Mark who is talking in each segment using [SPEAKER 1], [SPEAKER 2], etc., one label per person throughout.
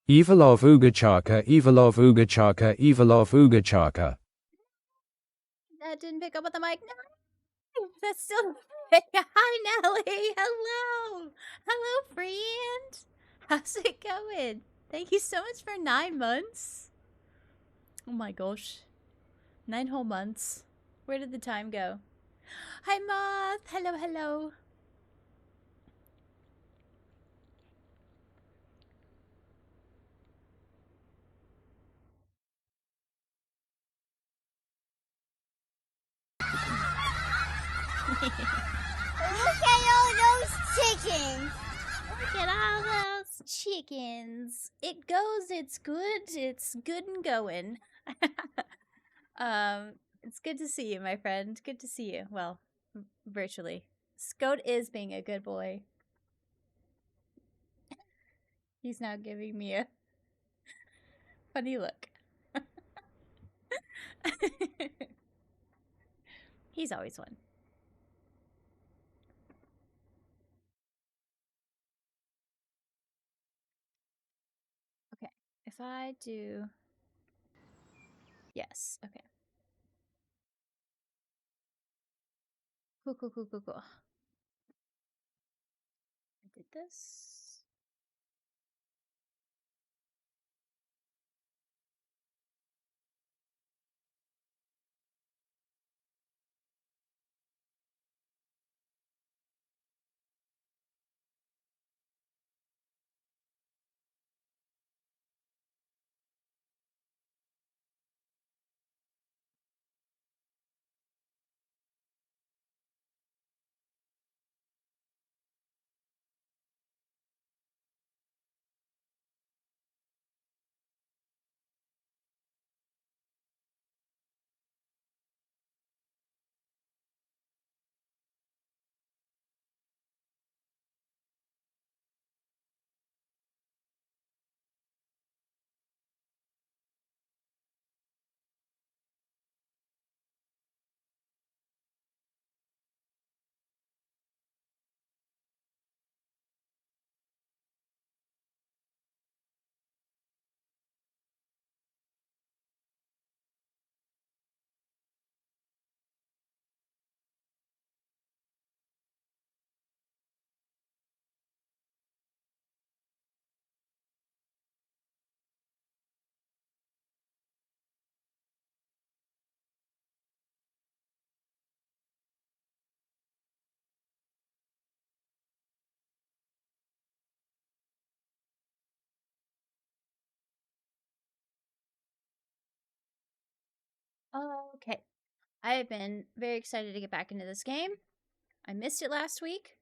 [SPEAKER 1] Evilov Ugachaka, Evilov Ugachaka, Evilov Ugachaka.
[SPEAKER 2] That didn't pick up on the mic. No, that's still. Hi, Nelly. Hello. Hello, friend. How's it going? Thank you so much for 9 months. Oh my gosh. 9 whole months. Where did the time go? Hi, Moth. Hello, hello.
[SPEAKER 3] Look at all those chickens.
[SPEAKER 2] Look at all those chickens. It goes, it's good and going. It's good to see you, my friend. Good to see you. Well, virtually. Scout is being a good boy. He's now giving me a funny look. He's always one. Okay, if I do... Yes, okay. Cool. I did this. Okay. I have been very excited to get back into this game. I missed it last week.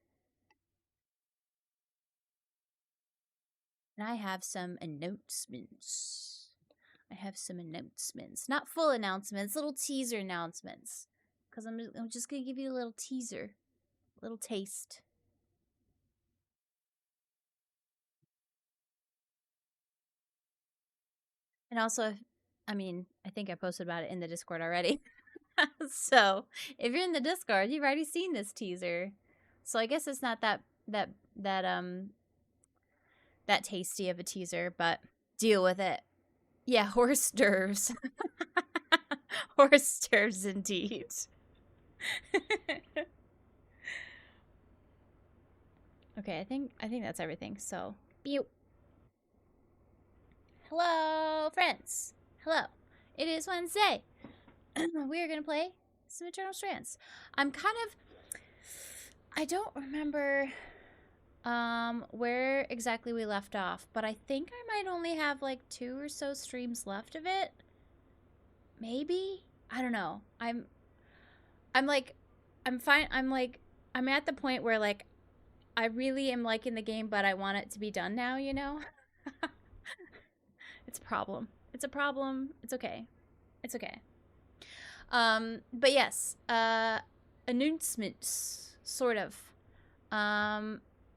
[SPEAKER 2] And I have some announcements. Not full announcements, little teaser announcements. Because I'm just going to give you a little teaser. A little taste. And also, I mean, I think I posted about it in the Discord already. So, if you're in the Discord, you've already seen this teaser. So I guess it's not that tasty of a teaser, but deal with it. Yeah, horse stirs. Horse stirs indeed. Okay, I think that's everything. So, pew. Hello, friends. Hello. It is Wednesday. We are going to play some Eternal Strands. I don't remember where exactly we left off, but I think I might only have like 2 or so streams left of it. Maybe? I don't know. I'm fine. I'm at the point where like I really am liking the game, but I want it to be done now, you know? It's a problem. It's a problem. It's okay. It's okay. But yes, announcements, sort of.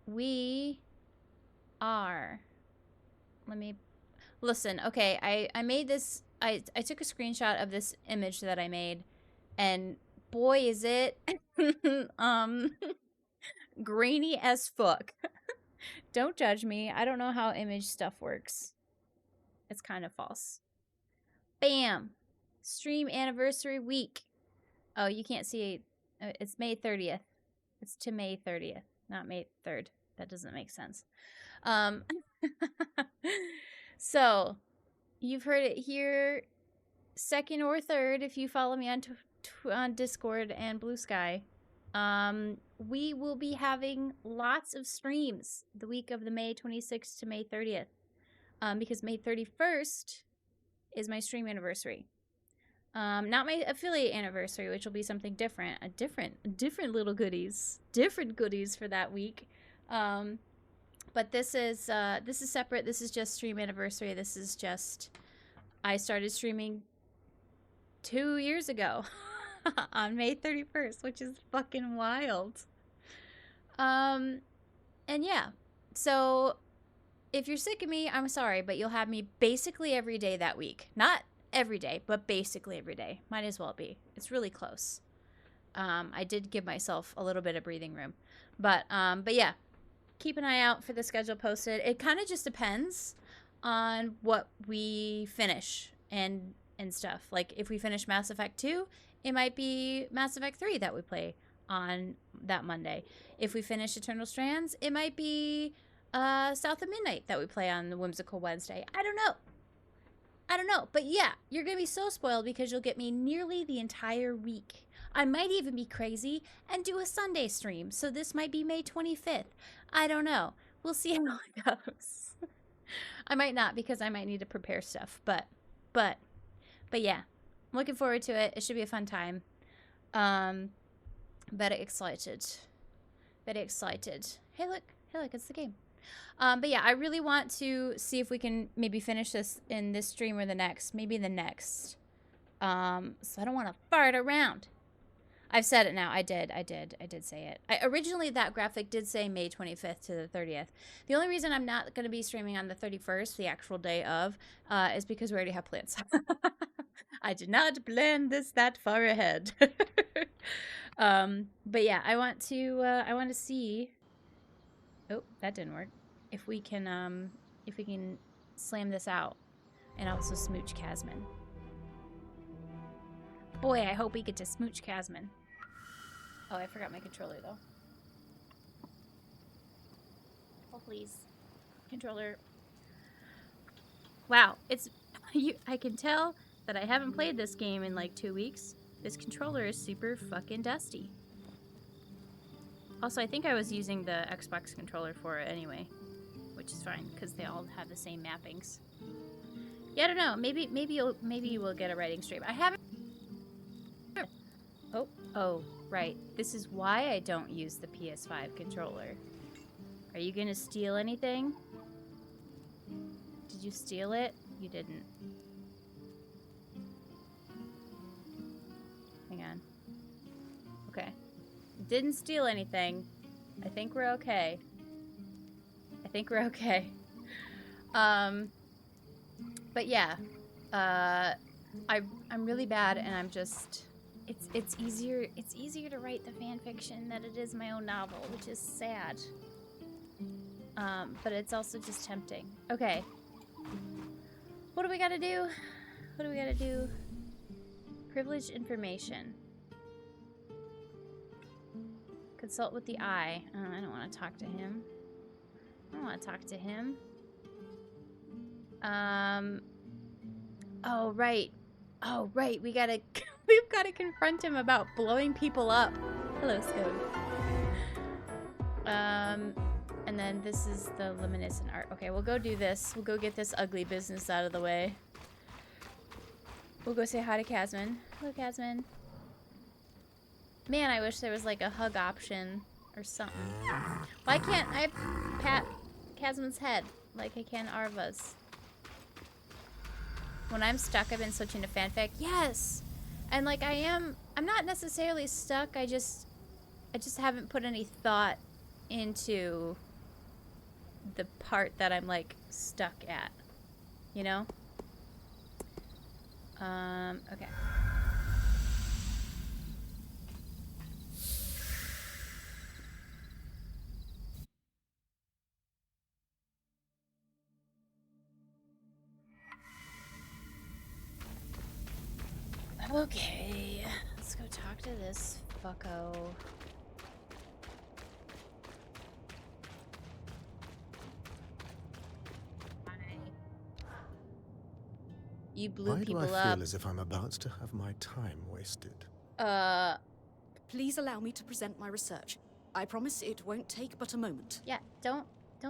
[SPEAKER 2] We are. Let me listen. Okay, I made this. I took a screenshot of this image that I made, and boy, is it grainy as fuck. Don't judge me. I don't know how image stuff works. It's kind of false. Bam! Stream anniversary week. Oh, you can't see. It's May 30th. It's to May 30th, not May 3rd. That doesn't make sense. So, you've heard it here, second or third, if you follow me on Discord and Blue Sky. We will be having lots of streams the week of the May 26th to May 30th. Because May 31st is my stream anniversary. Not my affiliate anniversary, which will be something different. Different little goodies. Different goodies for that week. But this is separate. This is just stream anniversary. This is just, I started streaming 2 years ago on May 31st, which is fucking wild. And yeah, so if you're sick of me, I'm sorry, but you'll have me basically every day that week. Not every day, but basically every day. Might as well be. It's really close. I did give myself a little bit of breathing room. But yeah, keep an eye out for the schedule posted. It kind of just depends on what we finish and stuff. Like, if we finish Mass Effect 2, it might be Mass Effect 3 that we play on that Monday. If we finish Eternal Strands, it might be South of Midnight that we play on the Whimsical Wednesday. I don't know. But yeah, you're going to be so spoiled because you'll get me nearly the entire week. I might even be crazy and do a Sunday stream. So this might be May 25th. I don't know. We'll see how it goes. I might not, because I might need to prepare stuff. But yeah, I'm looking forward to it. It should be a fun time. Very excited. Hey, look, it's the game. But yeah, I really want to see if we can maybe finish this in this stream or the next. Maybe the next. So I don't want to fart around. I've said it now. I did say it. Originally, that graphic did say May 25th to the 30th. The only reason I'm not going to be streaming on the 31st, the actual day of, is because we already have plans. I did not plan this that far ahead. But yeah, I want to see. Oh, that didn't work. If we can slam this out and also smooch Casman. Boy, I hope we get to smooch Casman. Oh, I forgot my controller though. Oh, please. Controller. Wow, it's I can tell that I haven't played this game in like 2 weeks. This controller is super fucking dusty. Also, I think I was using the Xbox controller for it anyway, which is fine because they all have the same mappings. Yeah, I don't know. Maybe you will get a writing stream. I haven't. Oh, right. This is why I don't use the PS5 controller. Are you gonna steal anything? Did you steal it? You didn't. Hang on. Okay. Didn't steal anything. I think we're okay. But yeah. I'm really bad, and I'm just it's easier to write the fan fiction than it is my own novel, which is sad. But it's also just tempting. Okay. What do we gotta do? Privileged information. Consult with the eye. Oh, I don't want to talk to him. Oh, right. We've got to confront him about blowing people up. Hello, Scode. And then this is the luminescent art. Okay, we'll go do this. We'll go get this ugly business out of the way. We'll go say hi to Casman. Hello, Casman. Man, I wish there was like a hug option or something. Why can't I pat Casman's head like I can Arva's? When I'm stuck, I've been switching to fanfic. Yes! And like I'm not necessarily stuck. I just haven't put any thought into the part that I'm like stuck at. You know? Okay. Okay, let's go talk to this fucko. You blew
[SPEAKER 4] Why do
[SPEAKER 2] people
[SPEAKER 4] I
[SPEAKER 2] up.
[SPEAKER 4] feel as if I'm about to have my time wasted?
[SPEAKER 5] Please allow me to present my research. I promise it won't take but a moment.
[SPEAKER 2] Yeah, don't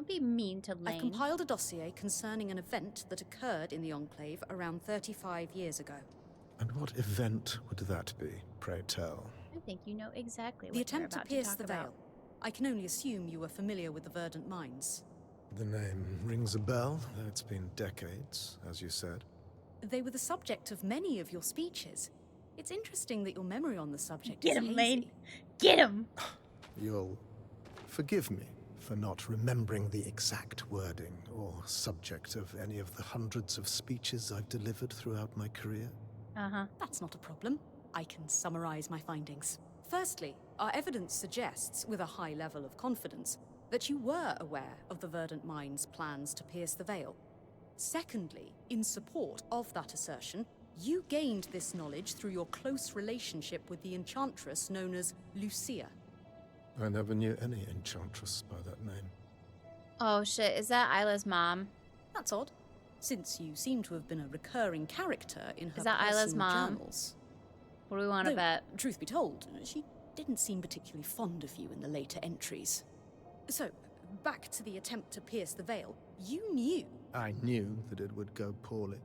[SPEAKER 2] be mean to Lane.
[SPEAKER 5] I've compiled a dossier concerning an event that occurred in the Enclave around 35 years ago.
[SPEAKER 4] And what event would that be, pray tell?
[SPEAKER 2] I think you know exactly
[SPEAKER 5] The
[SPEAKER 2] what you're
[SPEAKER 5] attempt to
[SPEAKER 2] about
[SPEAKER 5] pierce
[SPEAKER 2] talk
[SPEAKER 5] the
[SPEAKER 2] about.
[SPEAKER 5] veil. I can only assume you are familiar with the Verdant Mines.
[SPEAKER 4] The name rings a bell, though it's been decades, as you said.
[SPEAKER 5] They were the subject of many of your speeches. It's interesting that your memory on the subject
[SPEAKER 2] Get
[SPEAKER 5] is
[SPEAKER 2] him,
[SPEAKER 5] hazy.
[SPEAKER 2] Lane. Get him!
[SPEAKER 4] You'll forgive me for not remembering the exact wording or subject of any of the hundreds of speeches I've delivered throughout my career.
[SPEAKER 5] That's not a problem. I can summarize my findings. Firstly, our evidence suggests, with a high level of confidence, that you were aware of the Verdant Mines' plans to pierce the veil. Secondly, in support of that assertion, you gained this knowledge through your close relationship with the enchantress known as Lucia.
[SPEAKER 4] I never knew any enchantress by that name.
[SPEAKER 2] Oh shit, is that Isla's mom?
[SPEAKER 5] That's odd, since you seem to have been a recurring character in her
[SPEAKER 2] Is that Isla's
[SPEAKER 5] personal
[SPEAKER 2] mom?
[SPEAKER 5] journals.
[SPEAKER 2] What do we want to
[SPEAKER 5] Though,
[SPEAKER 2] bet?
[SPEAKER 5] truth be told, she didn't seem particularly fond of you in the later entries. So, back to the attempt to pierce the veil. You knew.
[SPEAKER 4] I knew that it would go poorly.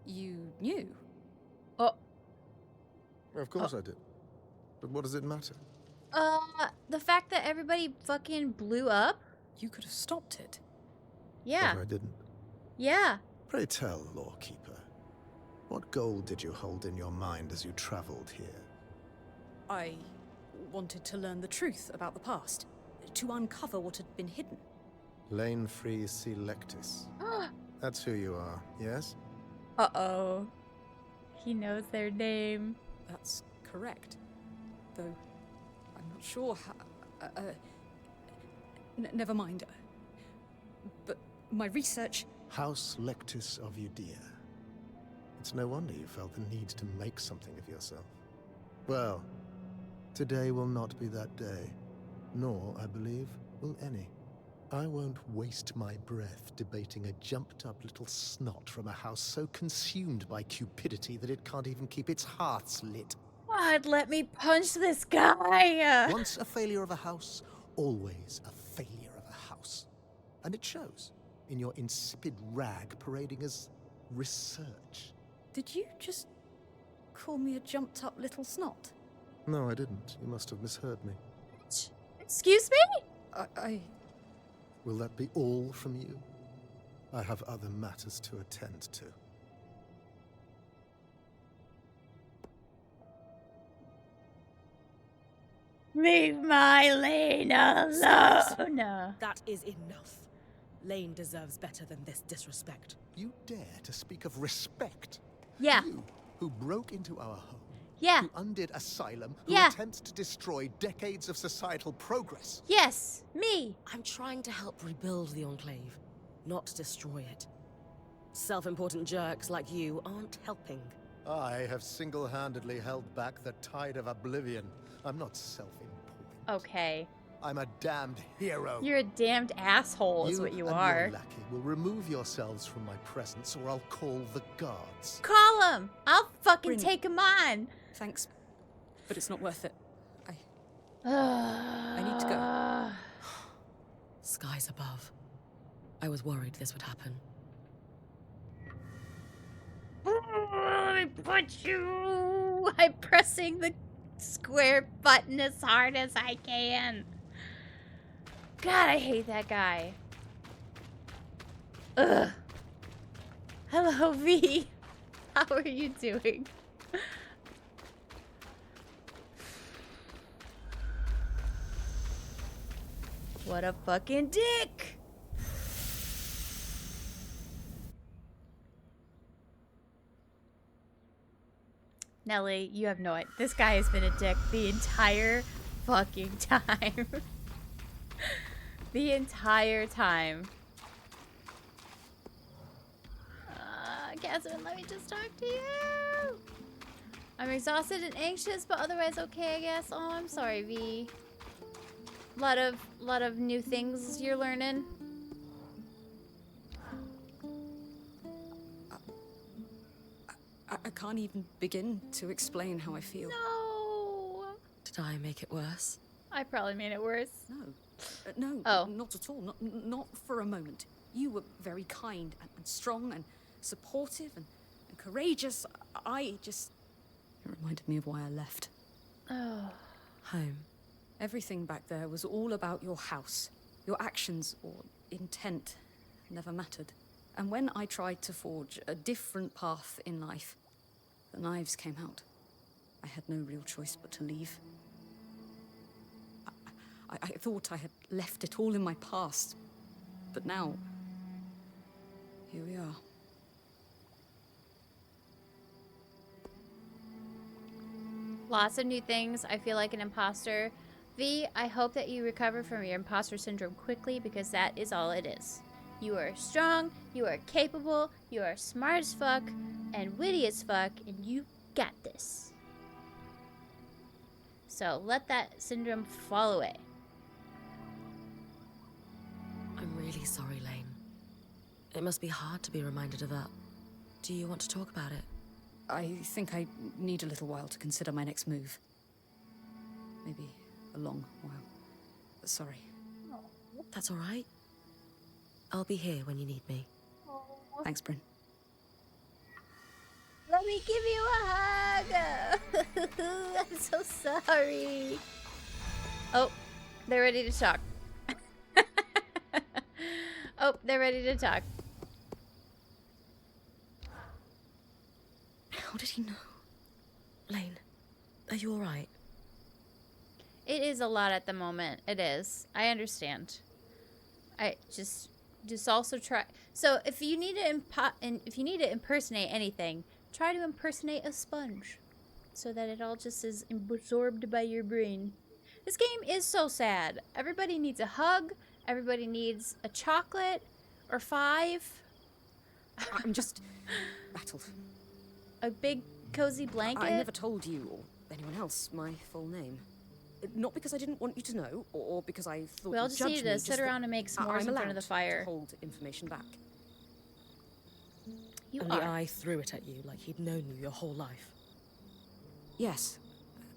[SPEAKER 5] You knew.
[SPEAKER 2] Oh,
[SPEAKER 4] Of course I did. But what does it matter?
[SPEAKER 2] the fact that everybody fucking blew up?
[SPEAKER 5] You could have stopped it.
[SPEAKER 2] Yeah.
[SPEAKER 4] But I didn't.
[SPEAKER 2] Yeah.
[SPEAKER 4] Pray tell, Lawkeeper, what goal did you hold in your mind as you traveled here?
[SPEAKER 5] I wanted to learn the truth about the past, to uncover what had been hidden.
[SPEAKER 4] Lane Free Selectus. That's who you are, yes?
[SPEAKER 2] Uh-oh. He knows their name.
[SPEAKER 5] That's correct. Though, I'm not sure how... never mind. But my research...
[SPEAKER 4] House Lectus of Judea. It's no wonder you felt the need to make something of yourself. Well, today will not be that day. Nor, I believe, will any. I won't waste my breath debating a jumped-up little snot from a house so consumed by cupidity that it can't even keep its hearts lit.
[SPEAKER 2] God, let me punch this guy!
[SPEAKER 4] Once a failure of a house, always a failure of a house. And it shows in your insipid rag parading as research.
[SPEAKER 5] Did you just call me a jumped-up little snot?
[SPEAKER 4] No, I didn't. You must have misheard me.
[SPEAKER 2] Excuse me?
[SPEAKER 5] I...
[SPEAKER 4] Will that be all from you? I have other matters to attend to.
[SPEAKER 2] Leave my Lane alone!
[SPEAKER 6] That is enough. Lane deserves better than this disrespect.
[SPEAKER 4] You dare to speak of respect?
[SPEAKER 2] Yeah.
[SPEAKER 4] You, who broke into our home.
[SPEAKER 2] Yeah.
[SPEAKER 4] Who undid asylum. Who
[SPEAKER 2] Yeah.
[SPEAKER 4] attempts to destroy decades of societal progress.
[SPEAKER 2] Yes, me.
[SPEAKER 6] I'm trying to help rebuild the Enclave, not destroy it. Self-important jerks like you aren't helping.
[SPEAKER 4] I have single-handedly held back the tide of oblivion. I'm not self-important.
[SPEAKER 2] Okay.
[SPEAKER 4] I'm a damned hero.
[SPEAKER 2] You're a damned asshole is what you
[SPEAKER 4] and
[SPEAKER 2] are.
[SPEAKER 4] your lackey will remove yourselves from my presence, or I'll call the guards.
[SPEAKER 2] Call him! I'll fucking
[SPEAKER 5] Bring it.
[SPEAKER 2] take him on!
[SPEAKER 5] Thanks, but it's not worth it.
[SPEAKER 2] I
[SPEAKER 5] need to go.
[SPEAKER 6] Skies above. I was worried this would happen.
[SPEAKER 2] Let me punch you! I'm pressing the square button as hard as I can. God, I hate that guy. Ugh. Hello, V. How are you doing? What a fucking dick! Nelly, you have no idea. This guy has been a dick the entire fucking time. The entire time. Catherine, let me just talk to you. I'm exhausted and anxious, but otherwise okay, I guess. Oh, I'm sorry, V. Lot of new things you're learning.
[SPEAKER 5] I can't even begin to explain how I feel.
[SPEAKER 2] No.
[SPEAKER 6] Did I make it worse?
[SPEAKER 2] I probably made it worse.
[SPEAKER 5] No,
[SPEAKER 2] Oh.
[SPEAKER 5] not at all. Not for a moment. You were very kind and strong and supportive and courageous. It reminded me of why I left.
[SPEAKER 2] Oh.
[SPEAKER 6] Home.
[SPEAKER 5] Everything back there was all about your house. Your actions or intent never mattered. And when I tried to forge a different path in life, the knives came out. I had no real choice but to leave. I thought I had left it all in my past. But now, here we are.
[SPEAKER 2] Lots of new things. I feel like an imposter. V, I hope that you recover from your imposter syndrome quickly, because that is all it is. You are strong, you are capable, you are smart as fuck, and witty as fuck, and you got this. So let that syndrome fall away.
[SPEAKER 6] I'm really sorry, Lane. It must be hard to be reminded of that. Do you want to talk about it?
[SPEAKER 5] I think I need a little while to consider my next move. Maybe a long while. Sorry.
[SPEAKER 6] That's all right. I'll be here when you need me.
[SPEAKER 5] Thanks, Bryn.
[SPEAKER 2] Let me give you a hug. I'm so sorry. Oh, they're ready to talk. Oh, they're ready to talk.
[SPEAKER 6] How did he know? Lane, are you all right?
[SPEAKER 2] It is a lot at the moment. It is. I understand. I just also try. So if you need to impersonate anything, try to impersonate a sponge, so that it all just is absorbed by your brain. This game is so sad. Everybody needs a hug. Everybody needs a chocolate or 5.
[SPEAKER 5] I'm just rattled.
[SPEAKER 2] A big cozy blanket.
[SPEAKER 5] I never told you or anyone else my full name. Not because I didn't want you to know, or because I thought
[SPEAKER 2] We all
[SPEAKER 5] you'd
[SPEAKER 2] just
[SPEAKER 5] judge
[SPEAKER 2] needed
[SPEAKER 5] me,
[SPEAKER 2] to sit
[SPEAKER 5] just
[SPEAKER 2] around
[SPEAKER 5] that
[SPEAKER 2] and make s'mores
[SPEAKER 5] I'm
[SPEAKER 2] in front of the
[SPEAKER 5] allowed
[SPEAKER 2] fire.
[SPEAKER 5] to hold information back.
[SPEAKER 2] You
[SPEAKER 6] And
[SPEAKER 2] are.
[SPEAKER 6] the eye threw it at you like he'd known you your whole life.
[SPEAKER 5] Yes,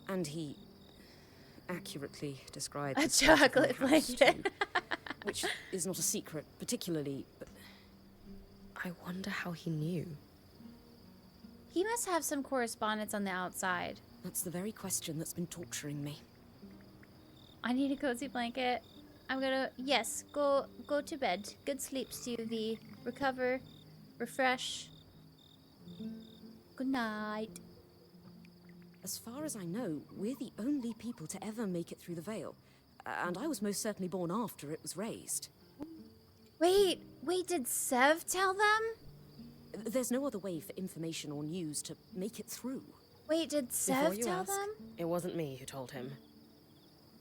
[SPEAKER 5] and he accurately described
[SPEAKER 2] A
[SPEAKER 5] the state of my
[SPEAKER 2] chocolate
[SPEAKER 5] house,
[SPEAKER 2] blanket.
[SPEAKER 5] too, which is not a secret, particularly. But
[SPEAKER 6] I wonder how he knew.
[SPEAKER 2] He must have some correspondence on the outside.
[SPEAKER 5] that's the very question that's been torturing me.
[SPEAKER 2] I need a cozy blanket. I'm gonna, yes, go to bed. Good sleeps to you, V. Recover. Refresh. Good night.
[SPEAKER 5] As far as I know, we're the only people to ever make it through the Veil, and I was most certainly born after it was raised.
[SPEAKER 2] Wait, did Sev tell them?
[SPEAKER 5] There's no other way for information or news to make it through.
[SPEAKER 2] Wait, did
[SPEAKER 6] Before
[SPEAKER 2] Sev
[SPEAKER 6] you
[SPEAKER 2] tell
[SPEAKER 6] ask,
[SPEAKER 2] them?
[SPEAKER 6] it wasn't me who told him.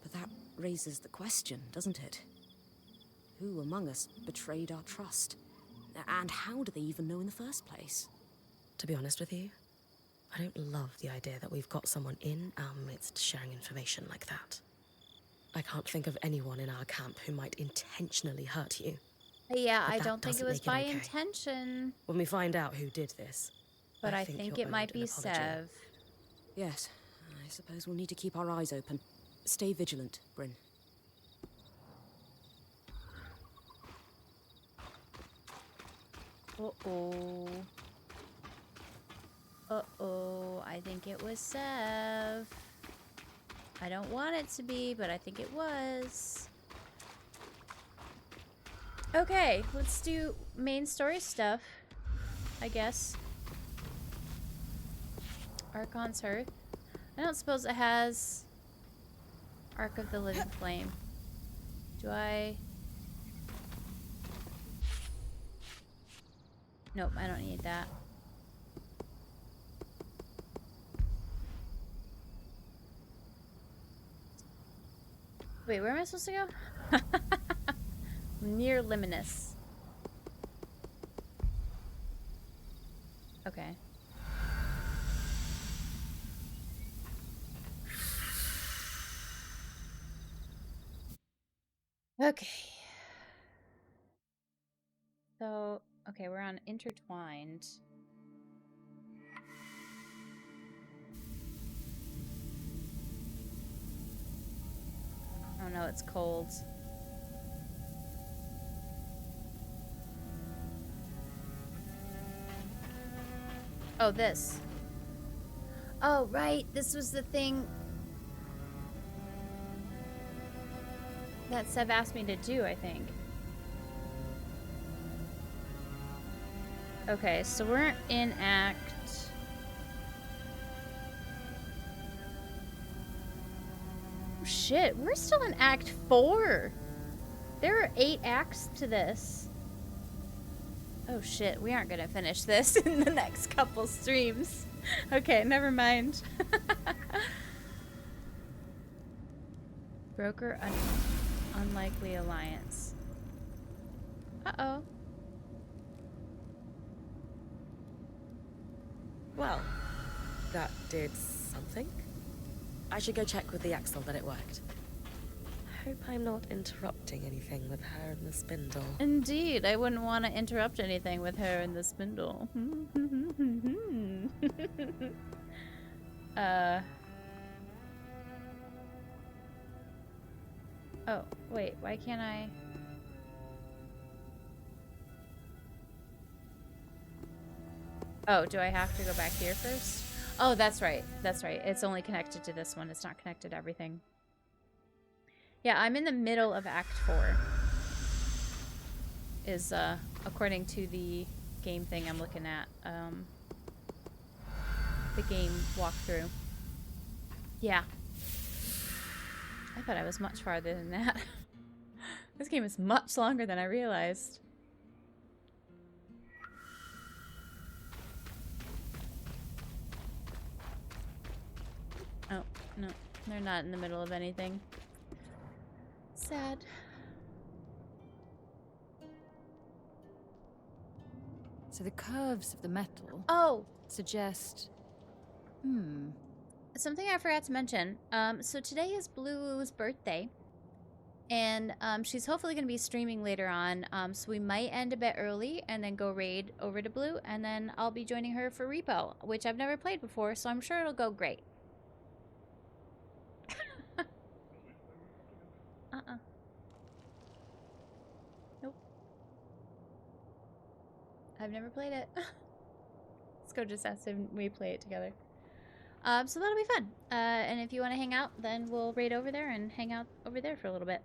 [SPEAKER 5] But that raises the question, doesn't it? Who among us betrayed our trust? And how do they even know in the first place?
[SPEAKER 6] To be honest with you, I don't love the idea that we've got someone in our midst sharing information like that. I can't think of anyone in our camp who might intentionally hurt you.
[SPEAKER 2] Yeah,
[SPEAKER 6] But
[SPEAKER 2] I
[SPEAKER 6] that
[SPEAKER 2] don't think it
[SPEAKER 6] doesn't
[SPEAKER 2] was
[SPEAKER 6] make it
[SPEAKER 2] by
[SPEAKER 6] okay.
[SPEAKER 2] intention.
[SPEAKER 6] When we find out who did this,
[SPEAKER 2] But I think
[SPEAKER 6] you're
[SPEAKER 2] it might
[SPEAKER 6] owed an
[SPEAKER 2] be
[SPEAKER 6] apology.
[SPEAKER 2] Sev.
[SPEAKER 5] Yes, I suppose we'll need to keep our eyes open. Stay vigilant, Bryn.
[SPEAKER 2] Uh-oh. Uh-oh. I think it was Sev. I don't want it to be, but I think it was. Okay, let's do main story stuff, I guess. Archon's Hearth. I don't suppose it has Ark of the Living Flame. Do I? Nope, I don't need that. Wait, where am I supposed to go? Near Liminus. Okay. Okay. So, okay, we're on intertwined. Oh no, it's cold. Oh, this. Oh, right. This was the thing that Seb asked me to do, I think. Okay, so we're in Act... Oh, shit, we're still in Act 4. There are 8 acts to this. Oh shit, we aren't gonna finish this in the next couple streams. Okay, never mind. Broker unlikely alliance. Uh-oh.
[SPEAKER 6] Well, that did something. I should go check with the Axel that it worked. Hope I'm not interrupting anything with her and the spindle.
[SPEAKER 2] Indeed, I wouldn't want to interrupt anything with her and the spindle. Oh, wait, why can't I... Oh, do I have to go back here first? Oh, that's right. That's right. It's only connected to this one. It's not connected to everything. Yeah, I'm in the middle of Act 4. Is, according to the game thing I'm looking at. The game walkthrough. Yeah. I thought I was much farther than that. This game is much longer than I realized. Oh, no. They're not in the middle of anything. Sad.
[SPEAKER 7] So the curves of the metal
[SPEAKER 2] Oh!
[SPEAKER 7] suggest...
[SPEAKER 2] Something I forgot to mention. So today is Blue's birthday. And she's hopefully going to be streaming later on. So we might end a bit early and then go raid over to Blue. And then I'll be joining her for Repo, which I've never played before. So I'm sure it'll go great. Nope. I've never played it. Let's go just ask him we play it together. So that'll be fun. And if you want to hang out, then we'll raid over there and hang out over there for a little bit.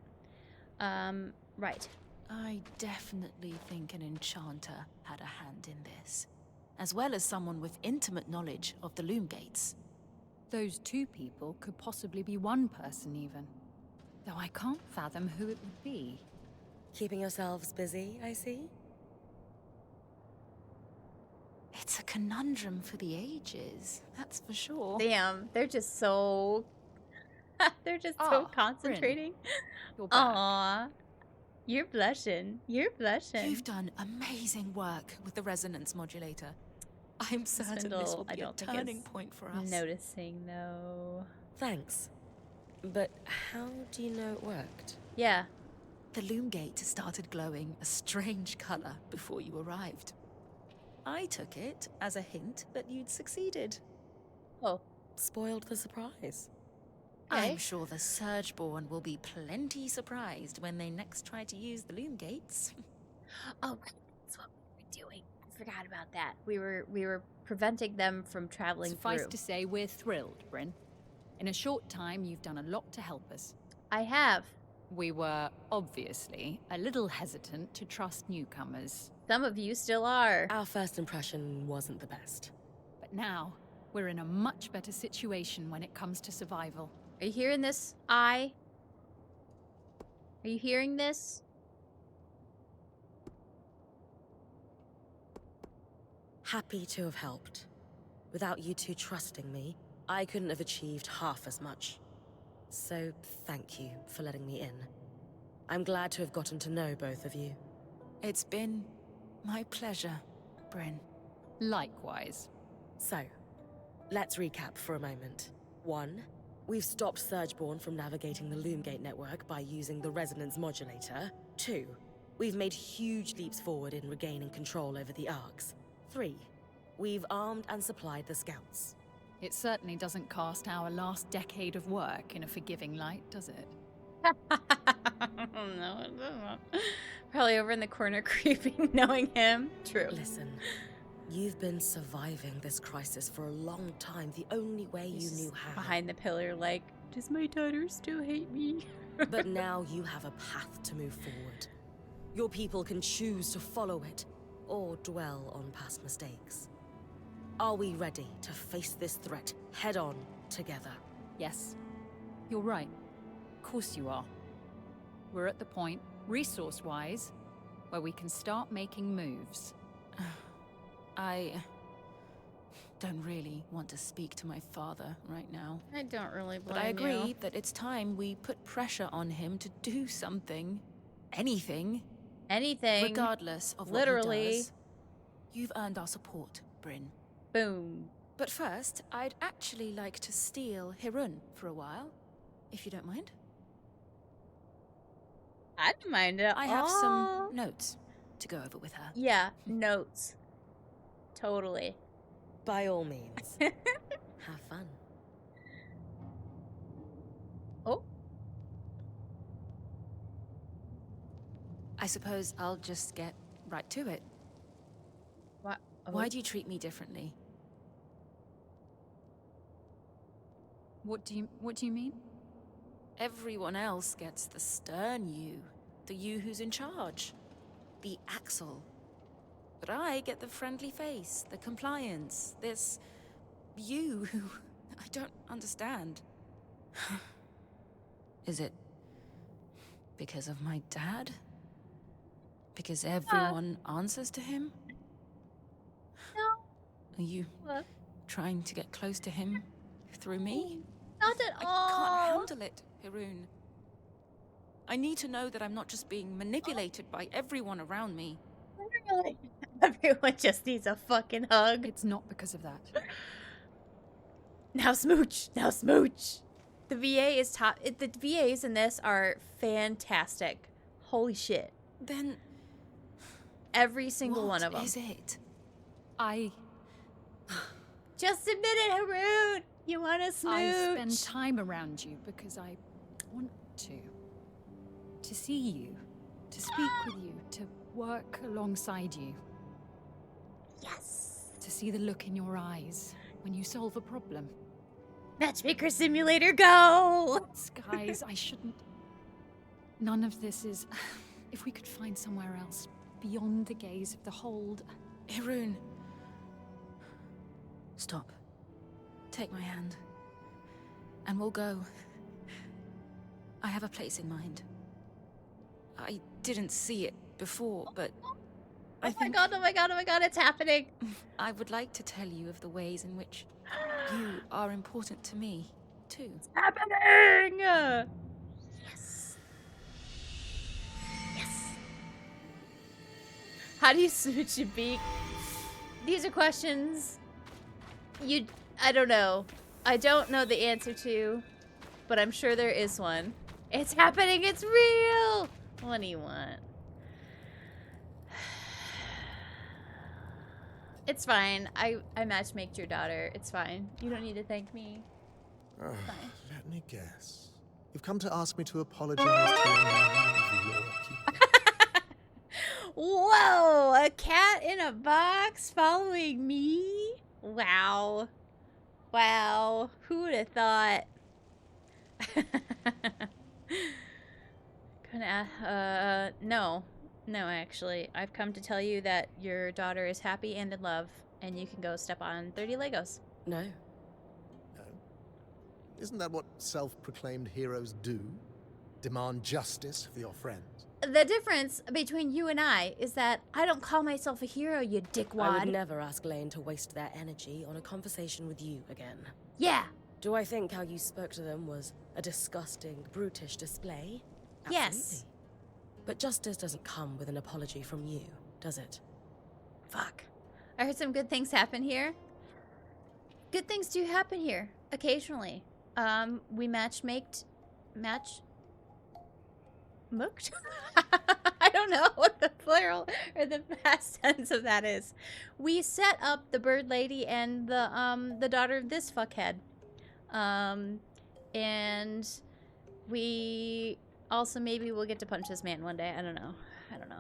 [SPEAKER 2] Right.
[SPEAKER 8] I definitely think an enchanter had a hand in this, as well as someone with intimate knowledge of the loom gates.
[SPEAKER 7] those two people could possibly be one person even. Though I can't fathom who it would be.
[SPEAKER 6] Keeping yourselves busy, I see?
[SPEAKER 8] It's a conundrum for the ages, that's for sure.
[SPEAKER 2] Damn, they're just so... they're just so concentrating.
[SPEAKER 7] You're back.
[SPEAKER 2] Aww. You're blushing. You're blushing.
[SPEAKER 8] You've done amazing work with the resonance modulator. I'm certain this will be a turning point for us.
[SPEAKER 2] Noticing, though.
[SPEAKER 6] Thanks. But how do you know it worked?
[SPEAKER 2] Yeah.
[SPEAKER 8] The loom gate started glowing a strange color before you arrived. I took it as a hint that you'd succeeded.
[SPEAKER 2] Oh.
[SPEAKER 6] Spoiled the surprise.
[SPEAKER 8] I'm sure the Surgeborn will be plenty surprised when they next try to use the loom gates.
[SPEAKER 2] Oh, that's what we were doing. I forgot about that. We were preventing them from traveling
[SPEAKER 7] Suffice
[SPEAKER 2] through.
[SPEAKER 7] to say, we're thrilled, Bryn. In a short time, you've done a lot to help us.
[SPEAKER 2] I have.
[SPEAKER 7] We were, obviously, a little hesitant to trust newcomers.
[SPEAKER 2] Some of you still are.
[SPEAKER 6] Our first impression wasn't the best.
[SPEAKER 7] But now, we're in a much better situation when it comes to survival.
[SPEAKER 2] Are you hearing this? Are you hearing this?
[SPEAKER 6] Happy to have helped. Without you two trusting me, I couldn't have achieved half as much. So thank you for letting me in. I'm glad to have gotten to know both of you.
[SPEAKER 8] It's been my pleasure, Bryn.
[SPEAKER 7] Likewise.
[SPEAKER 6] So, let's recap for a moment. 1. We've stopped Surgeborn from navigating the Loomgate network by using the resonance modulator. 2. We've made huge leaps forward in regaining control over the Arcs. 3. We've armed and supplied the Scouts.
[SPEAKER 7] It certainly doesn't cast our last decade of work in a forgiving light, does it?
[SPEAKER 2] No, it doesn't. Probably over in the corner creeping, knowing him. True.
[SPEAKER 6] Listen, you've been surviving this crisis for a long time the only way you knew how.
[SPEAKER 2] Behind the pillar, like, does my daughter still hate me?
[SPEAKER 6] But now you have a path to move forward. Your people can choose to follow it, or dwell on past mistakes. Are we ready to face this threat head-on together?
[SPEAKER 7] Yes. You're right. Of course you are. We're at the point, resource-wise, where we can start making moves.
[SPEAKER 8] I don't really want to speak to my father right now.
[SPEAKER 2] I don't really blame
[SPEAKER 8] But I agree
[SPEAKER 2] you.
[SPEAKER 8] that it's time we put pressure on him to do something. Anything.
[SPEAKER 2] Anything.
[SPEAKER 8] Regardless of
[SPEAKER 2] Literally.
[SPEAKER 8] what he does. You've earned our support, Bryn.
[SPEAKER 2] Boom.
[SPEAKER 8] But first, I'd actually like to steal Hirun for a while, if you don't mind.
[SPEAKER 2] I don't mind it.
[SPEAKER 8] I have some notes to go over with her.
[SPEAKER 2] Yeah, notes. Totally.
[SPEAKER 6] By all means. Have fun.
[SPEAKER 2] Oh.
[SPEAKER 8] I suppose I'll just get right to it.
[SPEAKER 2] What?
[SPEAKER 8] Why do you treat me differently?
[SPEAKER 7] What do you mean?
[SPEAKER 8] Everyone else gets the stern you, the you who's in charge, the Axel. But I get the friendly face, the compliance, this you who I don't understand. Is it because of my dad? Because everyone answers to him?
[SPEAKER 2] No.
[SPEAKER 8] Are you
[SPEAKER 2] What?
[SPEAKER 8] trying to get close to him through me?
[SPEAKER 2] Not at
[SPEAKER 8] I
[SPEAKER 2] all.
[SPEAKER 8] can't handle it, Hirun. I need to know that I'm not just being manipulated by everyone around me.
[SPEAKER 2] Literally. Everyone just needs a fucking hug.
[SPEAKER 7] It's not because of that.
[SPEAKER 2] Now smooch. Now smooch. The VA is top. The VAs in this are fantastic. Holy shit.
[SPEAKER 8] Then
[SPEAKER 2] Every single
[SPEAKER 8] what
[SPEAKER 2] one of them.
[SPEAKER 8] is it?
[SPEAKER 2] Just admit it, Haroon. You want to smooch?
[SPEAKER 7] I spend time around you because I want to. To see you, to speak with you, to work alongside you.
[SPEAKER 2] Yes.
[SPEAKER 7] To see the look in your eyes when you solve a problem.
[SPEAKER 2] Matchmaker simulator, go!
[SPEAKER 7] Guys, I shouldn't. None of this is. If we could find somewhere else, beyond the gaze of the hold.
[SPEAKER 8] Hirun. Stop. Take my hand. And we'll go. I have a place in mind. I didn't see it before, but I think
[SPEAKER 2] Oh my god, it's happening.
[SPEAKER 8] I would like to tell you of the ways in which you are important to me, too.
[SPEAKER 2] Happening! Yes. Yes. How do you smooch a beak? These are questions I don't know. I don't know the answer to, but I'm sure there is one. It's happening, it's real! What do you want? It's fine. I matchmaked your daughter. It's fine. You don't need to thank me. Fine.
[SPEAKER 4] Let me guess. You've come to ask me to apologize to a man of your keeping.
[SPEAKER 2] Whoa! A cat in a box following me? Wow. Wow. Who would have thought? No. No, actually. I've come to tell you that your daughter is happy and in love, and you can go step on 30 Legos.
[SPEAKER 6] No.
[SPEAKER 4] No. Isn't that what self-proclaimed heroes do? Demand justice for your friends?
[SPEAKER 2] The difference between you and I is that I don't call myself a hero, you dickwad.
[SPEAKER 6] I would never ask Lane to waste their energy on a conversation with you again.
[SPEAKER 2] Yeah.
[SPEAKER 6] Do I think how you spoke to them was a disgusting, brutish display?
[SPEAKER 2] Yes.
[SPEAKER 6] Absolutely. But justice doesn't come with an apology from you, does it?
[SPEAKER 2] Fuck. I heard some good things happen here. Good things do happen here, occasionally. We matchmaked. Mooked? I don't know what the plural or the past tense of that is. We set up the bird lady and the daughter of this fuckhead. And we also maybe we'll get to punch this man one day. I don't know.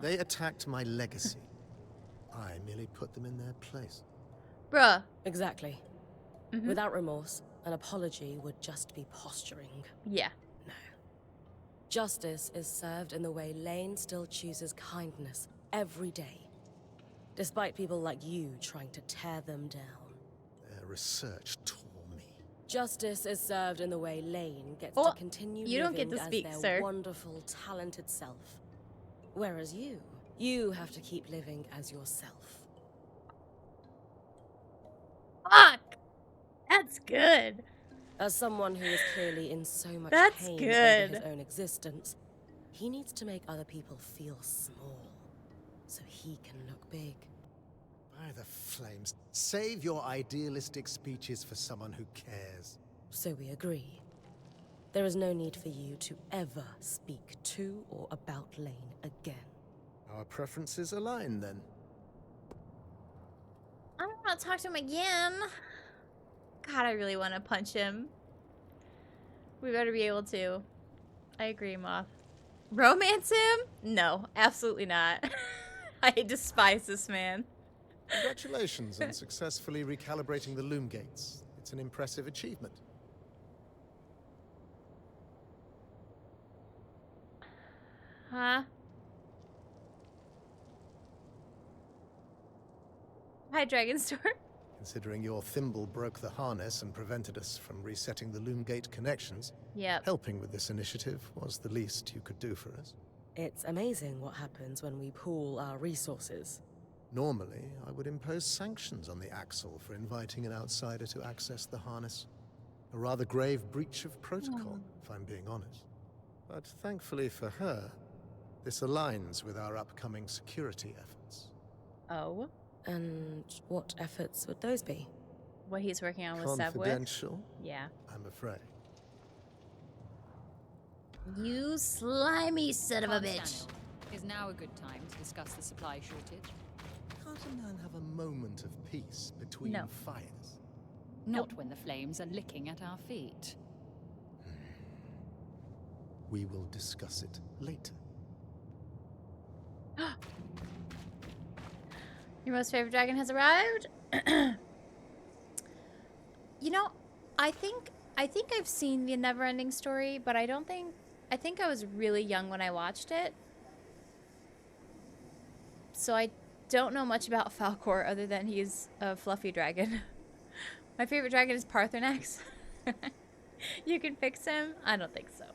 [SPEAKER 4] They attacked my legacy. I merely put them in their place.
[SPEAKER 2] Bruh.
[SPEAKER 6] Exactly.
[SPEAKER 2] Mhm.
[SPEAKER 6] Without remorse, an apology would just be posturing.
[SPEAKER 2] Yeah.
[SPEAKER 6] No. Justice is served in the way Lane still chooses kindness every day, despite people like you trying to tear them down.
[SPEAKER 4] Their research tore me.
[SPEAKER 6] Justice is served in the way Lane gets
[SPEAKER 2] Oh,
[SPEAKER 6] to continue
[SPEAKER 2] you don't
[SPEAKER 6] living
[SPEAKER 2] get to speak,
[SPEAKER 6] as their
[SPEAKER 2] sir.
[SPEAKER 6] wonderful, talented self. Whereas you have to keep living as yourself.
[SPEAKER 2] Fuck! That's good.
[SPEAKER 6] As someone who is clearly in so much
[SPEAKER 2] That's
[SPEAKER 6] pain
[SPEAKER 2] good.
[SPEAKER 6] over his own existence, he needs to make other people feel small, so he can look big.
[SPEAKER 4] By the flames. Save your idealistic speeches for someone who cares.
[SPEAKER 6] So we agree. There is no need for you to ever speak to or about Lane again.
[SPEAKER 4] Our preferences align, then.
[SPEAKER 2] I don't want to talk to him again. God, I really want to punch him. We better be able to. I agree, Moth. Romance him? No, absolutely not. I despise this man.
[SPEAKER 4] Congratulations on successfully recalibrating the loom gates. It's an impressive achievement.
[SPEAKER 2] Huh? Hi, Dragon Store.
[SPEAKER 4] Considering your thimble broke the harness and prevented us from resetting the loom gate connections,
[SPEAKER 2] Yep.
[SPEAKER 4] helping with this initiative was the least you could do for us.
[SPEAKER 6] It's amazing what happens when we pool our resources.
[SPEAKER 4] Normally, I would impose sanctions on the Axel for inviting an outsider to access the harness. A rather grave breach of protocol, if I'm being honest. But thankfully for her, this aligns with our upcoming security efforts.
[SPEAKER 2] Oh.
[SPEAKER 6] And what efforts would those be?
[SPEAKER 2] What he's working on with Seb with?
[SPEAKER 4] Confidential,
[SPEAKER 2] Yeah.
[SPEAKER 4] I'm afraid.
[SPEAKER 2] You slimy son of a
[SPEAKER 7] Can't
[SPEAKER 2] bitch.
[SPEAKER 7] stand it. Is now a good time to discuss the supply shortage?
[SPEAKER 4] Can't a man have a moment of peace between
[SPEAKER 2] No.
[SPEAKER 4] fires?
[SPEAKER 7] Not when the flames are licking at our feet.
[SPEAKER 4] We will discuss it later.
[SPEAKER 2] Your most favorite dragon has arrived. You know, I think I've seen the Neverending Story, but I think I was really young when I watched it. So I don't know much about Falcor other than he's a fluffy dragon. My favorite dragon is Parthenax. You can fix him? I don't think so.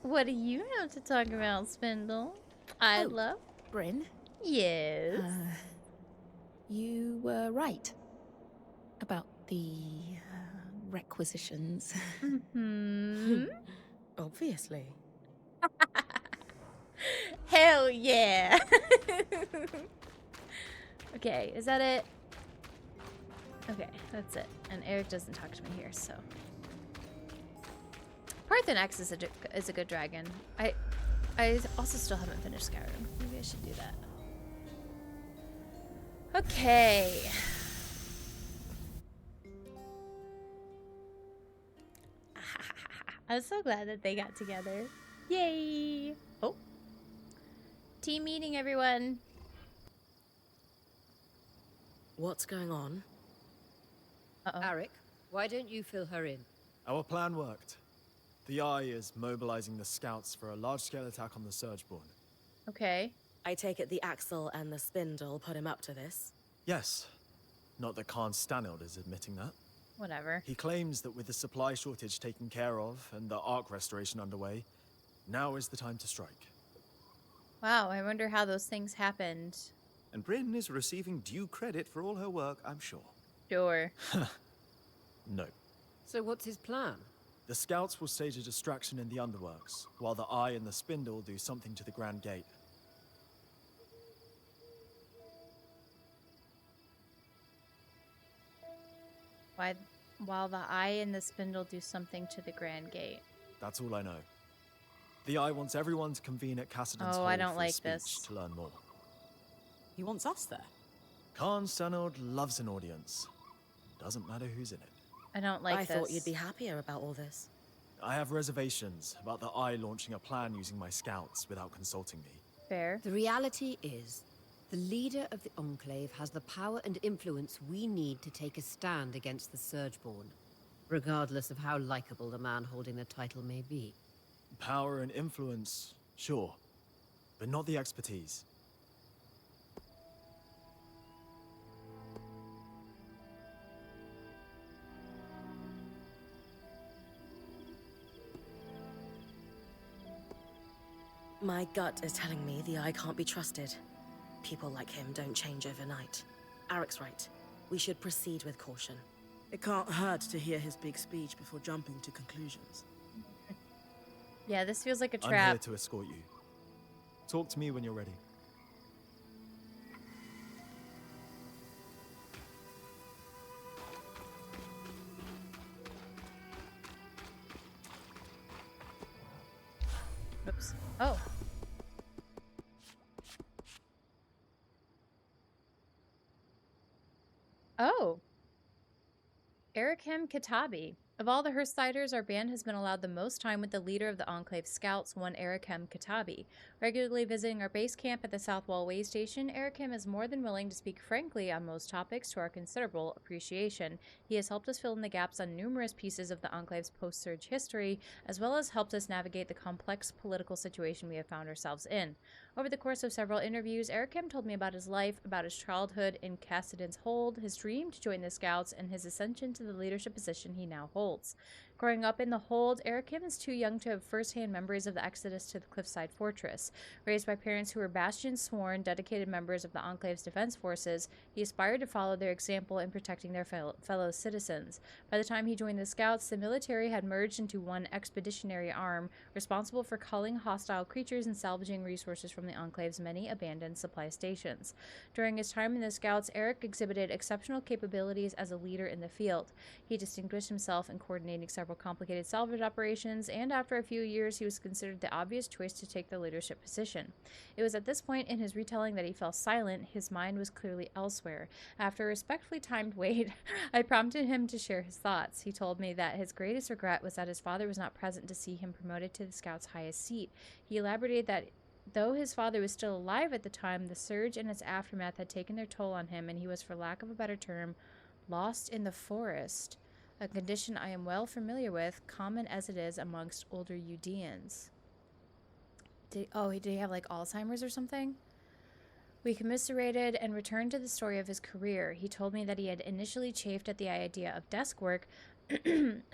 [SPEAKER 2] What do you have to talk about, Spindle? I love.
[SPEAKER 8] Bryn,
[SPEAKER 2] Yes.
[SPEAKER 8] you were right about the requisitions.
[SPEAKER 2] Hmm.
[SPEAKER 6] Obviously.
[SPEAKER 2] Hell yeah. Okay, is that it? Okay, that's it. And Eric doesn't talk to me here, so. Parthenax is a good dragon. I also still haven't finished Skyrim. Maybe I should do that. Okay. I'm so glad that they got together. Yay! Oh. Team meeting, everyone.
[SPEAKER 6] What's going on?
[SPEAKER 2] Uh-oh.
[SPEAKER 9] Arik, why don't you fill her in?
[SPEAKER 10] Our plan worked. The Eye is mobilizing the scouts for a large-scale attack on the Surgeborn.
[SPEAKER 2] Okay.
[SPEAKER 6] I take it the Axel and the Spindle put him up to this?
[SPEAKER 10] Yes. Not that Khan Stanild is admitting that.
[SPEAKER 2] Whatever.
[SPEAKER 10] He claims that with the supply shortage taken care of and the Ark restoration underway, now is the time to strike.
[SPEAKER 2] Wow, I wonder how those things happened.
[SPEAKER 11] And Bryn is receiving due credit for all her work, I'm sure.
[SPEAKER 2] Sure.
[SPEAKER 10] No.
[SPEAKER 9] So what's his plan?
[SPEAKER 10] The scouts will stage a distraction in the underworks, while the Eye and the Spindle do something to the Grand Gate.
[SPEAKER 2] while the eye and the spindle do something to the Grand Gate.
[SPEAKER 10] That's all I know. The Eye wants everyone to convene at Cassidon's
[SPEAKER 2] Oh,
[SPEAKER 10] Hall
[SPEAKER 2] I don't
[SPEAKER 10] for
[SPEAKER 2] like
[SPEAKER 10] a speech
[SPEAKER 2] this.
[SPEAKER 10] to learn more.
[SPEAKER 5] He wants us there.
[SPEAKER 10] Khan Sanod loves an audience. Doesn't matter who's in it.
[SPEAKER 2] I don't like
[SPEAKER 6] I
[SPEAKER 2] this.
[SPEAKER 6] thought you'd be happier about all this.
[SPEAKER 10] I have reservations about the Eye launching a plan using my scouts without consulting me.
[SPEAKER 2] Fair.
[SPEAKER 9] The reality is, the leader of the Enclave has the power and influence we need to take a stand against the Surgeborn, regardless of how likable the man holding the title may be.
[SPEAKER 10] Power and influence, sure, but not the expertise.
[SPEAKER 6] My gut is telling me the Eye can't be trusted. People like him don't change overnight. Arek's right. We should proceed with caution.
[SPEAKER 12] It can't hurt to hear his big speech before jumping to conclusions.
[SPEAKER 2] Yeah, this feels like a
[SPEAKER 10] I'm
[SPEAKER 2] trap.
[SPEAKER 10] here to escort you. Talk to me when you're ready.
[SPEAKER 2] Oops. Oh. Oh. Arakem Katabi. Of all the Hearthsiders, our band has been allowed the most time with the leader of the Enclave Scouts, one Arakem Katabi. Regularly visiting our base camp at the South Wall Way Station, Arakem is more than willing to speak frankly on most topics to our considerable appreciation. He has helped us fill in the gaps on numerous pieces of the Enclave's post-surge history, as well as helped us navigate the complex political situation we have found ourselves in. Over the course of several interviews, Arakem told me about his life, about his childhood in Cassidon's Hold, his dream to join the Scouts, and his ascension to the leadership position he now holds. Growing up in the Hold, Arakem is too young to have first-hand memories of the exodus to the Cliffside Fortress. Raised by parents who were Bastion-sworn, dedicated members of the Enclave's defense forces, he aspired to follow their example in protecting their fellow citizens. By the time he joined the Scouts, the military had merged into one expeditionary arm, responsible for culling hostile creatures and salvaging resources from the Enclave's many abandoned supply stations. During his time in the Scouts, Eric exhibited exceptional capabilities as a leader in the field. He distinguished himself in coordinating several complicated salvage operations, and after a few years he was considered the obvious choice to take the leadership position. It was at this point in his retelling that he fell silent. His mind was clearly elsewhere. After a respectfully timed wait, I prompted him to share his thoughts. He told me that his greatest regret was that his father was not present to see him promoted to the Scouts' highest seat. He elaborated that though his father was still alive at the time, the surge and its aftermath had taken their toll on him, and he was, for lack of a better term, lost in the forest, a condition I am well familiar with, common as it is amongst older Udeans. Did he have like Alzheimer's or something? We commiserated and returned to the story of his career. He told me that he had initially chafed at the idea of desk work,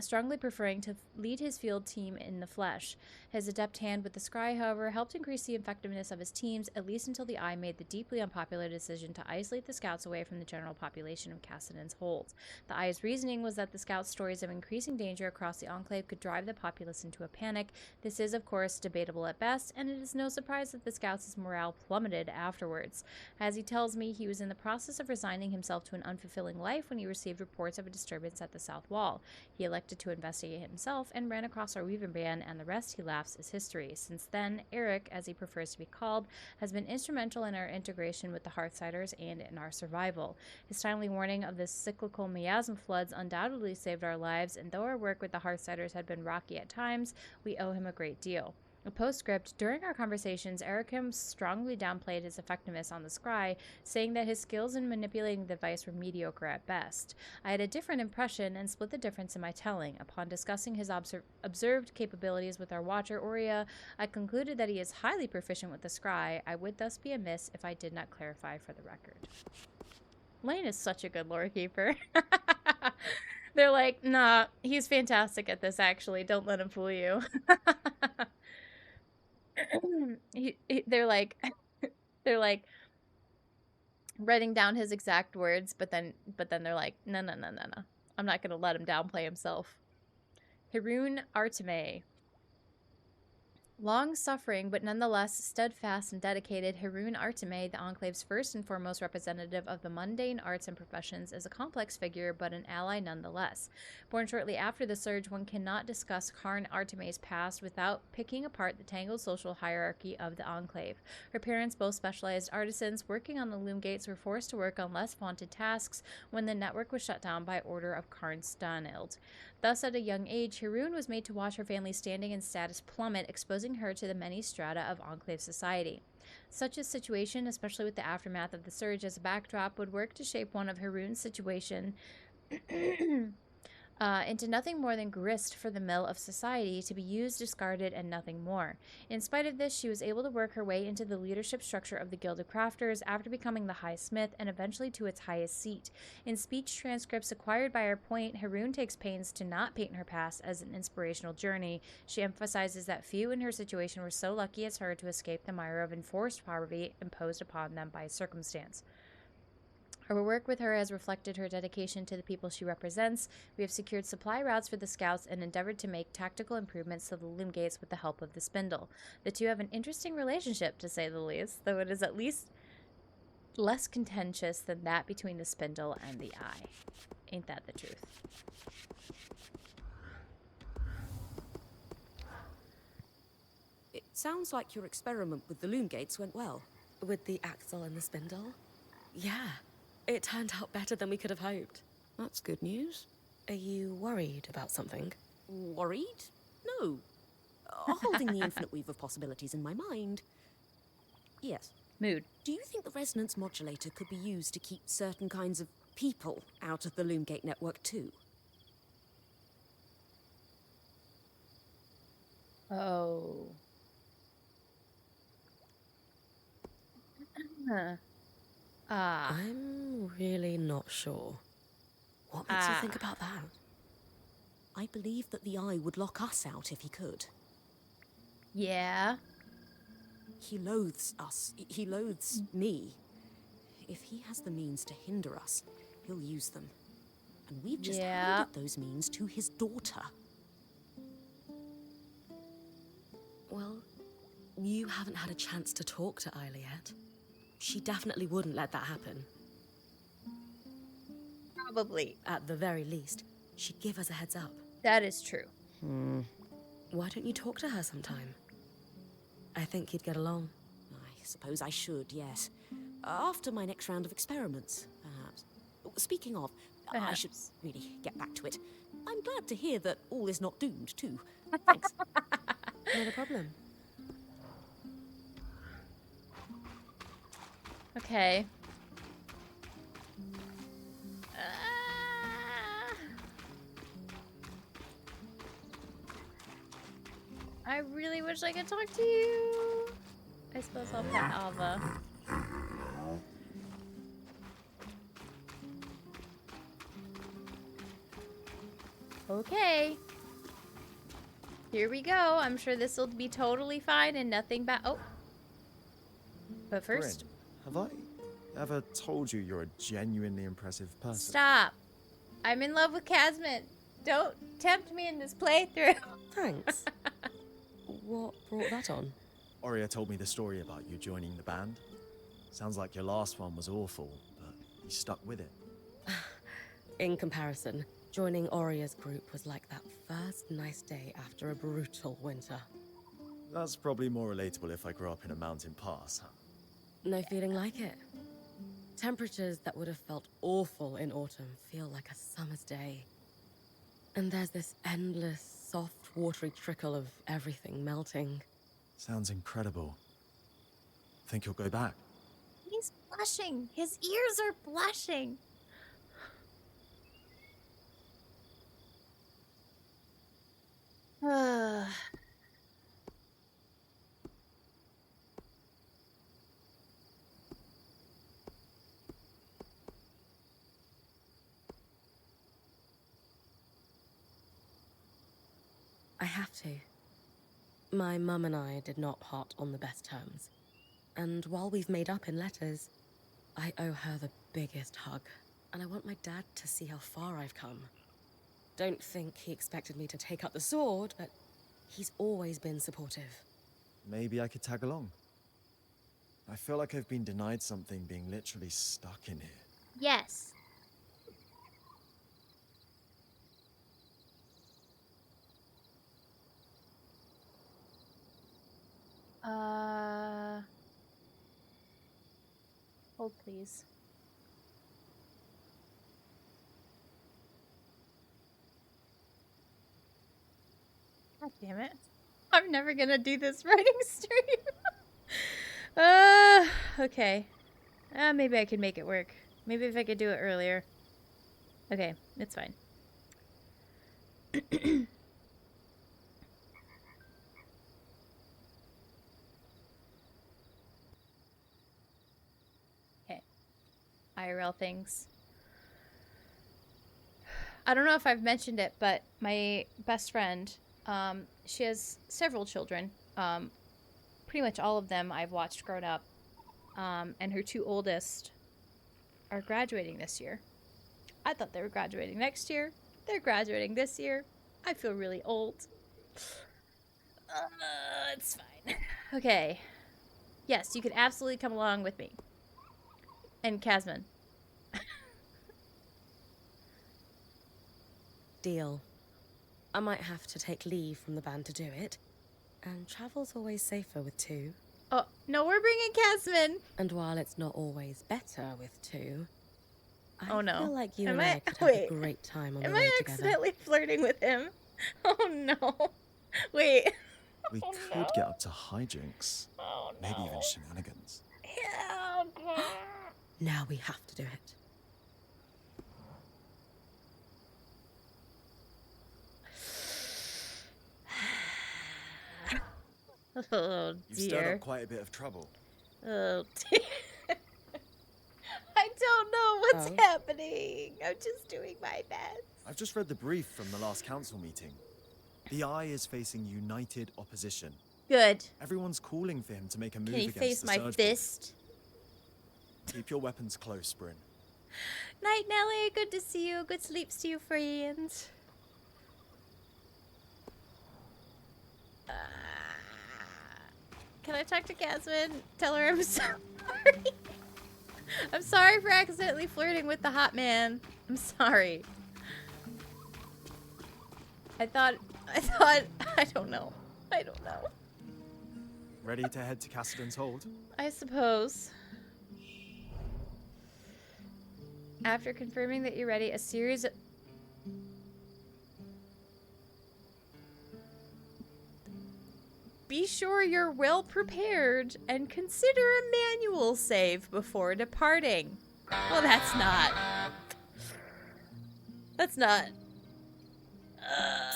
[SPEAKER 2] strongly preferring to lead his field team in the flesh. His adept hand with the scry, however, helped increase the effectiveness of his teams, at least until the Eye made the deeply unpopular decision to isolate the Scouts away from the general population of Cassidon's Hold. The Eye's reasoning was that the Scouts' stories of increasing danger across the Enclave could drive the populace into a panic. This is, of course, debatable at best, and it is no surprise that the Scouts' morale plummeted afterwards. As he tells me, he was in the process of resigning himself to an unfulfilling life when he received reports of a disturbance at the South Wall. He elected to investigate himself and ran across our Weaver band, and the rest, he laughs, is history. Since then, Eric, as he prefers to be called, has been instrumental in our integration with the Hearthsiders and in our survival. His timely warning of the cyclical miasm floods undoubtedly saved our lives, and though our work with the Hearthsiders had been rocky at times, we owe him a great deal. A postscript, during our conversations, Arakem strongly downplayed his effectiveness on the scry, saying that his skills in manipulating the device were mediocre at best. I had a different impression and split the difference in my telling. Upon discussing his observed capabilities with our watcher, Aurea, I concluded that he is highly proficient with the scry. I would thus be amiss if I did not clarify for the record. Lane is such a good lore keeper. They're like, nah, he's fantastic at this, actually. Don't let him fool you. They're like writing down his exact words, but then they're like, no, I'm not gonna let him downplay himself. Hirun Arteme. Long-suffering, but nonetheless steadfast and dedicated, Harun Arteme, the Enclave's first and foremost representative of the mundane arts and professions, is a complex figure, but an ally nonetheless. Born shortly after the Surge, one cannot discuss Karn Arteme's past without picking apart the tangled social hierarchy of the Enclave. Her parents, both specialized artisans working on the loom gates, were forced to work on less vaunted tasks when the network was shut down by order of Karn Stanild. Thus, at a young age, Harun was made to watch her family's standing and status plummet, exposing her to the many strata of Enclave society. Such a situation, especially with the aftermath of the Surge as a backdrop, would work to shape one of Harun's situation into nothing more than grist for the mill of society, to be used, discarded, and nothing more. In spite of this, she was able to work her way into the leadership structure of the Guild of Crafters after becoming the High Smith and eventually to its highest seat. In speech transcripts acquired by her point, Harun takes pains to not paint her past as an inspirational journey. She emphasizes that few in her situation were so lucky as her to escape the mire of enforced poverty imposed upon them by circumstance. Our work with her has reflected her dedication to the people she represents. We have secured supply routes for the scouts and endeavored to make tactical improvements to the loom gates with the help of the spindle. The two have an interesting relationship, to say the least, though it is at least less contentious than that between the spindle and the eye. Ain't that the truth?
[SPEAKER 5] It sounds like your experiment with the loom gates went well.
[SPEAKER 6] With the axle and the spindle? Yeah. It turned out better than we could have hoped.
[SPEAKER 5] That's good news.
[SPEAKER 6] Are you worried about something?
[SPEAKER 5] Worried? No. Holding the infinite weave of possibilities in my mind. Yes.
[SPEAKER 2] Mood.
[SPEAKER 5] Do you think the resonance modulator could be used to keep certain kinds of people out of the Loomgate network too?
[SPEAKER 2] Oh.
[SPEAKER 6] I'm really not sure. What makes you think about that?
[SPEAKER 5] I believe that the Eye would lock us out if he could.
[SPEAKER 2] Yeah.
[SPEAKER 5] He loathes us. He loathes me. If he has the means to hinder us, he'll use them. And we've just handed those means to his daughter.
[SPEAKER 6] Well, you haven't had a chance to talk to Isla yet. She definitely wouldn't let that happen.
[SPEAKER 2] Probably.
[SPEAKER 6] At the very least, she'd give us a heads up.
[SPEAKER 2] That is true.
[SPEAKER 6] Why don't you talk to her sometime? I think you'd get along.
[SPEAKER 5] I suppose I should, yes. After my next round of experiments, perhaps. Speaking of, I should really get back to it. I'm glad to hear that all is not doomed, too. Thanks.
[SPEAKER 6] Not a problem.
[SPEAKER 2] Okay. I really wish I could talk to you. I suppose I'll pet Alva. Okay. Here we go. I'm sure this will be totally fine and nothing bad. Oh. But first...
[SPEAKER 10] Bryn, have I ever told you you're a genuinely impressive person?
[SPEAKER 2] Stop. I'm in love with Casman. Don't tempt me in this playthrough.
[SPEAKER 6] Thanks. What brought that on?
[SPEAKER 10] Oria told me the story about you joining the band. Sounds like your last one was awful, but you stuck with it.
[SPEAKER 6] In comparison, joining Oria's group was like that first nice day after a brutal winter.
[SPEAKER 10] That's probably more relatable if I grew up in a mountain pass, huh?
[SPEAKER 6] No feeling like it. Temperatures that would have felt awful in autumn feel like a summer's day. And there's this endless, soft, watery trickle of everything melting.
[SPEAKER 10] Sounds incredible. Think you'll go back?
[SPEAKER 2] He's blushing. His ears are blushing.
[SPEAKER 6] I have to. My mum and I did not part on the best terms. And while we've made up in letters, I owe her the biggest hug. And I want my dad to see how far I've come. Don't think he expected me to take up the sword, but he's always been supportive.
[SPEAKER 10] maybe I could tag along. I feel like I've been denied something being literally stuck in here.
[SPEAKER 2] Yes. Hold please. God damn it. I'm never gonna do this writing stream. Okay. Maybe I could make it work. Maybe if I could do it earlier. Okay, it's fine. Okay. IRL things. I don't know if I've mentioned it, but my best friend, she has several children. Pretty much all of them I've watched grown up. And her two oldest are graduating this year. I thought they were graduating next year. They're graduating this year. I feel really old. It's fine. Okay. Yes, you could absolutely come along with me. And Casman.
[SPEAKER 6] Deal. I might have to take leave from the band to do it. And travel's always safer with two.
[SPEAKER 2] Oh, no, we're bringing Casman.
[SPEAKER 6] And while it's not always better with two, I
[SPEAKER 2] feel
[SPEAKER 6] like you
[SPEAKER 2] Am
[SPEAKER 6] and I could have a great time on the road together.
[SPEAKER 2] Am I accidentally flirting with him? Oh no. Wait.
[SPEAKER 10] We could get up to hijinks. Oh, no. Maybe even shenanigans.
[SPEAKER 2] Yeah, okay.
[SPEAKER 6] Now we have to do it.
[SPEAKER 2] Oh dear.
[SPEAKER 10] You've stirred up quite a bit of trouble.
[SPEAKER 2] Oh dear. I don't know what's happening. I'm just doing my best.
[SPEAKER 10] I've just read the brief from the last council meeting. The Eye is facing united opposition.
[SPEAKER 2] Good.
[SPEAKER 10] Everyone's calling for him to make a move
[SPEAKER 2] Can he
[SPEAKER 10] against
[SPEAKER 2] face
[SPEAKER 10] the
[SPEAKER 2] my
[SPEAKER 10] Surge
[SPEAKER 2] fist?
[SPEAKER 10] Board. Keep your weapons close, Bryn.
[SPEAKER 2] Night, Nelly. Good to see you. Good sleeps to you, friend. Can I talk to Casman? Tell her I'm sorry. I'm sorry for accidentally flirting with the hot man. I'm sorry. I thought, I don't know. I don't know.
[SPEAKER 10] Ready to head to Cassidy's Hold?
[SPEAKER 2] I suppose. After confirming that you're ready, a series of... Be sure you're well prepared and consider a manual save before departing. Well, that's not. That's not.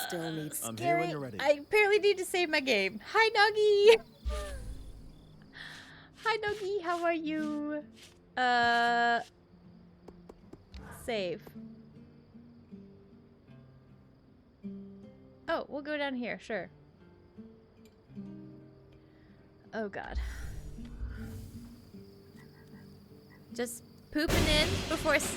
[SPEAKER 6] Still needs.
[SPEAKER 10] I'm here when you're ready.
[SPEAKER 2] I apparently need to save my game. Hi, Nuggy. Hi, Nuggy. How are you? Save. Oh, we'll go down here. Sure. Oh god. Just pooping in before F's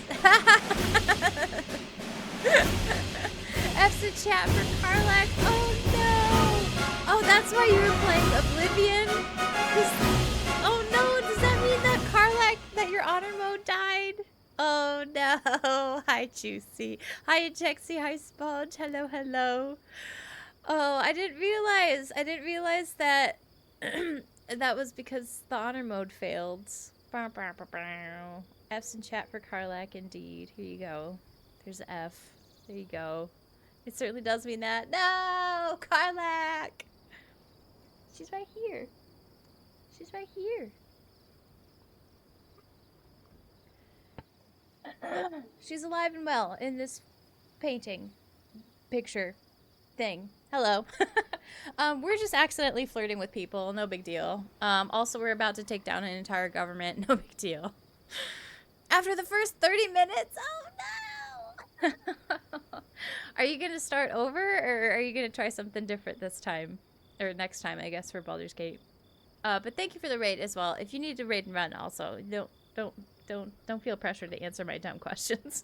[SPEAKER 2] in chat for Karlak. Oh no! Oh, that's why you were playing Oblivion? Oh no, does that mean that Karlak, that your honor mode died? Oh no. Hi Juicy. Hi Jexy. Hi Sponge. Hello, hello. Oh, I didn't realize that that was because the honor mode failed. F's in chat for Karlak, indeed. Here you go. There's F. There you go. It certainly does mean that. No! Karlak! She's right here. She's right here. She's alive and well in this painting. Picture. Thing. Hello. We're just accidentally flirting with people. No big deal. Also, we're about to take down an entire government. No big deal. After the first 30 minutes? Oh, no! Are you going to start over, or are you going to try something different this time? Or next time, I guess, for Baldur's Gate. But thank you for the raid as well. If you need to raid and run also, don't feel pressure to answer my dumb questions.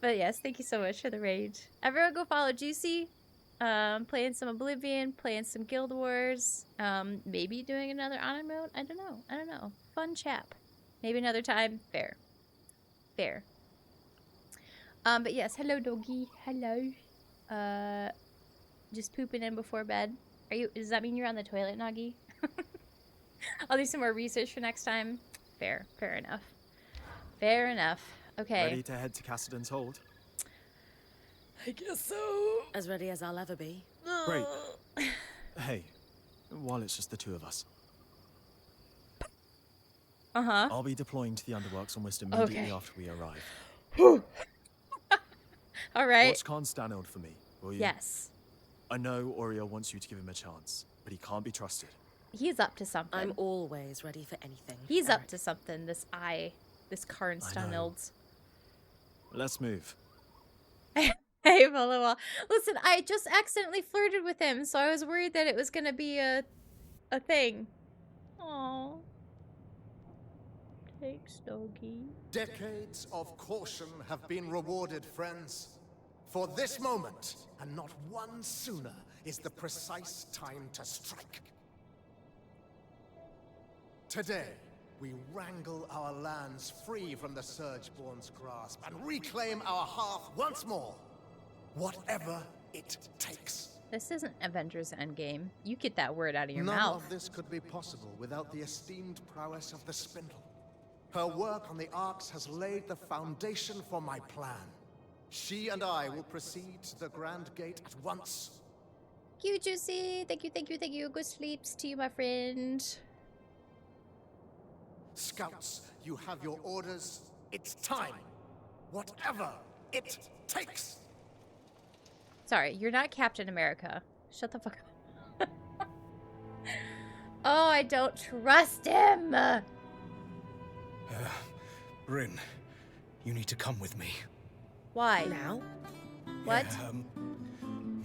[SPEAKER 2] But yes, thank you so much for the raid. Everyone go follow Juicy. Playing some Oblivion, playing some Guild Wars, maybe doing another honor mode. I don't know. Fun chap. Maybe another time. Fair. But yes, hello doggy. Hello. Just pooping in before bed. Does that mean you're on the toilet, Noggy? I'll do some more research for next time. Fair enough. Okay.
[SPEAKER 10] Ready to head to Cassidy's Hold?
[SPEAKER 6] I guess so. As ready as I'll ever be.
[SPEAKER 10] Great. Hey, while it's just the two of us. I'll be deploying to the Underworks almost immediately after we arrive.
[SPEAKER 2] All right.
[SPEAKER 10] Watch Constantinople for me, will you?
[SPEAKER 2] Yes.
[SPEAKER 10] I know Oriel wants you to give him a chance, but he can't be trusted.
[SPEAKER 2] He's up to something.
[SPEAKER 6] I'm always ready for anything.
[SPEAKER 2] He's up to something, this Karnstanild.
[SPEAKER 10] Let's move.
[SPEAKER 2] Hey, Volleyball. Listen, I just accidentally flirted with him, so I was worried that it was gonna be a thing. Aww. Thanks, doggy.
[SPEAKER 4] Decades of caution have been rewarded, friends. For this moment, and not one sooner, is the precise time to strike. Today, we wrangle our lands free from the Surgeborn's grasp and reclaim our hearth once more. Whatever it takes.
[SPEAKER 2] This isn't Avengers Endgame. You get that word out of your
[SPEAKER 4] None
[SPEAKER 2] mouth.
[SPEAKER 4] of this could be possible without the esteemed prowess of the Spindle. Her work on the Arcs has laid the foundation for my plan. She and I will proceed to the Grand Gate at once.
[SPEAKER 2] Thank you, Juicy. Thank you. Good sleeps to you, my friend.
[SPEAKER 4] Scouts, you have your orders. It's time. Whatever it takes.
[SPEAKER 2] Sorry, you're not Captain America. Shut the fuck up. Oh, I don't trust him.
[SPEAKER 13] Bryn, you need to come with me.
[SPEAKER 2] Why?
[SPEAKER 6] Now?
[SPEAKER 2] What?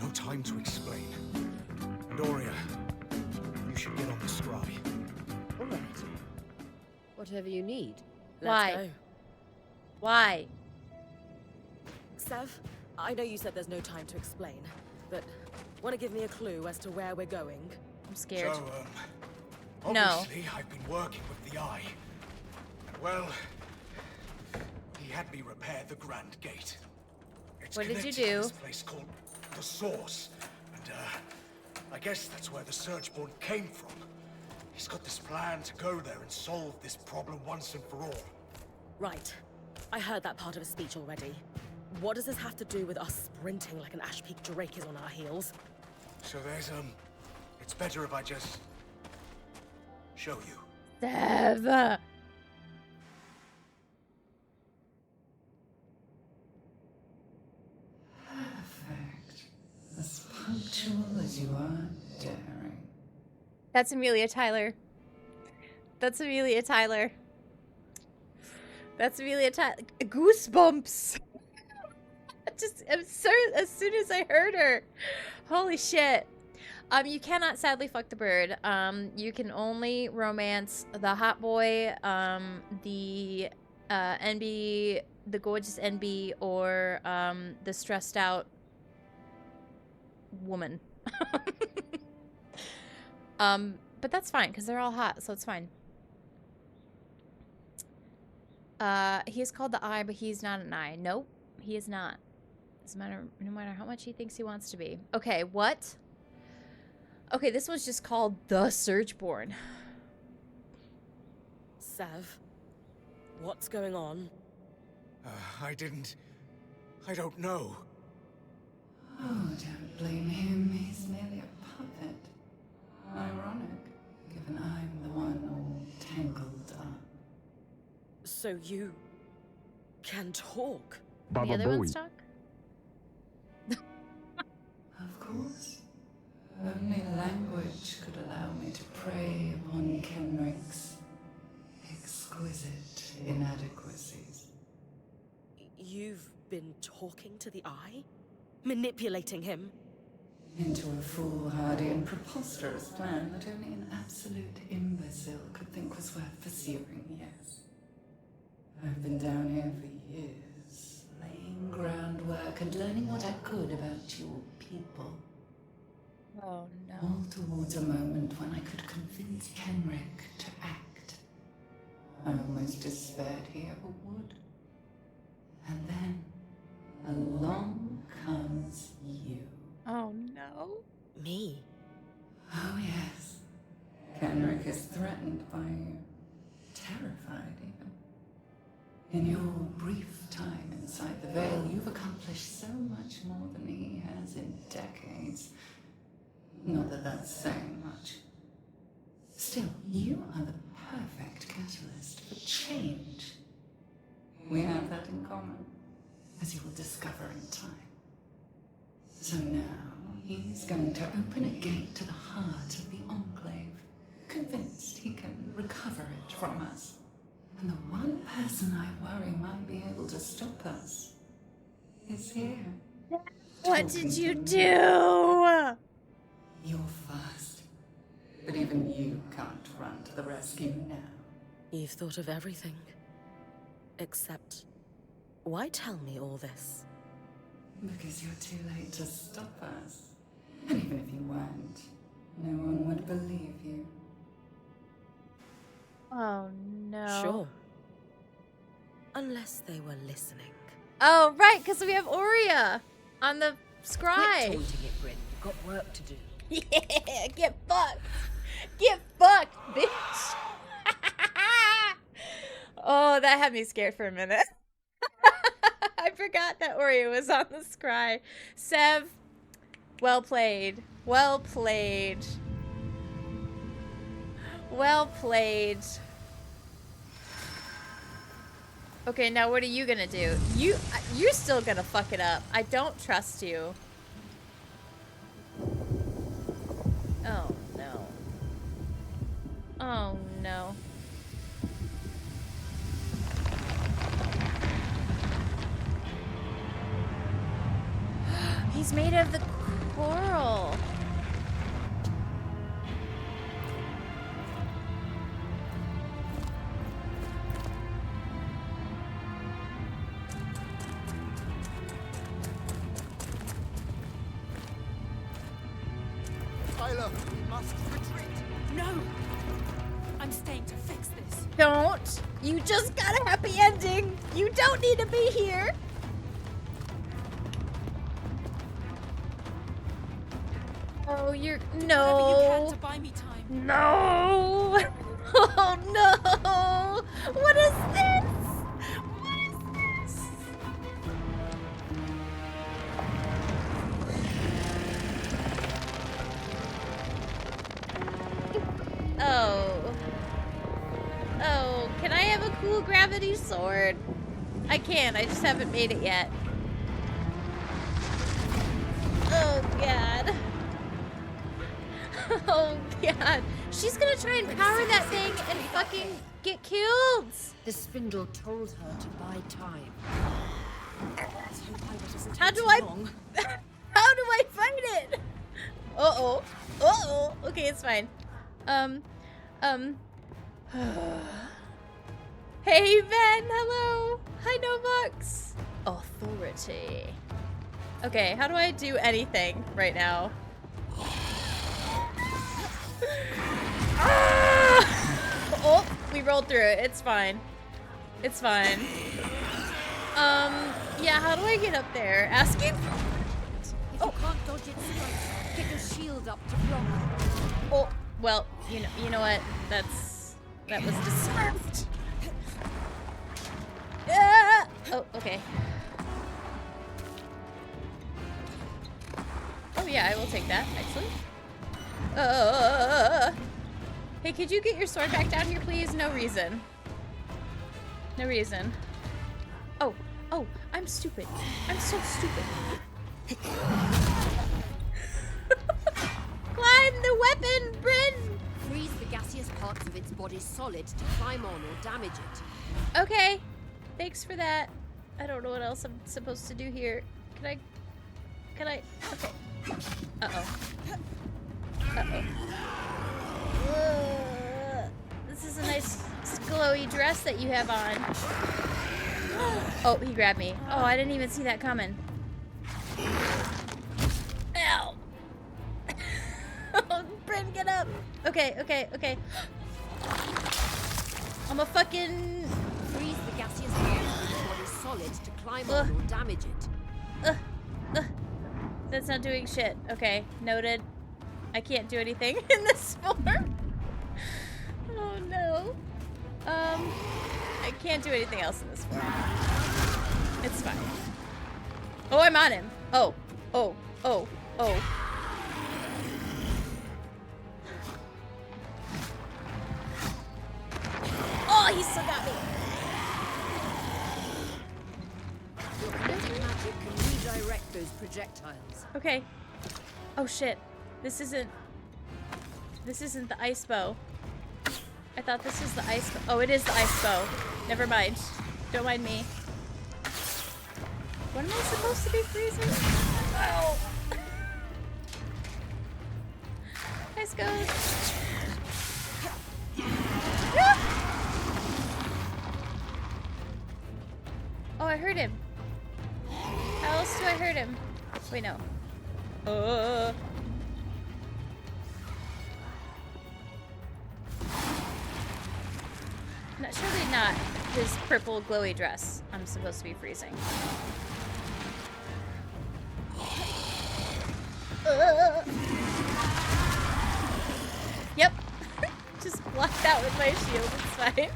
[SPEAKER 13] No time to explain. Doria, you should get on the scry.
[SPEAKER 9] All right. Whatever you need.
[SPEAKER 2] Why?
[SPEAKER 6] Let's go.
[SPEAKER 2] Why?
[SPEAKER 6] Sev, I know you said there's no time to explain, but want to give me a clue as to where we're going?
[SPEAKER 2] I'm scared.
[SPEAKER 13] So,
[SPEAKER 2] No.
[SPEAKER 13] obviously I've been working with the Eye. Well, he had me repair the Grand Gate. It's
[SPEAKER 2] What did you
[SPEAKER 13] connected to
[SPEAKER 2] do?
[SPEAKER 13] this place called the Source, and I guess that's where the Surgeborn came from. He's got this plan to go there and solve this problem once and for all.
[SPEAKER 6] Right. I heard that part of his speech already. What does this have to do with us sprinting like an Ash Peak Drake is on our heels?
[SPEAKER 13] So there's, it's better if I just show you.
[SPEAKER 2] Sev.
[SPEAKER 14] Perfect. As punctual as you are daring.
[SPEAKER 2] That's Amelia Tyler. Goosebumps. Just absurd as soon as I heard her. Holy shit. You cannot sadly fuck the bird. You can only romance the hot boy, the NB, the gorgeous NB, or the stressed out woman. But that's fine because they're all hot, so it's fine. He is called the Eye, but he's not an eye. Nope, he is not. No matter how much he thinks he wants to be. Okay, what? Okay, this was just called the Surgeborn.
[SPEAKER 6] Sev, what's going on?
[SPEAKER 13] I don't know.
[SPEAKER 14] Oh, don't blame him. He's merely a puppet. Ironic, given I'm the one all tangled up.
[SPEAKER 6] So you can talk?
[SPEAKER 2] The other ones talk?
[SPEAKER 14] Of course. Only language could allow me to prey upon Kenrick's exquisite inadequacies.
[SPEAKER 6] You've been talking to the Eye? Manipulating him?
[SPEAKER 14] Into a foolhardy and preposterous plan that only an absolute imbecile could think was worth pursuing, yes. I've been down here for years, laying groundwork and learning what I could about your people.
[SPEAKER 2] Oh no.
[SPEAKER 14] All towards a moment when I could convince Kenrick to act. I almost despaired he ever would. And then, along comes you.
[SPEAKER 2] Oh no.
[SPEAKER 6] Me?
[SPEAKER 14] Oh yes. Kenrick is threatened by you. Terrified even. In your brief time inside the Veil, you've accomplished so much more than he has in decades. Not that that's saying much. Still, you are the perfect catalyst for change. We have that in common, as you will discover in time. So now, he's going to open a gate to the heart of the Enclave, convinced he can recover it from us. And the one person I worry might be able to stop us is here.
[SPEAKER 2] What did you do?
[SPEAKER 14] You're fast, but even you can't run to the rescue now.
[SPEAKER 6] You've thought of everything. Except, why tell me all this?
[SPEAKER 14] Because you're too late to stop us. And even if you weren't, no one would believe you.
[SPEAKER 2] Oh no.
[SPEAKER 6] Sure. Unless they were listening.
[SPEAKER 2] Oh right, because we have Aurea on the scry.
[SPEAKER 9] Quit taunting it, Bryn. You've got work to do.
[SPEAKER 2] Yeah, get fucked. Get fucked, bitch. Oh, that had me scared for a minute. I forgot that Aurea was on the scry. Sev, well played. Well played. Well played. Okay, now what are you gonna do? You're still gonna fuck it up. I don't trust you. Oh no. Oh no. He's made of the coral.
[SPEAKER 10] Tyler, we must retreat.
[SPEAKER 8] No! I'm staying to fix this.
[SPEAKER 2] Don't. You just got a happy ending. You don't need to be here. Oh, you're no.
[SPEAKER 8] Whatever you can to buy me time.
[SPEAKER 2] No. Oh no. What is this? What is this? Oh. Oh, can I have a cool gravity sword? I can, I just haven't made it yet. Oh god. Oh god. She's gonna try and power that thing and fucking get killed.
[SPEAKER 9] The spindle told her to buy time.
[SPEAKER 2] How do I how do I fight it? Uh-oh. Uh-oh. Okay, it's fine. Hey, Ben. Hello. Hi, Novux. Authority. Okay, how do I do anything right now? Ah! Oh, we rolled through it. It's fine. It's fine. Yeah, how do I get up there? Asking?
[SPEAKER 9] If you can't dodge its strikes, get your shield up to block.
[SPEAKER 2] Oh, well, you know what? That was deserved. Oh, okay. Oh yeah, I will take that, actually. Hey, could you get your sword back down here, please? No reason. No reason. Oh, I'm stupid. I'm so stupid. Climb the weapon, Bryn!
[SPEAKER 9] Freeze the gaseous parts of its body solid to climb on or damage it.
[SPEAKER 2] Okay. Thanks for that. I don't know what else I'm supposed to do here. Can I? Okay. Uh-oh. This is a nice glowy dress that you have on. Oh, he grabbed me. Oh, I didn't even see that coming. Ow. Okay, okay, okay. I'm a fucking...
[SPEAKER 9] Freeze the gaseous form of what is solid to climb on or damage it.
[SPEAKER 2] That's not doing shit. Okay, noted. I can't do anything in this form. Oh no. I can't do anything else in this form. It's fine. Oh, I'm on him. Oh, oh, oh, oh. Oh, he still got me.
[SPEAKER 9] Your kinetic magic can redirect those projectiles.
[SPEAKER 2] Okay. Oh shit. This isn't the ice bow. I thought this was the ice bow. Oh, it is the ice bow. Never mind. Don't mind me. What am I supposed to be freezing? Oh. Ice goes. Oh, I heard him. How else do I hurt him? Wait, no. Surely not his purple glowy dress I'm supposed to be freezing. Yep. Just blocked out with my shield. It's fine.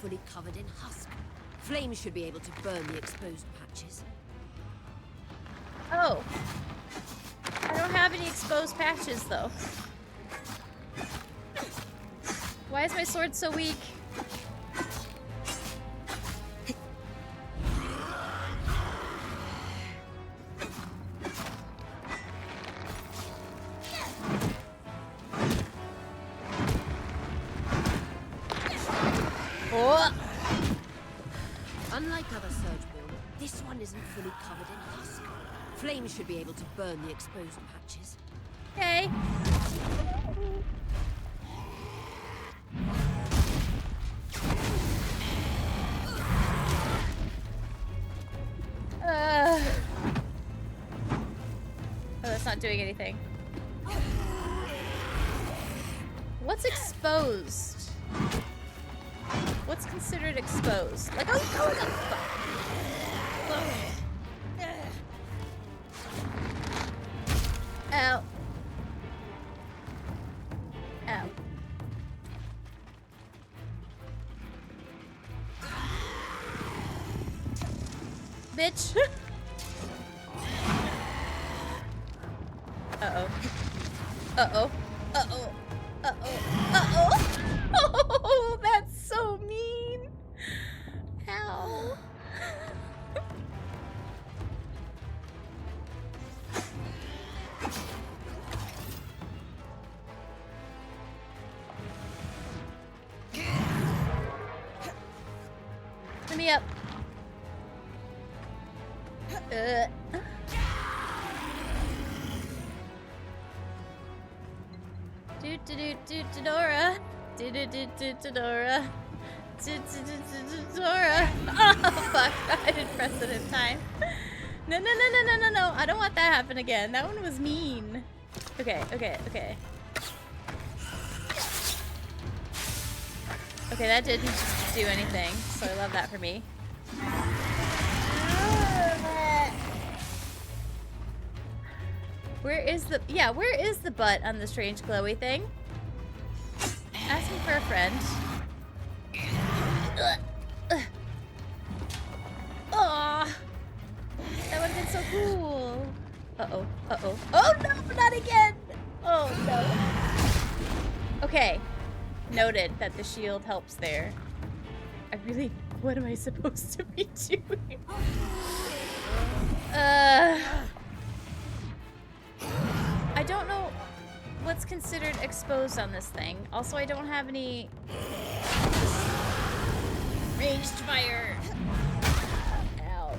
[SPEAKER 9] Fully covered in husk. Flames should be able to burn the exposed patches.
[SPEAKER 2] Oh. I don't have any exposed patches, though. Why is my sword so weak?
[SPEAKER 9] Unlike other Surgeborn, this one isn't fully covered in husk. Flames should be able to burn the exposed patches.
[SPEAKER 2] Okay. Oh, that's not doing anything. What's exposed? What's considered exposed? Like, oh no! Ow. Ow. Bitch. Uh-oh. Uh-oh. Uh-oh. Uh-oh. Uh-oh. Oh, that's so mean. Ow. Let me up. Dora. Dora. Dora. Oh, fuck. I didn't press it in time. No. I don't want that to happen again. That one was mean. Okay. Okay, that didn't do anything, so I love that for me. Where is the butt on the strange glowy thing? Asking for a friend. Aw, that would have been so cool. Uh-oh. Oh no, not again! Oh no. Okay, noted that the shield helps there. What am I supposed to be doing? I don't know what's considered exposed on this thing. Also, I don't have any ranged fire. Ow.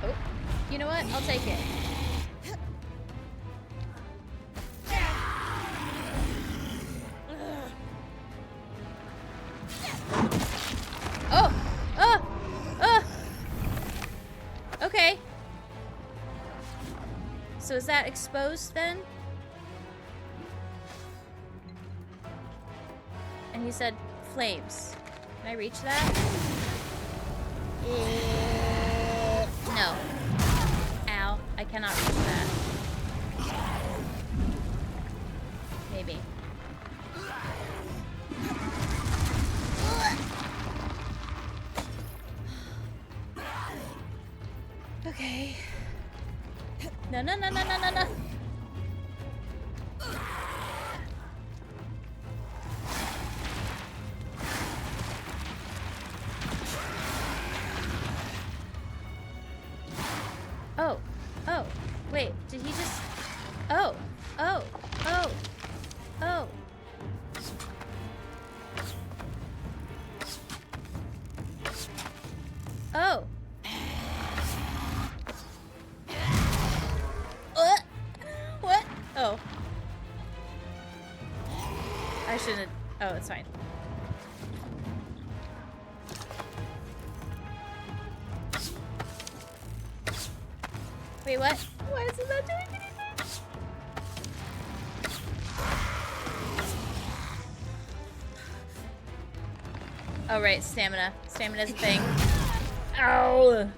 [SPEAKER 2] Oh, you know what? I'll take it. Okay. So is that exposed then? And he said flames. Can I reach that? No. Ow. I cannot reach that. Maybe. Okay. No, no, no, no, no, no, no. Oh. Oh. Wait, did he just... Oh. Oh. Oh. Oh. Oh. What? Oh. I shouldn't... Oh, it's fine. Wait, what? Why is it not doing anything? Oh, right, stamina. Stamina's a thing. Ow!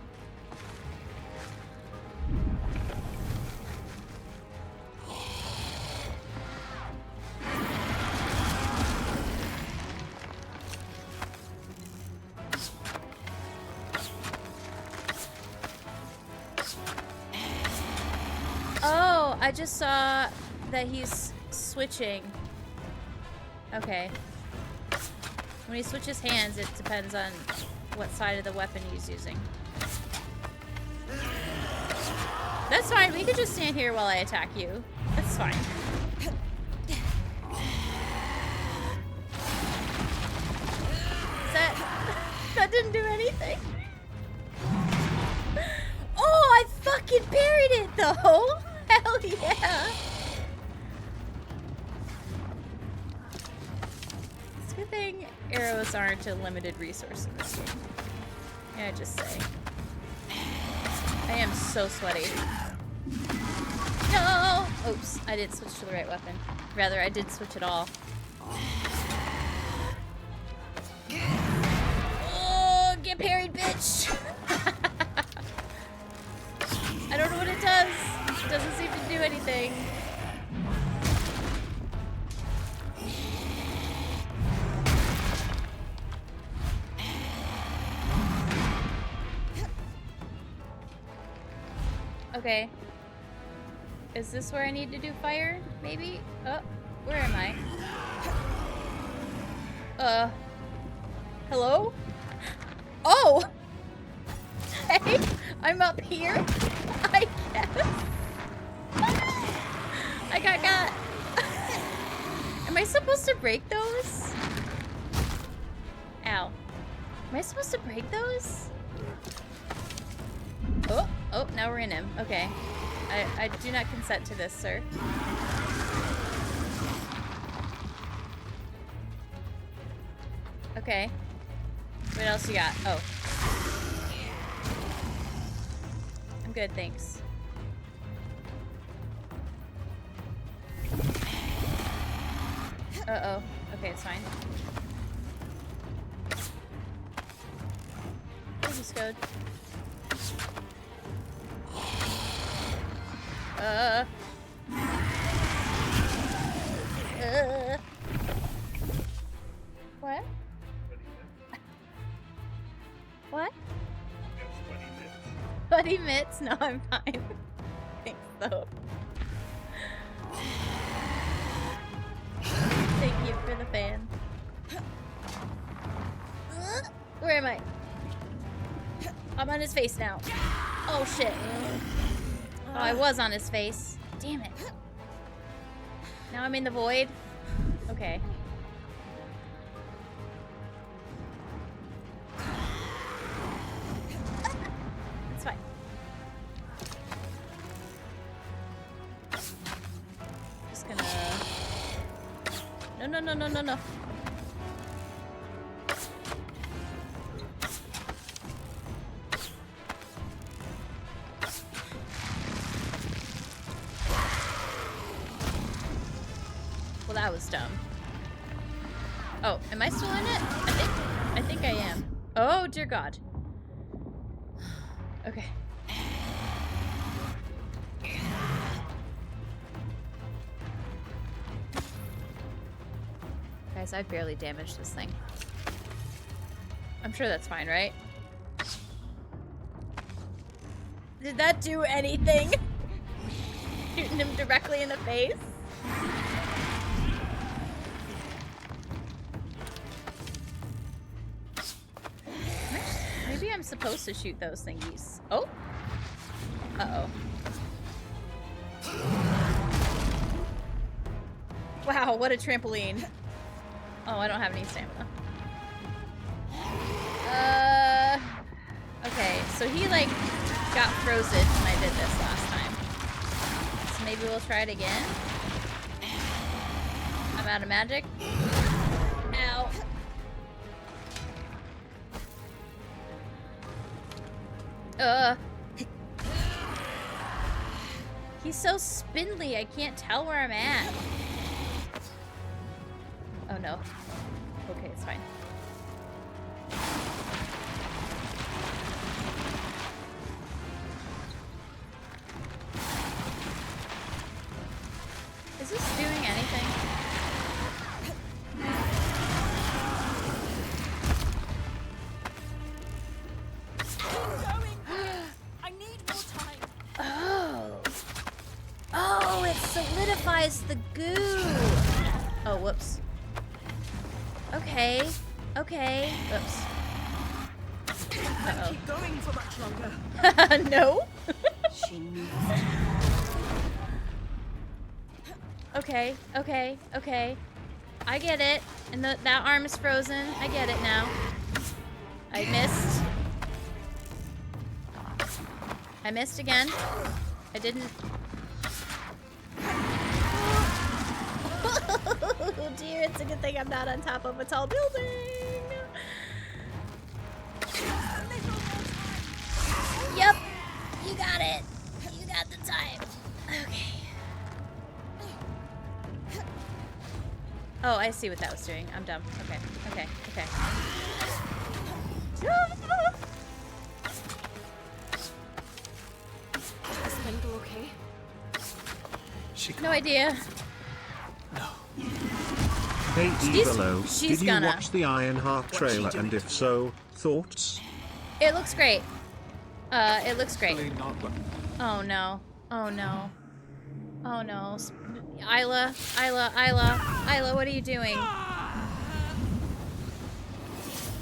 [SPEAKER 2] Oh, I just saw that he's switching. Okay. When he switches hands, it depends on what side of the weapon he's using. That's fine. We could just stand here while I attack you. That's fine. That didn't do anything. Oh, I fucking parried it though. Hell yeah. It's a good thing arrows aren't a limited resource in this game. Yeah, just say. I am so sweaty. No! Oops, I didn't switch to the right weapon. Rather, I did switch it all. Oh, get parried, bitch! I don't know what it does. It doesn't seem to do anything. Okay. Is this where I need to do fire? Maybe? Oh, where am I? Hello? Oh! Hey, I'm up here, I guess. I got. Am I supposed to break those? Ow. Am I supposed to break those? Oh, now we're in him. Okay. I do not consent to this, sir. Okay. What else you got? Oh. I'm good, thanks. Uh-oh. Okay, it's fine. Thank you, Scode. What? What? Buddy mitts? No, I'm fine. Thanks, though. Thank you for the fan. Where am I? I'm on his face now. Oh, shit. Oh, I was on his face. Damn it. Now I'm in the void. Okay. It's fine. Just gonna... No. was dumb. Oh, am I still in it? I think I am. Oh, dear God. Okay. Guys, I barely damaged this thing. I'm sure that's fine, right? Did that do anything? Shooting him directly in the face? Maybe I'm supposed to shoot those thingies. Oh! Uh-oh. Wow, what a trampoline. Oh, I don't have any stamina. Okay, so he, like, got frozen when I did this last time. So maybe we'll try it again. I'm out of magic. Ow. He's so spindly, I can't tell where I'm at. Oh no. Okay, it's fine. Is this doing anything?
[SPEAKER 8] I need more time.
[SPEAKER 2] Oh. Oh, it solidifies the goo. Oh, whoops. Okay. Okay. Oops. Uh-oh.
[SPEAKER 12] Keep going for much longer.
[SPEAKER 2] No.
[SPEAKER 12] She needs
[SPEAKER 2] Okay. Okay. Okay. I get it. And that arm is frozen. I get it now. I missed. I missed again. I didn't. Oh dear, it's a good thing I'm not on top of a tall building. Yep, you got it. You got the time. Okay. Oh, I see what that was doing. I'm dumb. Okay, okay, okay.
[SPEAKER 5] Is Spindle okay?
[SPEAKER 2] No idea.
[SPEAKER 15] Hey Evilo,
[SPEAKER 2] she's
[SPEAKER 15] did you
[SPEAKER 2] gonna.
[SPEAKER 15] watch the Ironheart trailer, and if so, thoughts?
[SPEAKER 2] It looks great. It looks great. Oh no. Oh no. Oh no. Isla, what are you doing?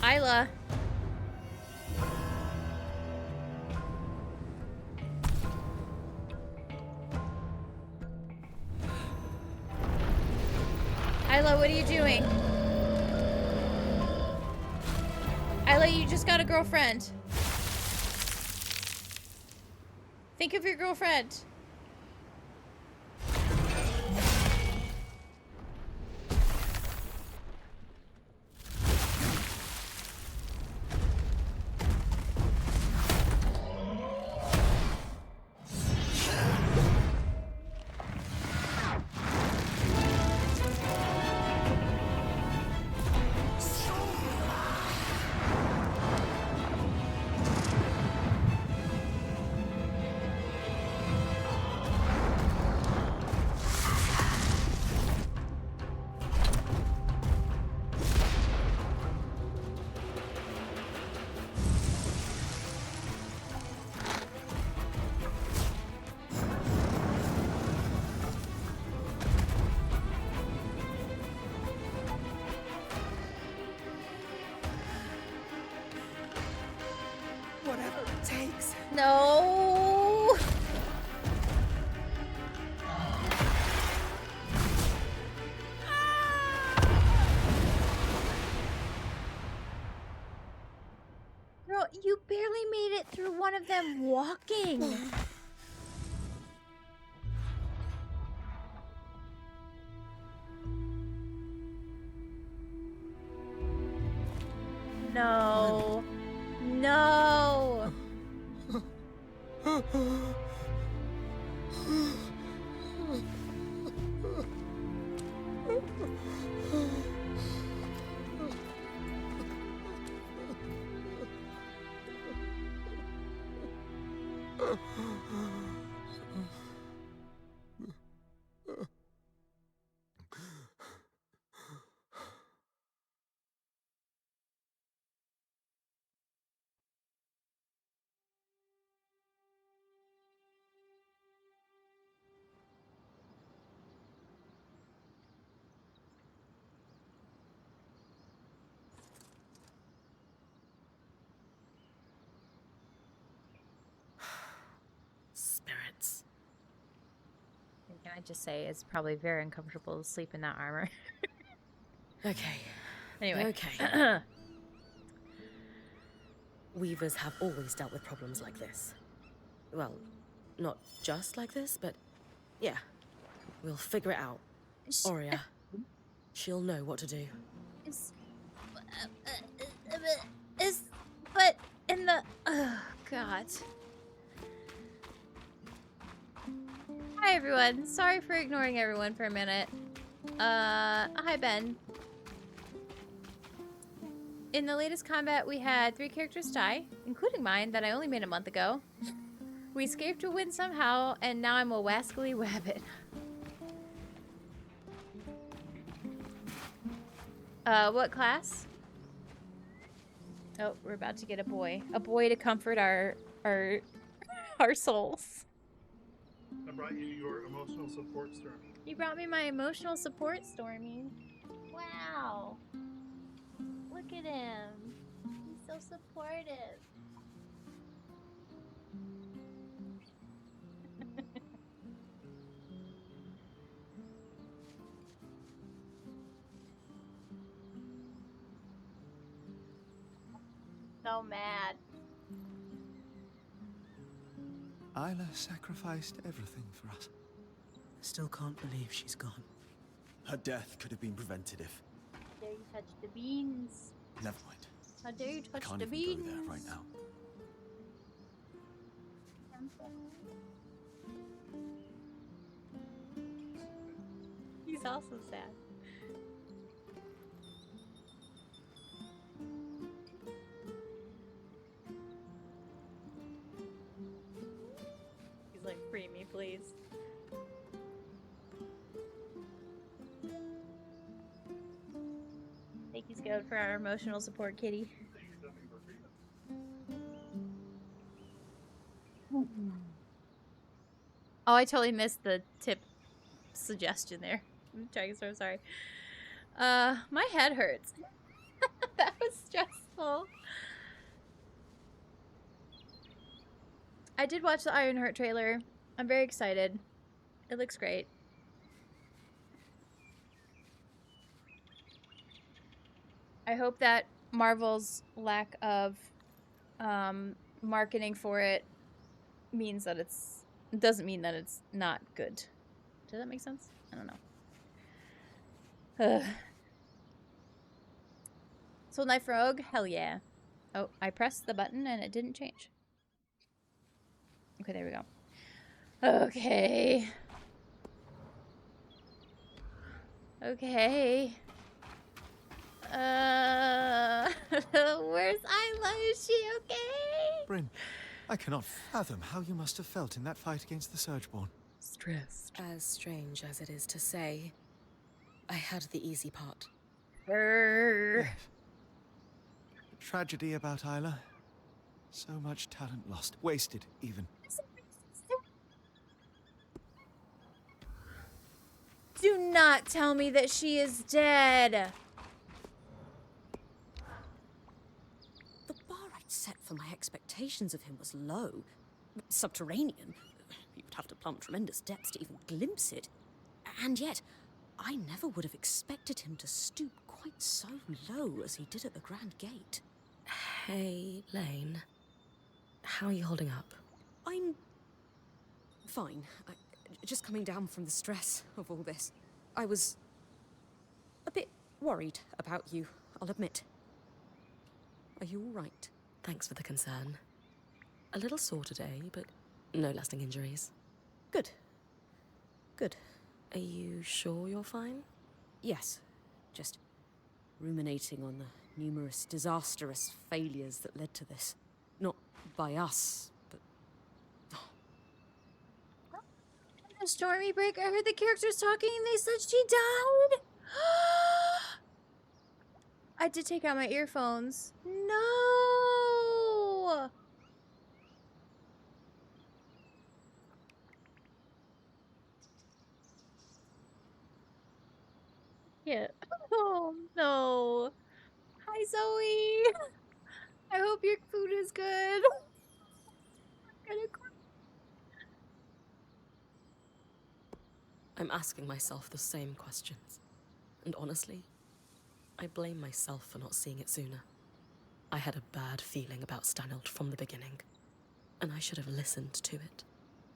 [SPEAKER 2] Isla. Isla, what are you doing? Isla, you just got a girlfriend. Think of your girlfriend.
[SPEAKER 12] whatever it takes.
[SPEAKER 2] No. Girl, you barely made it through one of them walking. No. No.
[SPEAKER 6] Spirits.
[SPEAKER 2] Can I just say it's probably very uncomfortable to sleep in that armor.
[SPEAKER 6] Okay.
[SPEAKER 2] Anyway.
[SPEAKER 6] Okay. Weavers have always dealt with problems like this. Well, not just like this, but yeah. We'll figure it out. Aurea, she'll know what to do.
[SPEAKER 2] But in the... Oh, God. Hi, everyone. Sorry for ignoring everyone for a minute. Hi, Ben. In the latest combat, we had 3 characters die, including mine that I only made a month ago. We escaped to win somehow, and now I'm a wascally wabbit. What class? Oh, we're about to get a boy. A boy to comfort our souls.
[SPEAKER 16] I brought you your emotional support, Stormy.
[SPEAKER 2] You brought me my emotional support, Stormy. Wow. Look at him. He's so supportive. So mad.
[SPEAKER 11] Isla sacrificed everything for us.
[SPEAKER 12] I still can't believe she's gone.
[SPEAKER 10] Her death could have been prevented if...
[SPEAKER 2] How dare you touch the beans?
[SPEAKER 10] Never mind.
[SPEAKER 2] How dare you
[SPEAKER 10] I
[SPEAKER 2] touch
[SPEAKER 10] can't
[SPEAKER 2] the
[SPEAKER 10] even
[SPEAKER 2] beans?
[SPEAKER 10] go there right now.
[SPEAKER 2] He's also sad. He's like, free me, please. Thank you, Scout, for our emotional support, kitty. Oh, I totally missed the tip suggestion there. I'm trying, so sorry. My head hurts. That was stressful. I did watch the Ironheart trailer. I'm very excited. It looks great. I hope that Marvel's lack of marketing for it means that it doesn't mean that it's not good. Does that make sense? I don't know. Soul Knife Rogue? Hell yeah. Oh, I pressed the button and it didn't change. Okay, there we go. Okay. Okay. Where's Isla? Is she okay?
[SPEAKER 11] Bryn, I cannot fathom how you must have felt in that fight against the Surgeborn.
[SPEAKER 6] Stressed. As strange as it is to say, I had the easy part.
[SPEAKER 11] Yes. Tragedy about Isla. So much talent lost. Wasted, even.
[SPEAKER 2] Do not tell me that she is dead.
[SPEAKER 5] The bar I'd set for my expectations of him was low. Subterranean. You would have to plumb tremendous depths to even glimpse it. And yet, I never would have expected him to stoop quite so low as he did at the Grand Gate.
[SPEAKER 6] Hey, Lane. How are you holding up?
[SPEAKER 5] I'm fine. Just coming down from the stress of all this. I was a bit worried about you, I'll admit. Are you all right?
[SPEAKER 6] Thanks for the concern. A little sore today, but no lasting injuries.
[SPEAKER 5] Good. Good.
[SPEAKER 6] Are you sure you're fine?
[SPEAKER 5] Yes. Just ruminating on the numerous disastrous failures that led to this. Not by us, but
[SPEAKER 2] Stormybreak, I heard the characters talking and they said she died. I did take out my earphones. No. Yeah. Oh no. Hi Zoe. I hope your food is good. I'm gonna cry.
[SPEAKER 6] I'm asking myself the same questions. And honestly, I blame myself for not seeing it sooner. I had a bad feeling about Stanold from the beginning, and I should have listened to it.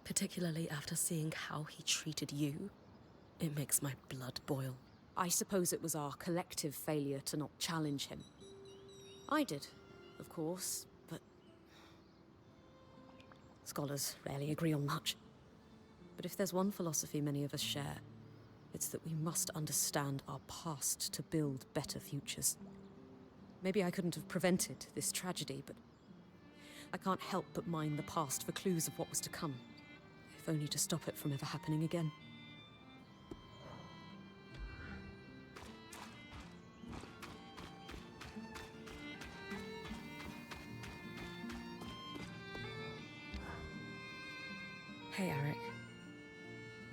[SPEAKER 6] Particularly after seeing how he treated you. It makes my blood boil.
[SPEAKER 5] I suppose it was our collective failure to not challenge him. I did, of course, but scholars rarely agree on much. But if there's one philosophy many of us share, it's that we must understand our past to build better futures. Maybe I couldn't have prevented this tragedy, but I can't help but mine the past for clues of what was to come, if only to stop it from ever happening again.
[SPEAKER 6] Hey, Eric.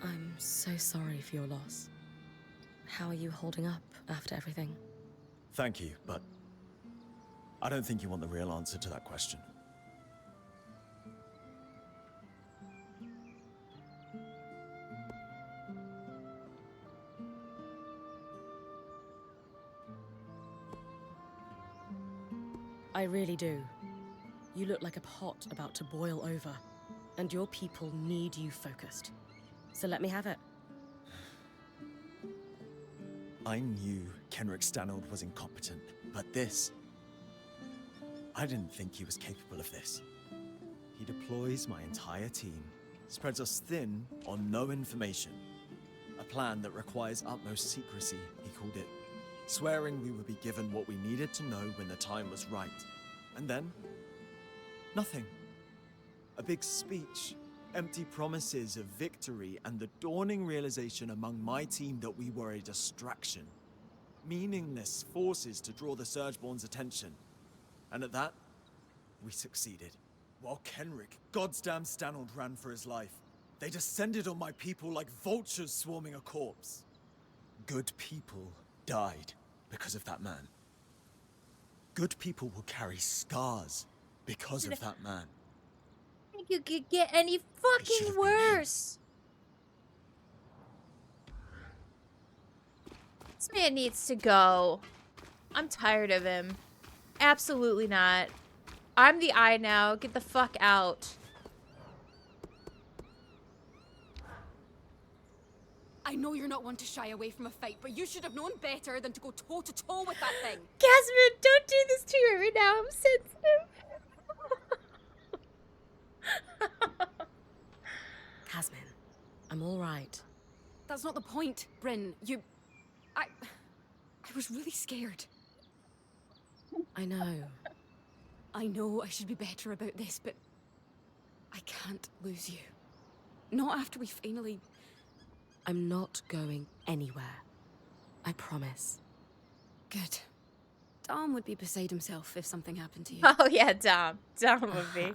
[SPEAKER 6] I'm so sorry for your loss. How are you holding up after everything?
[SPEAKER 10] Thank you, but I don't think you want the real answer to that question.
[SPEAKER 6] I really do. You look like a pot about to boil over, and your people need you focused. So let me have it.
[SPEAKER 10] I knew Kenrick Stanold was incompetent, but this... I didn't think he was capable of this. He deploys my entire team, spreads us thin on no information. A plan that requires utmost secrecy, he called it. Swearing we would be given what we needed to know when the time was right. And then, nothing. A big speech, empty promises of victory, and the dawning realization among my team that we were a distraction. Meaningless forces to draw the Surgeborn's attention. And at that, we succeeded. While Kenrick, goddamn Stanold, ran for his life, they descended on my people like vultures swarming a corpse. Good people died because of that man. Good people will carry scars because of that man.
[SPEAKER 2] I think you could get any fucking worse. This man needs to go. I'm tired of him. Absolutely not. I'm the eye now. Get the fuck out.
[SPEAKER 5] I know you're not one to shy away from a fight, but you should have known better than to go toe-to-toe with that thing.
[SPEAKER 2] Casman, don't do this to me right now. I'm sensitive.
[SPEAKER 6] Casman, I'm all right.
[SPEAKER 5] That's not the point, Bryn. I was really scared.
[SPEAKER 6] I know.
[SPEAKER 5] I know I should be better about this, but I can't lose you. Not after we finally...
[SPEAKER 6] I'm not going anywhere. I promise.
[SPEAKER 5] Good. Dom would be beside himself if something happened to you.
[SPEAKER 2] Oh yeah, Dom. Dom would be.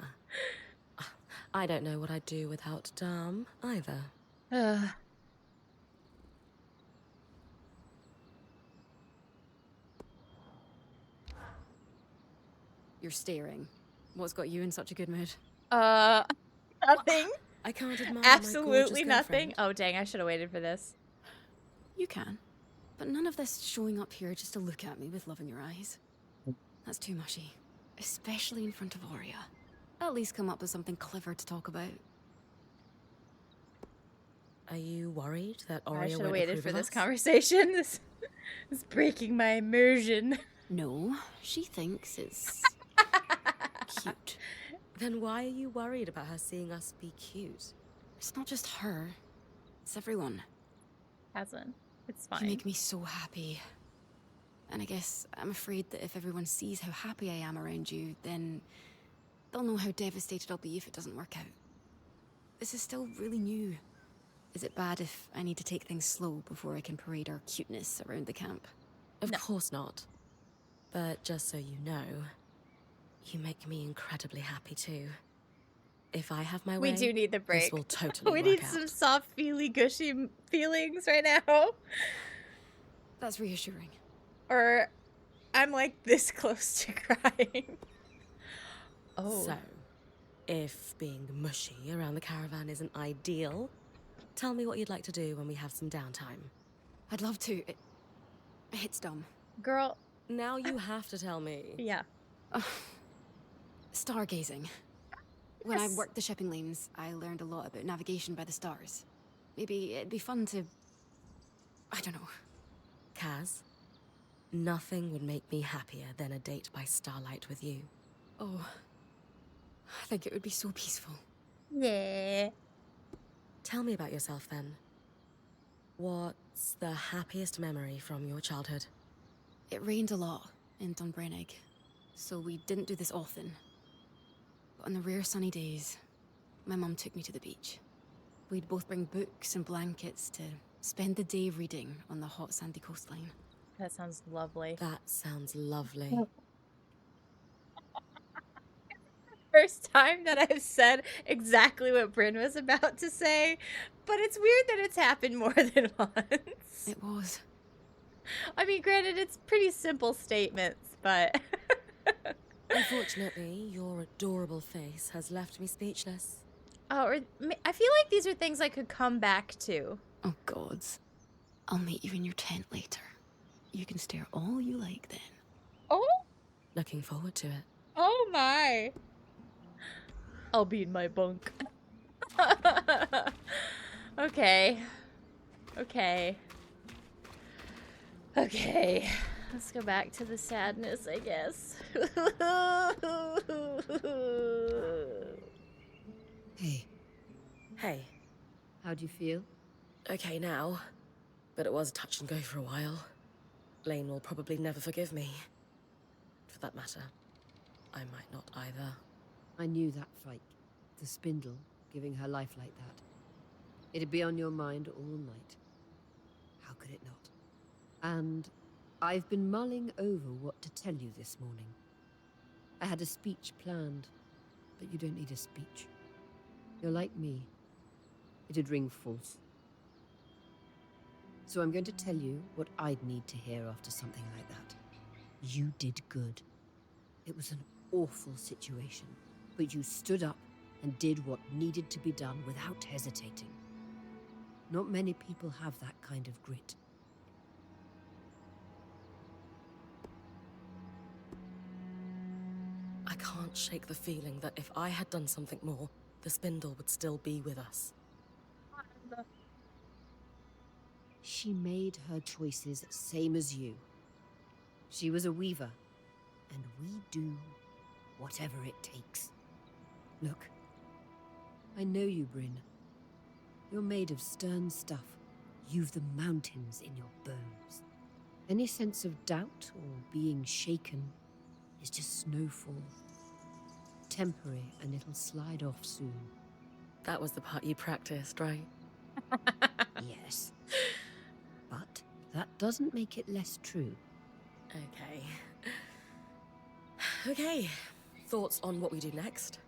[SPEAKER 6] I don't know what I'd do without Dom, either.
[SPEAKER 5] You're staring. What's got you in such a good mood?
[SPEAKER 2] Nothing.
[SPEAKER 6] I can't admire
[SPEAKER 2] Absolutely
[SPEAKER 6] my
[SPEAKER 2] nothing. Oh dang, I should have waited for this.
[SPEAKER 5] You can. But none of this showing up here just to look at me with love in your eyes. That's too mushy. Especially in front of Aurea. At least come up with something clever to talk about.
[SPEAKER 6] Are you worried that Aurea
[SPEAKER 2] I should have
[SPEAKER 6] won't
[SPEAKER 2] waited
[SPEAKER 6] approve
[SPEAKER 2] for
[SPEAKER 6] of
[SPEAKER 2] this
[SPEAKER 6] us?
[SPEAKER 2] conversation. This is breaking my immersion.
[SPEAKER 5] No, she thinks it's cute.
[SPEAKER 6] Then why are you worried about her seeing us be cute?
[SPEAKER 5] It's not just her. It's everyone.
[SPEAKER 2] Hasn't. It's fine.
[SPEAKER 5] You make me so happy. And I guess I'm afraid that if everyone sees how happy I am around you, then they'll know how devastated I'll be if it doesn't work out. This is still really new.
[SPEAKER 17] Is it bad if I need to take things slow before I can parade our cuteness around the camp?
[SPEAKER 6] Of course not. But just so you know, you make me incredibly happy too. If I have my way,
[SPEAKER 2] We do need the break.
[SPEAKER 6] this will totally
[SPEAKER 2] We
[SPEAKER 6] work
[SPEAKER 2] need
[SPEAKER 6] out.
[SPEAKER 2] some soft, feely, gushy feelings right now.
[SPEAKER 17] That's reassuring.
[SPEAKER 2] Or I'm like this close to crying. Oh.
[SPEAKER 6] So, if being mushy around the caravan isn't ideal, tell me what you'd like to do when we have some downtime.
[SPEAKER 17] I'd love to. It's dumb.
[SPEAKER 2] Girl.
[SPEAKER 6] Now you have to tell me.
[SPEAKER 2] Yeah.
[SPEAKER 17] Stargazing. When I worked the shipping lanes, I learned a lot about navigation by the stars. Maybe it'd be fun to... I don't know.
[SPEAKER 6] Kaz, nothing would make me happier than a date by starlight with you.
[SPEAKER 17] Oh, I think it would be so peaceful.
[SPEAKER 2] Yeah.
[SPEAKER 6] Tell me about yourself then. What's the happiest memory from your childhood?
[SPEAKER 17] It rained a lot in Dunbrennig, so we didn't do this often. But on the rare sunny days, my mum took me to the beach. We'd both bring books and blankets to spend the day reading on the hot sandy coastline.
[SPEAKER 2] That sounds lovely.
[SPEAKER 6] That sounds lovely.
[SPEAKER 2] First time that I've said exactly what Bryn was about to say, but it's weird that it's happened more than once.
[SPEAKER 17] It was.
[SPEAKER 2] I mean, granted, it's pretty simple statements, but...
[SPEAKER 6] Unfortunately, your adorable face has left me speechless.
[SPEAKER 2] Oh, I feel like these are things I could come back to.
[SPEAKER 17] Oh, gods. I'll meet you in your tent later. You can stare all you like then.
[SPEAKER 2] Oh?
[SPEAKER 6] Looking forward to it.
[SPEAKER 2] Oh my. I'll be in my bunk. Okay. Okay. Okay. Let's go back to the sadness, I guess.
[SPEAKER 9] Hey.
[SPEAKER 6] Hey.
[SPEAKER 9] How do you feel?
[SPEAKER 6] Okay now, but it was touch and go for a while. Lane will probably never forgive me. For that matter, I might not either.
[SPEAKER 9] I knew that fight. The spindle, giving her life like that. It'd be on your mind all night. How could it not? And I've been mulling over what to tell you this morning. I had a speech planned, but you don't need a speech. You're like me. It'd ring false. So I'm going to tell you what I'd need to hear after something like that. You did good. It was an awful situation, but you stood up and did what needed to be done without hesitating. Not many people have that kind of grit.
[SPEAKER 6] I can't shake the feeling that if I had done something more, the spindle would still be with us.
[SPEAKER 9] She made her choices same as you. She was a weaver, and we do whatever it takes. Look, I know you, Bryn. You're made of stern stuff. You've the mountains in your bones. Any sense of doubt or being shaken is just snowfall. Temporary, and it'll slide off soon.
[SPEAKER 6] That was the part you practiced, right?
[SPEAKER 9] Yes. But that doesn't make it less true.
[SPEAKER 6] Okay. Okay. Thoughts on what we do next?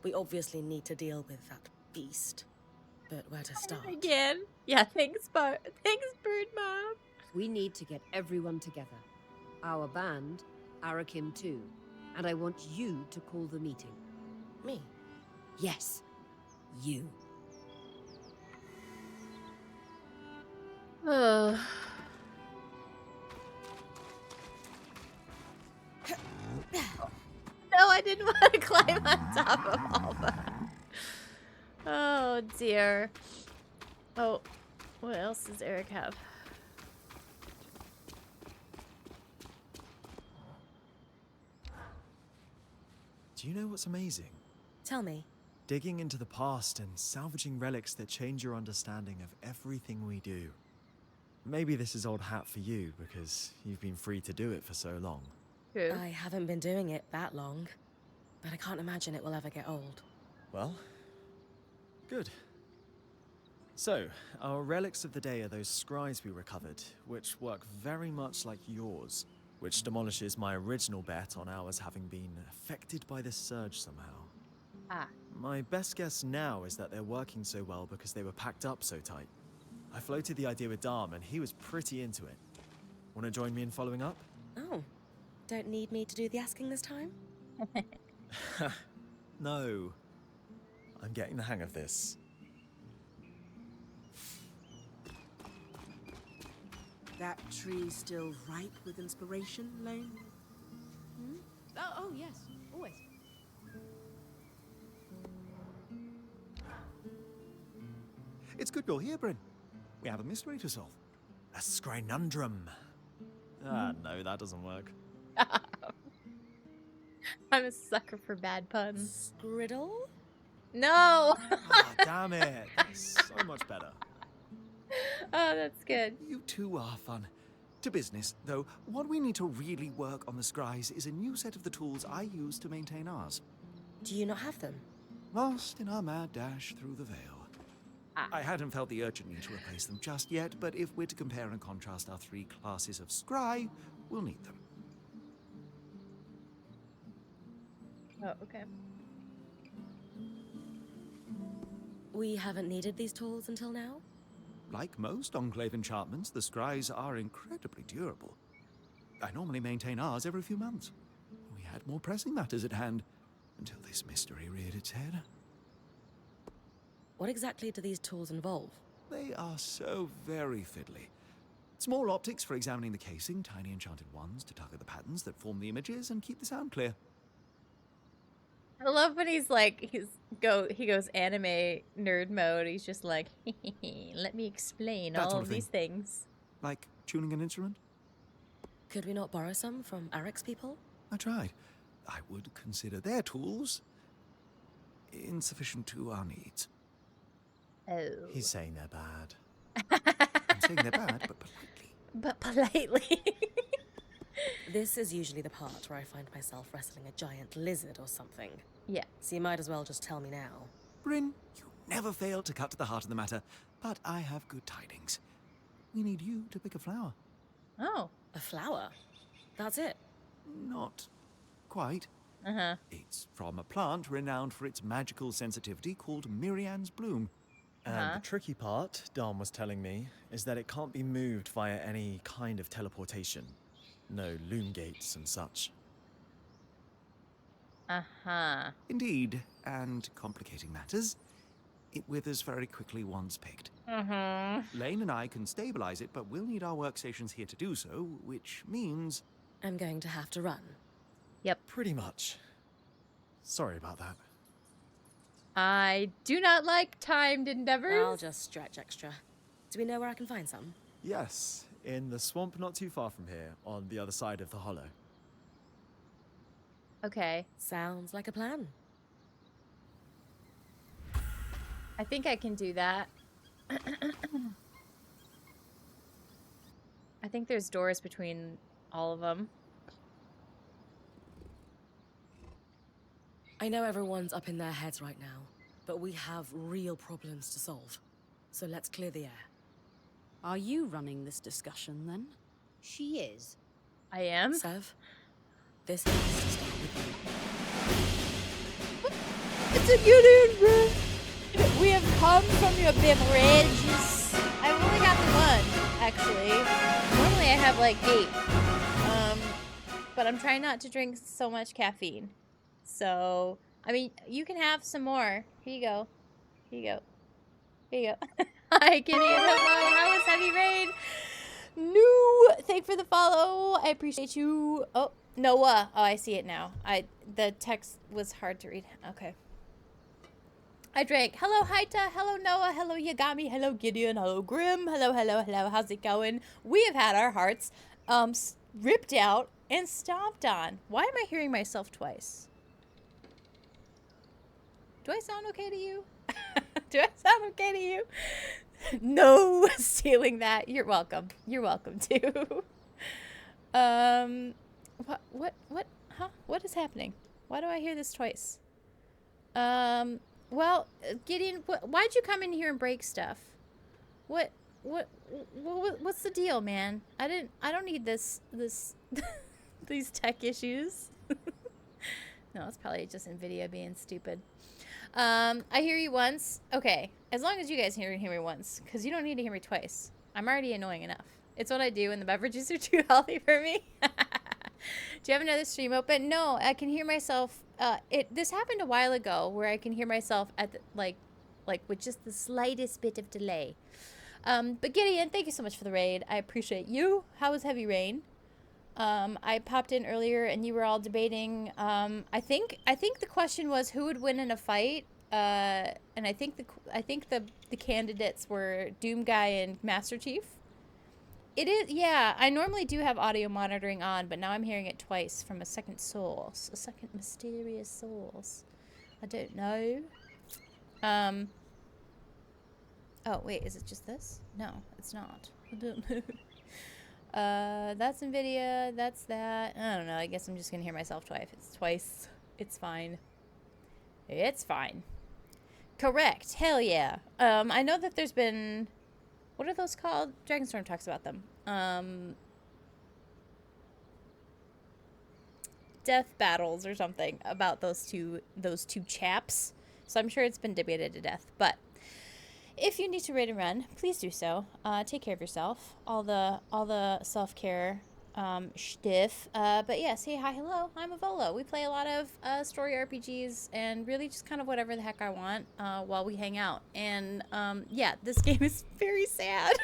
[SPEAKER 6] We obviously need to deal with that beast. But where to start?
[SPEAKER 2] Again. Yeah, thanks, Bird Mom.
[SPEAKER 9] We need to get everyone together. Our band, Arakim too. And I want you to call the meeting.
[SPEAKER 6] Me?
[SPEAKER 9] Yes. You.
[SPEAKER 2] No, I didn't want to climb on top of all that. Oh dear. Oh, what else does Eric have?
[SPEAKER 10] Do you know what's amazing?
[SPEAKER 6] Tell me.
[SPEAKER 10] Digging into the past and salvaging relics that change your understanding of everything we do. Maybe this is old hat for you, because you've been free to do it for so long.
[SPEAKER 2] Who?
[SPEAKER 6] I haven't been doing it that long, but I can't imagine it will ever get old.
[SPEAKER 10] Well, good. So, our relics of the day are those scries we recovered, which work very much like yours, which demolishes my original bet on ours having been affected by this surge somehow.
[SPEAKER 2] Ah.
[SPEAKER 10] My best guess now is that they're working so well because they were packed up so tight. I floated the idea with Dom and he was pretty into it. Want to join me in following up?
[SPEAKER 6] Oh, don't need me to do the asking this time?
[SPEAKER 10] No. I'm getting the hang of this.
[SPEAKER 12] That tree still ripe with inspiration, Lane?
[SPEAKER 5] Hmm? Oh, yes, always.
[SPEAKER 11] It's good you're here, Bryn. We have a mystery to solve.
[SPEAKER 10] A scrinundrum. No, that doesn't work.
[SPEAKER 2] I'm a sucker for bad puns.
[SPEAKER 6] Griddle?
[SPEAKER 2] No!
[SPEAKER 10] Damn it. That's so much better.
[SPEAKER 2] Oh, that's good.
[SPEAKER 11] You two are fun. To business, though, what we need to really work on the scries is a new set of the tools I use to maintain ours.
[SPEAKER 6] Do you not have them?
[SPEAKER 11] Lost in our mad dash through the veil. I hadn't felt the urgent need to replace them just yet, but if we're to compare and contrast our 3 classes of scry, we'll need them.
[SPEAKER 2] Oh, okay.
[SPEAKER 6] We haven't needed these tools until now?
[SPEAKER 11] Like most Enclave enchantments, the scries are incredibly durable. I normally maintain ours every few months. We had more pressing matters at hand, until this mystery reared its head.
[SPEAKER 6] What exactly do these tools involve?
[SPEAKER 11] They are so very fiddly. Small optics for examining the casing, tiny enchanted ones to target the patterns that form the images and keep the sound clear.
[SPEAKER 2] I love when he's like, he goes anime nerd mode. He's just like, let me explain
[SPEAKER 11] That
[SPEAKER 2] all
[SPEAKER 11] sort
[SPEAKER 2] of
[SPEAKER 11] of
[SPEAKER 2] these things.
[SPEAKER 11] Like tuning an instrument?
[SPEAKER 6] Could we not borrow some from Arek's people?
[SPEAKER 11] I tried. I would consider their tools insufficient to our needs.
[SPEAKER 2] Oh.
[SPEAKER 10] He's saying they're bad.
[SPEAKER 11] I'm saying they're bad, but politely.
[SPEAKER 2] But politely.
[SPEAKER 6] This is usually the part where I find myself wrestling a giant lizard or something.
[SPEAKER 2] Yeah.
[SPEAKER 6] So you might as well just tell me now.
[SPEAKER 11] Bryn, you never fail to cut to the heart of the matter, but I have good tidings. We need you to pick a flower.
[SPEAKER 2] Oh.
[SPEAKER 6] A flower? That's it?
[SPEAKER 11] Not quite.
[SPEAKER 2] Uh-huh.
[SPEAKER 11] It's from a plant renowned for its magical sensitivity called Mirian's Bloom.
[SPEAKER 10] And the tricky part, Dom was telling me, is that it can't be moved via any kind of teleportation. No loom gates and such.
[SPEAKER 2] Uh-huh.
[SPEAKER 11] Indeed, and complicating matters, it withers very quickly once picked. Lane and I can stabilize it, but we'll need our workstations here to do so, which means...
[SPEAKER 6] I'm going to have to run.
[SPEAKER 2] Yep.
[SPEAKER 10] Pretty much. Sorry about that.
[SPEAKER 2] I do not like timed endeavors.
[SPEAKER 6] I'll just stretch extra. Do we know where I can find some?
[SPEAKER 10] Yes, in the swamp not too far from here, on the other side of the hollow.
[SPEAKER 2] Okay.
[SPEAKER 6] Sounds like a plan.
[SPEAKER 2] I think I can do that. I think there's doors between all of them.
[SPEAKER 6] I know everyone's up in their heads right now, but we have real problems to solve. So let's clear the air.
[SPEAKER 5] Are you running this discussion, then?
[SPEAKER 9] She is.
[SPEAKER 2] I am?
[SPEAKER 6] Sev, this has to start with you.
[SPEAKER 2] It's a good bro. We have come from your beverages. I've only got the one, actually. Normally I have like 8. But I'm trying not to drink so much caffeine. So, I mean, you can have some more. Here you go. Here you go. Here you go. Hi, Gideon. Hello. How is Heavy Rain? New. Thank for the follow. I appreciate you. Oh, Noah. Oh, I see it now. The text was hard to read. Okay. I drank. Hello, Haita. Hello, Noah. Hello, Yagami. Hello, Gideon. Hello, Grim. Hello, hello, hello. How's it going? We have had our hearts ripped out and stomped on. Why am I hearing myself twice? Do I sound okay to you? Do I sound okay to you? No, stealing that. You're welcome. You're welcome too. What? Huh? What is happening? Why do I hear this twice? Well, Gideon, why'd you come in here and break stuff? What's the deal, man? I don't need this these tech issues. No, it's probably just NVIDIA being stupid. I hear you once. Okay, as long as you guys hear me once, because you don't need to hear me twice. I'm already annoying enough. It's what I do when the beverages are too healthy for me. Do you have another stream open? No, I can hear myself. This happened a while ago where I can hear myself at the, like with just the slightest bit of delay. But Gideon, thank you so much for the raid. I appreciate you. How was Heavy Rain? I popped in earlier and you were all debating. I think the question was who would win in a fight. And I think the candidates were Doom Guy and Master Chief. It is, yeah. I normally do have audio monitoring on, but now I'm hearing it twice from a second source, a second mysterious source. I don't know. Oh wait, is it just this? No, it's not. I don't know. That's NVIDIA. That's that. I don't know. I guess I'm just gonna hear myself twice. It's twice. It's fine. It's fine. Correct. Hell yeah. I know that there's been. What are those called? Dragonstorm talks about them. Death battles or something about those two chaps. So I'm sure it's been debated to death. But if you need to raid and run, please do so. Take care of yourself. All the self-care shtiff. But yeah, say hi, hello. I'm Avola. We play a lot of story RPGs and really just kind of whatever the heck I want while we hang out. And yeah, this game is very sad.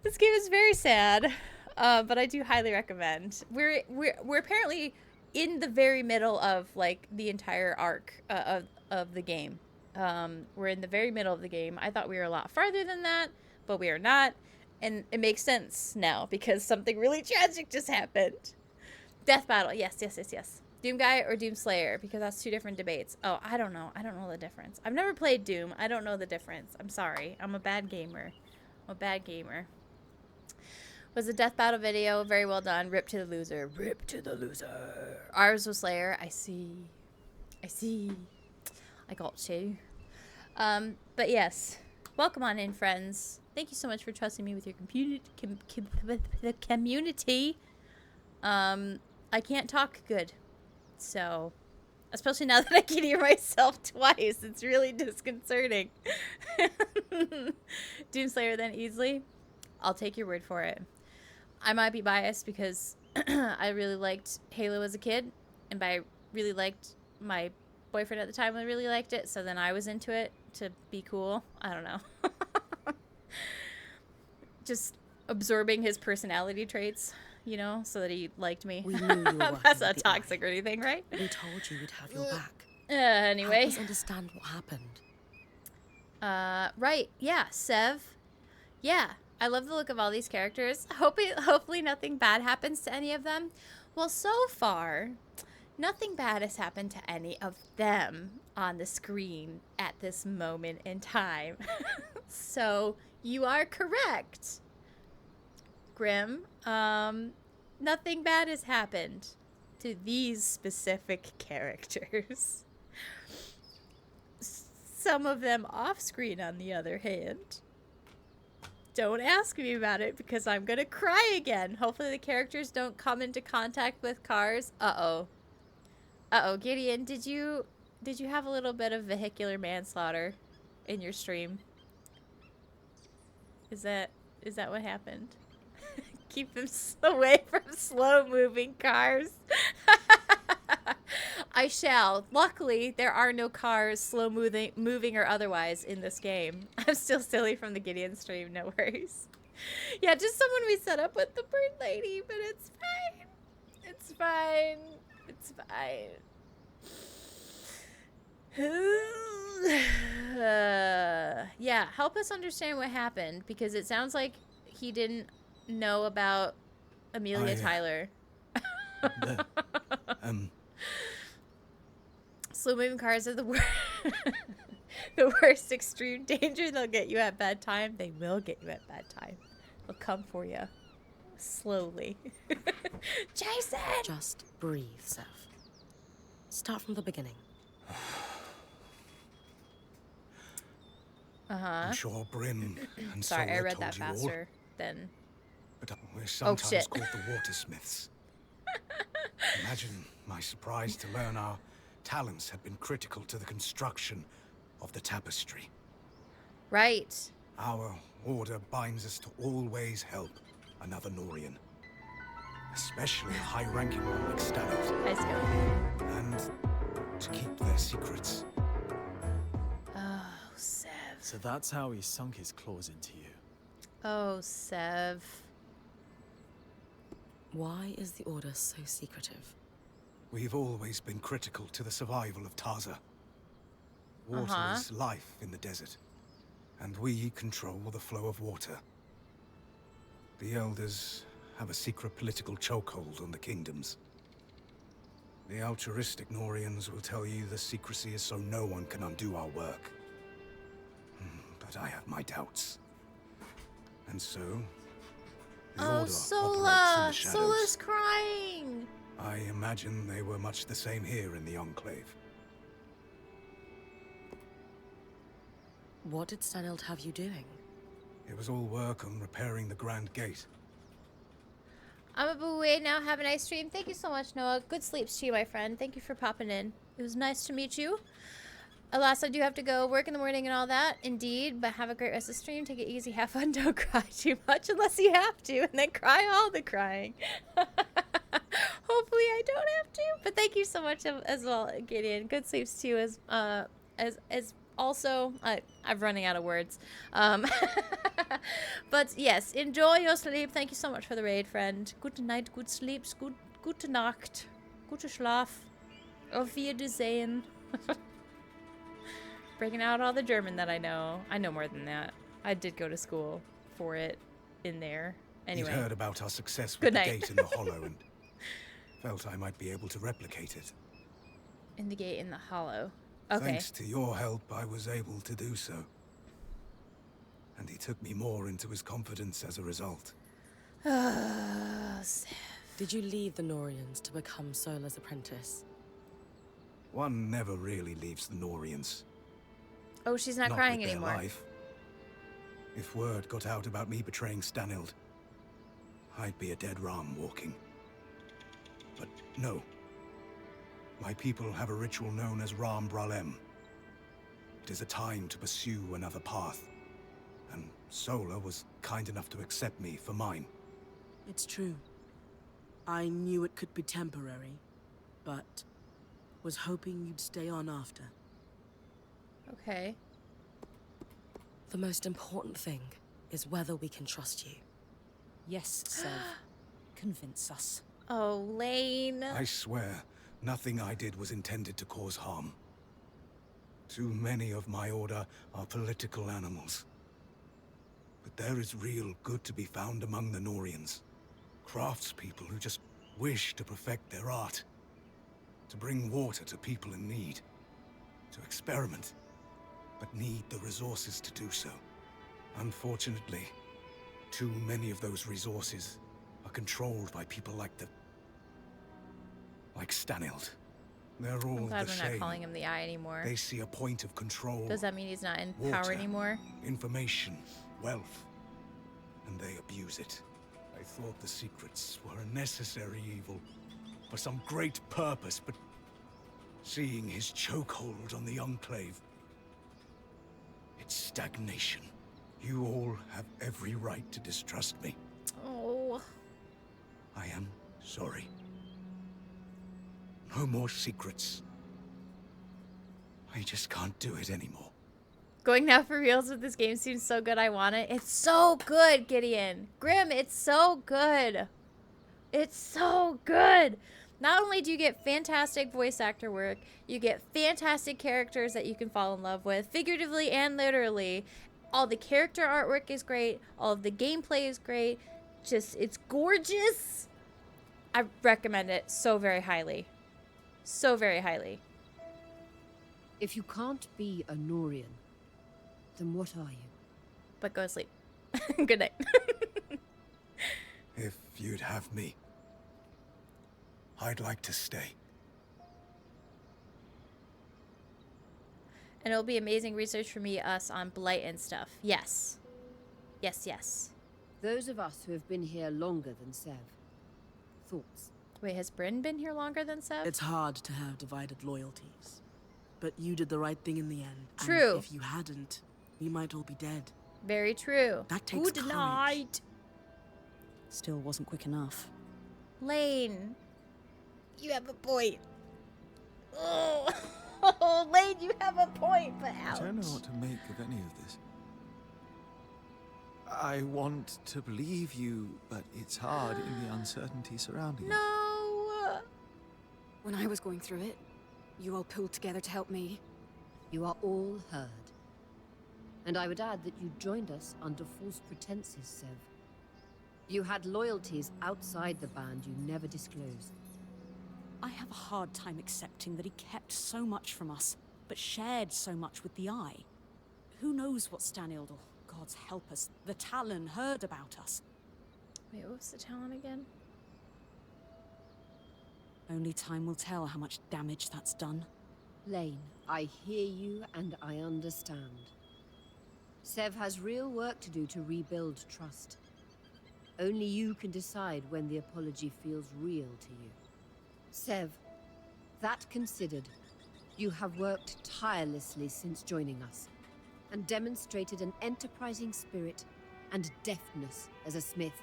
[SPEAKER 2] This game is very sad, but I do highly recommend. We're apparently in the very middle of like the entire arc of the game. We're in the very middle of the game. I thought we were a lot farther than that, but we are not. And it makes sense now because something really tragic just happened. Death battle. Yes. Doom Guy or Doom Slayer, because that's two different debates. Oh, I don't know. I don't know the difference. I've never played Doom. I don't know the difference. I'm sorry. I'm a bad gamer. Was a death battle video. Very well done. Rip to the loser. Rip to the loser. Ours was Slayer. I see. I got to. But yes. Welcome on in, friends. Thank you so much for trusting me with your the community. I can't talk good. So, especially now that I can hear myself twice. It's really disconcerting. Doomslayer then easily. I'll take your word for it. I might be biased because I really liked Halo as a kid. And by really liked, my boyfriend at the time really liked it. So then I was into it to be cool. I don't know. Just absorbing his personality traits, you know, so that he liked me.
[SPEAKER 6] We knew you were
[SPEAKER 2] That's not toxic or anything, right?
[SPEAKER 6] We told you we'd have your back.
[SPEAKER 2] Anyway.
[SPEAKER 6] Help us understand what happened.
[SPEAKER 2] Right. Yeah, Sev. Yeah, I love the look of all these characters. Hopefully nothing bad happens to any of them. Well, so far, nothing bad has happened to any of them on the screen at this moment in time. So, you are correct, Grim. Nothing bad has happened to these specific characters. Some of them off screen, on the other hand. Don't ask me about it because I'm gonna cry again. Hopefully the characters don't come into contact with cars. Uh-oh, Gideon, did you have a little bit of vehicular manslaughter in your stream? Is that what happened? Keep them away from slow-moving cars. I shall. Luckily, there are no cars slow-moving or otherwise in this game. I'm still silly from the Gideon stream, no worries. Yeah, just someone we set up with the bird lady, but it's fine. It's fine. It's fine. Yeah, help us understand what happened, because it sounds like he didn't know about Amelia Tyler. Slow-moving cars are the worst. The worst extreme danger. They'll get you at bad time. They will get you at bad time. They'll come for you. Slowly. Jason!
[SPEAKER 6] Just breathe, Seth. Start from the beginning.
[SPEAKER 13] I'm sure Bryn and
[SPEAKER 2] Sorry, I
[SPEAKER 13] Sola
[SPEAKER 2] read
[SPEAKER 13] told
[SPEAKER 2] that
[SPEAKER 13] you all,
[SPEAKER 2] faster than.
[SPEAKER 13] but we're sometimes
[SPEAKER 2] shit.
[SPEAKER 13] called the Watersmiths. Imagine my surprise to learn our talents had been critical to the construction of the tapestry.
[SPEAKER 2] Right.
[SPEAKER 13] Our order binds us to always help another Norian. Especially a high-ranking one like Stannis.
[SPEAKER 2] Nice go.
[SPEAKER 13] And to keep their secrets.
[SPEAKER 2] Oh, Sev.
[SPEAKER 10] So that's how he sunk his claws into you.
[SPEAKER 2] Oh, Sev.
[SPEAKER 6] Why is the Order so secretive?
[SPEAKER 13] We've always been critical to the survival of Taza. Water is life in the desert, and we control the flow of water. The Elders have a secret political chokehold on the kingdoms. The altruistic Norians will tell you the secrecy is so no one can undo our work. But I have my doubts. And so, the Order operates in the shadows.
[SPEAKER 2] Sola's crying!
[SPEAKER 13] I imagine they were much the same here in the Enclave.
[SPEAKER 6] What did Stanild have you doing?
[SPEAKER 13] It was all work on repairing the Grand Gate.
[SPEAKER 2] I'm away now. Have a nice stream. Thank you so much, Noah. Good sleeps to you, my friend. Thank you for popping in. It was nice to meet you. Alas, I do have to go work in the morning and all that. Indeed, but have a great rest of the stream. Take it easy. Have fun. Don't cry too much unless you have to. And then cry all the crying. Hopefully I don't have to. But thank you so much as well, Gideon. Good sleeps to you as also, I'm running out of words. But yes, enjoy your sleep. Thank you so much for the raid, friend. Gute night, good sleeps, gute Nacht, gute Schlaf. Auf Wiedersehen. Breaking out all the German that I know. I know more than that. I did go to school for it in there. Anyway.
[SPEAKER 13] He'd heard about our success with
[SPEAKER 2] Good
[SPEAKER 13] the
[SPEAKER 2] night.
[SPEAKER 13] gate in the hollow and felt I might be able to replicate it.
[SPEAKER 2] In the gate in the hollow. Okay.
[SPEAKER 13] Thanks to your help, I was able to do so. And he took me more into his confidence as a result.
[SPEAKER 6] Did you leave the Norians to become Sola's apprentice?
[SPEAKER 13] One never really leaves the Norians.
[SPEAKER 2] Oh, she's not
[SPEAKER 13] Not
[SPEAKER 2] crying
[SPEAKER 13] with their
[SPEAKER 2] anymore.
[SPEAKER 13] life. If word got out about me betraying Stanild, I'd be a dead ram walking. But no. My people have a ritual known as Ram Bralem. It is a time to pursue another path. And Sola was kind enough to accept me for mine.
[SPEAKER 12] It's true. I knew it could be temporary, but was hoping you'd stay on after.
[SPEAKER 2] Okay.
[SPEAKER 6] The most important thing is whether we can trust you.
[SPEAKER 5] Yes, Sev. Convince us.
[SPEAKER 2] Oh, Lane.
[SPEAKER 13] I swear, nothing I did was intended to cause harm. Too many of my order are political animals. But there is real good to be found among the Norians. Craftspeople who just wish to perfect their art. To bring water to people in need. To experiment. But need the resources to do so. Unfortunately, too many of those resources are controlled by people like Stanild. They're all
[SPEAKER 2] I'm glad
[SPEAKER 13] the
[SPEAKER 2] we're
[SPEAKER 13] same.
[SPEAKER 2] not calling him the Eye anymore.
[SPEAKER 13] They see a point of control.
[SPEAKER 2] Does that mean he's not in
[SPEAKER 13] water,
[SPEAKER 2] power anymore?
[SPEAKER 13] Information, wealth, and they abuse it. I thought the secrets were a necessary evil for some great purpose, but seeing his chokehold on the Enclave, it's stagnation. You all have every right to distrust me.
[SPEAKER 2] Oh.
[SPEAKER 13] I am sorry. No more secrets. I just can't do it anymore.
[SPEAKER 2] Going now for reals with this game seems so good. I want it. It's so good, Gideon. Grim, it's so good. It's so good. Not only do you get fantastic voice actor work, you get fantastic characters that you can fall in love with, figuratively and literally. All the character artwork is great. All of the gameplay is great. Just, it's gorgeous. I recommend it so very highly. So very highly.
[SPEAKER 9] If you can't be a Norian, then what are you?
[SPEAKER 2] But go to sleep. Good night.
[SPEAKER 13] If you'd have me, I'd like to stay.
[SPEAKER 2] And it'll be amazing research for me, us, on Blight and stuff. Yes. Yes, yes.
[SPEAKER 9] Those of us who have been here longer than Sev. Thoughts?
[SPEAKER 2] Wait, has Bryn been here longer than Sev?
[SPEAKER 12] It's hard to have divided loyalties. But you did the right thing in the end.
[SPEAKER 2] True.
[SPEAKER 12] And if you hadn't, we might all be dead.
[SPEAKER 2] Very true.
[SPEAKER 12] That takes
[SPEAKER 2] Good
[SPEAKER 12] courage.
[SPEAKER 2] night.
[SPEAKER 12] Still wasn't quick enough.
[SPEAKER 2] Lane. You have a point. Oh, Lane, you have a point, but ouch.
[SPEAKER 11] I don't know what to make of any of this. I want to believe you, but it's hard in the uncertainty surrounding it.
[SPEAKER 2] No.
[SPEAKER 17] When I was going through it, you all pulled together to help me.
[SPEAKER 9] You are all heard. And I would add that you joined us under false pretenses, Sev. You had loyalties outside the band you never disclosed.
[SPEAKER 5] I have a hard time accepting that he kept so much from us, but shared so much with the Eye. Who knows what Stanild, or gods help us, the Talon heard about us.
[SPEAKER 2] Wait, what was the Talon again?
[SPEAKER 5] Only time will tell how much damage that's done.
[SPEAKER 9] Lane, I hear you and I understand. Sev has real work to do to rebuild trust. Only you can decide when the apology feels real to you. Sev, that considered, you have worked tirelessly since joining us, and demonstrated an enterprising spirit and deftness as a smith.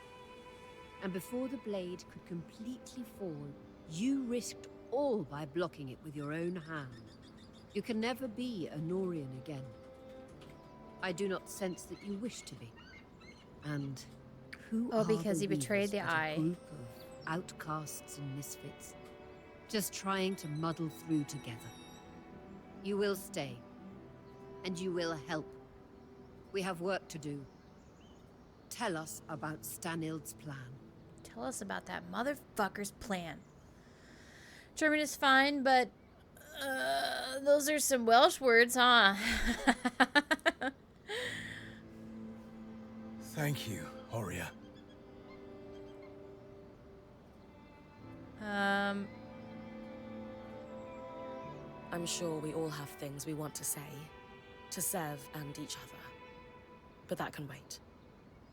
[SPEAKER 9] And before the blade could completely fall, you risked all by blocking it with your own hand. You can never be a Norian again. I do not sense that you wish to be. And who are
[SPEAKER 2] because
[SPEAKER 9] the
[SPEAKER 2] he betrayed
[SPEAKER 9] Weavers
[SPEAKER 2] the
[SPEAKER 9] but
[SPEAKER 2] Eye.
[SPEAKER 9] a group of outcasts and misfits, just trying to muddle through together. You will stay, and you will help. We have work to do. Tell us about Stanild's plan.
[SPEAKER 2] Tell us about that motherfucker's plan. German is fine, but those are some Welsh words, huh?
[SPEAKER 13] Thank you, Horia.
[SPEAKER 6] I'm sure we all have things we want to say, to Sev and each other. But that can wait.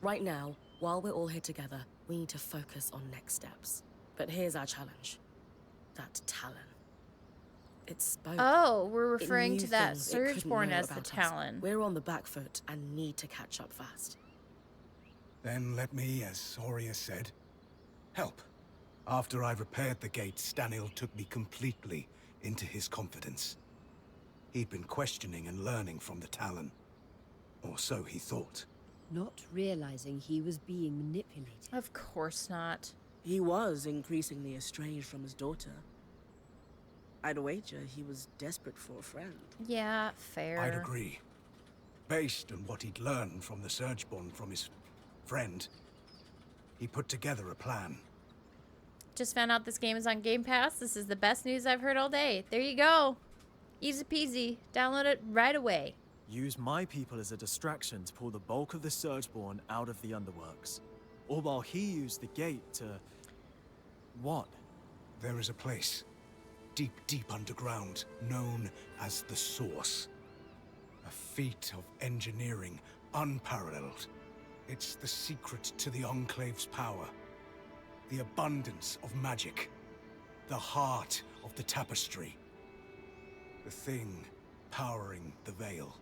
[SPEAKER 6] Right now, while we're all here together, we need to focus on next steps. But here's our challenge. That Talon. It spoke.
[SPEAKER 2] Oh, we're
[SPEAKER 6] It
[SPEAKER 2] referring
[SPEAKER 6] knew
[SPEAKER 2] to that
[SPEAKER 6] things it couldn't
[SPEAKER 2] Surgeborn
[SPEAKER 6] know
[SPEAKER 2] as the
[SPEAKER 6] about us.
[SPEAKER 2] Talon.
[SPEAKER 6] We're on the back foot and need to catch up fast.
[SPEAKER 13] Then let me, as Horia said, help. After I repaired the gate, Stanild took me completely into his confidence. He'd been questioning and learning from the Talon. Or so he thought.
[SPEAKER 9] Not realizing he was being manipulated.
[SPEAKER 2] Of course not.
[SPEAKER 12] He was increasingly estranged from his daughter. I'd wager he was desperate for a friend.
[SPEAKER 2] Yeah, fair.
[SPEAKER 13] I'd agree. Based on what he'd learned from the Surgeborn from his friend, he put together a plan.
[SPEAKER 2] Just found out this game is on Game Pass. This is the best news I've heard all day. There you go. Easy peasy. Download it right away.
[SPEAKER 10] Use my people as a distraction to pull the bulk of the Surgeborn out of the Underworks. All while he used the gate to... what?
[SPEAKER 13] There is a place, deep, deep underground, known as the Source. A feat of engineering unparalleled. It's the secret to the Enclave's power. The abundance of magic. The heart of the tapestry. The thing powering the Veil.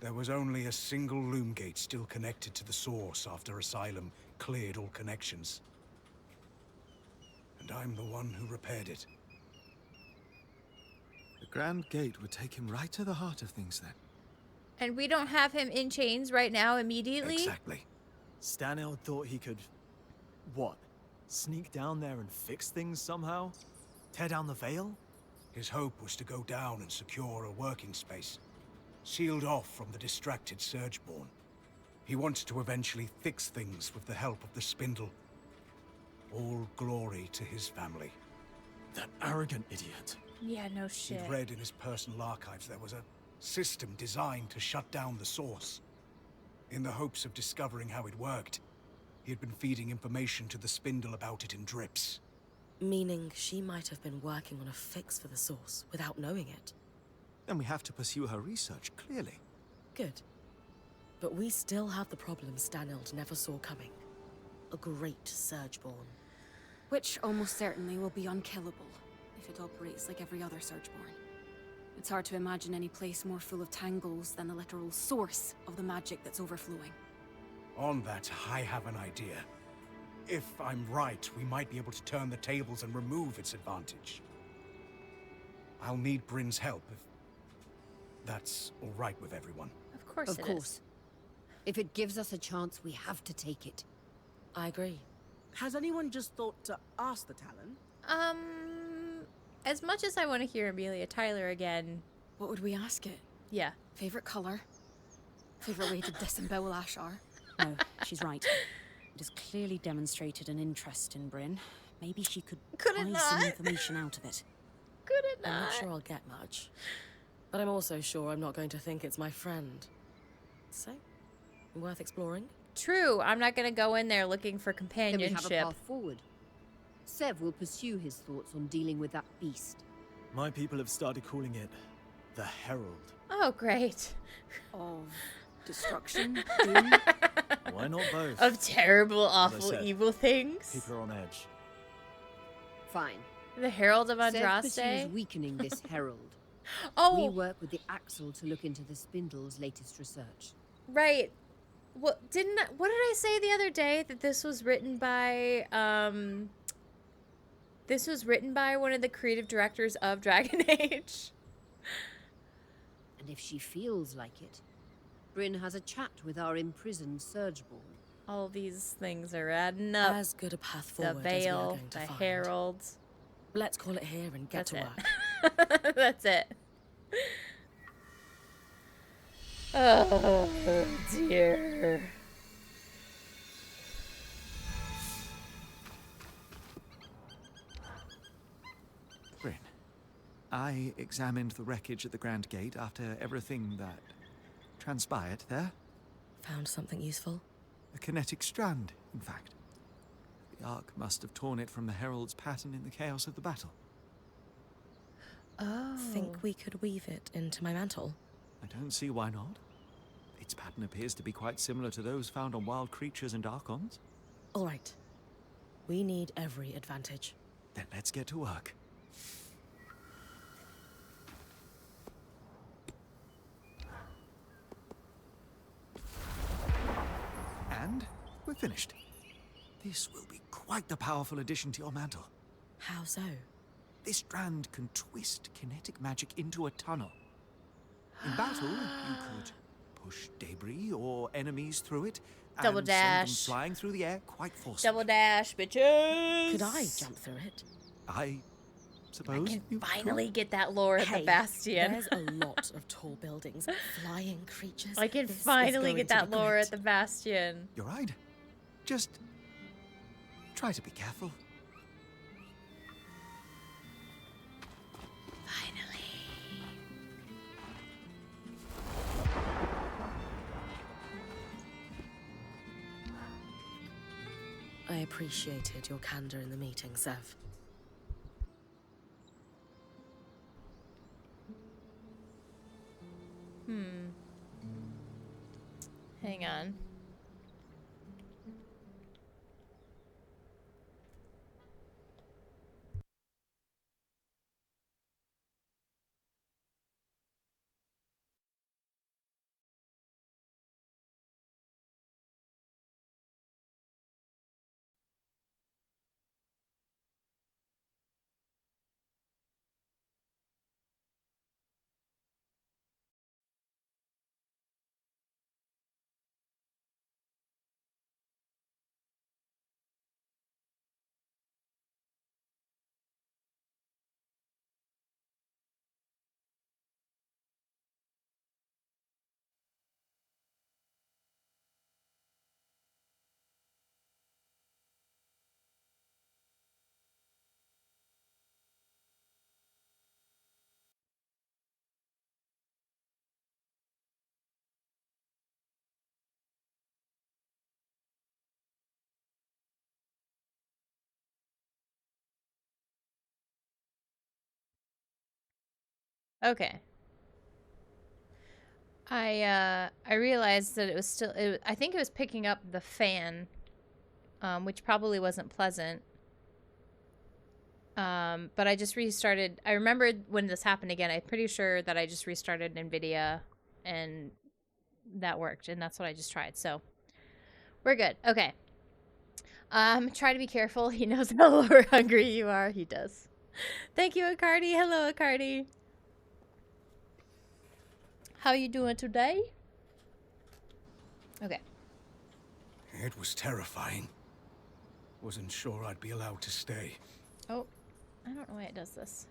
[SPEAKER 13] There was only a single loom gate still connected to the Source after Asylum cleared all connections. And I'm the one who repaired it.
[SPEAKER 11] The Grand Gate would take him right to the heart of things then.
[SPEAKER 2] And we don't have him in chains right now immediately?
[SPEAKER 13] Exactly.
[SPEAKER 10] Stanild thought he could... what? Sneak down there and fix things somehow? Tear down the Veil?
[SPEAKER 13] His hope was to go down and secure a working space, sealed off from the distracted Surgeborn. He wanted to eventually fix things with the help of the Spindle. All glory to his family.
[SPEAKER 10] That arrogant idiot.
[SPEAKER 2] Yeah, no shit.
[SPEAKER 13] He'd read in his personal archives there was a system designed to shut down the Source. In the hopes of discovering how it worked, he had been feeding information to the Spindle about it in drips.
[SPEAKER 6] Meaning she might have been working on a fix for the source without knowing it.
[SPEAKER 10] Then we have to pursue her research, clearly.
[SPEAKER 6] Good. But we still have the problem Stanild never saw coming. A great Surgeborn.
[SPEAKER 17] Which almost certainly will be unkillable if it operates like every other Surgeborn. It's hard to imagine any place more full of tangles than the literal source of the magic that's overflowing.
[SPEAKER 13] On that, I have an idea. If I'm right, we might be able to turn the tables and remove its advantage. I'll need Bryn's help if that's all right with everyone.
[SPEAKER 2] Of course
[SPEAKER 9] Of course. If it gives us a chance, we have to take it.
[SPEAKER 6] I agree.
[SPEAKER 12] Has anyone just thought to ask the Talon?
[SPEAKER 2] As much as I want to hear Amelia Tyler again...
[SPEAKER 17] What would we ask it?
[SPEAKER 2] Yeah.
[SPEAKER 17] Favorite color? Favorite way to disembowel Ashar?
[SPEAKER 5] No, she's right. It has clearly demonstrated an interest in Bryn. Maybe she could pry some information out of it.
[SPEAKER 2] Could it not?
[SPEAKER 6] I'm not sure I'll get much. But I'm also sure I'm not going to think it's my friend. So, worth exploring?
[SPEAKER 2] True. I'm not going to go in there looking for
[SPEAKER 9] Then we
[SPEAKER 2] companionship.
[SPEAKER 9] have a path forward. Sev will pursue his thoughts on dealing with that beast.
[SPEAKER 10] My people have started calling it the Herald.
[SPEAKER 2] Oh, great.
[SPEAKER 5] Of destruction? Doom?
[SPEAKER 10] Why not both?
[SPEAKER 2] Of terrible,
[SPEAKER 10] As I
[SPEAKER 2] awful,
[SPEAKER 10] said,
[SPEAKER 2] evil things.
[SPEAKER 10] People are on edge.
[SPEAKER 9] Fine.
[SPEAKER 2] The Herald of
[SPEAKER 9] Sev
[SPEAKER 2] Andraste.
[SPEAKER 9] pursues weakening this herald.
[SPEAKER 2] Oh,
[SPEAKER 9] We work with the Axel to look into the Spindle's latest research.
[SPEAKER 2] right. What did I say the other day that this was written by one of the creative directors of Dragon Age?
[SPEAKER 9] And if she feels like it, Bryn has a chat with our imprisoned Surgeborn.
[SPEAKER 2] All these things are adding up.
[SPEAKER 6] As good a path
[SPEAKER 2] The
[SPEAKER 6] forward as we are
[SPEAKER 2] Veil,
[SPEAKER 6] going to
[SPEAKER 2] the
[SPEAKER 6] find.
[SPEAKER 2] Herald.
[SPEAKER 6] Let's call it here and get
[SPEAKER 2] That's
[SPEAKER 6] to
[SPEAKER 2] it.
[SPEAKER 6] work.
[SPEAKER 2] That's it. Oh dear.
[SPEAKER 11] Bryn, I examined the wreckage at the Grand Gate after everything that transpired there.
[SPEAKER 6] Found something useful?
[SPEAKER 11] A kinetic strand, in fact. The Ark must have torn it from the Herald's pattern in the chaos of the battle.
[SPEAKER 2] Oh.
[SPEAKER 6] Think we could weave it into my mantle?
[SPEAKER 11] I don't see why not. Its pattern appears to be quite similar to those found on wild creatures and Archons.
[SPEAKER 6] All right. We need every advantage.
[SPEAKER 11] Then let's get to work. And we're finished. This will be quite the powerful addition to your mantle.
[SPEAKER 6] How so?
[SPEAKER 11] This strand can twist kinetic magic into a tunnel. In battle, you could push debris or enemies through it
[SPEAKER 2] Double
[SPEAKER 11] and send them
[SPEAKER 2] dash.
[SPEAKER 11] flying through the air quite forcefully.
[SPEAKER 2] Double dash, bitches.
[SPEAKER 6] Could I jump through it?
[SPEAKER 11] I suppose
[SPEAKER 2] I can
[SPEAKER 11] you
[SPEAKER 2] finally get that lore at the Bastion.
[SPEAKER 6] There's a lot of tall buildings, flying creatures.
[SPEAKER 2] I can
[SPEAKER 6] This is
[SPEAKER 2] finally
[SPEAKER 6] going
[SPEAKER 2] get
[SPEAKER 6] to
[SPEAKER 2] that
[SPEAKER 6] be
[SPEAKER 2] lore
[SPEAKER 6] great.
[SPEAKER 2] at the Bastion.
[SPEAKER 11] You're right. Just try to be careful.
[SPEAKER 6] I appreciated your candor in the meeting, Sev.
[SPEAKER 2] Hang on. Okay. I realized that it was still. I think it was picking up the fan, which probably wasn't pleasant. But I just restarted. I remembered when this happened again. I'm pretty sure that I just restarted NVIDIA, and that worked. And that's what I just tried. So we're good. Okay. Try to be careful. He knows how hungry you are. He does. Thank you, Acardi. Hello, Acardi. How you doing today? Okay.
[SPEAKER 13] It was terrifying. Wasn't sure I'd be allowed to stay.
[SPEAKER 2] Oh, I don't know why it does this.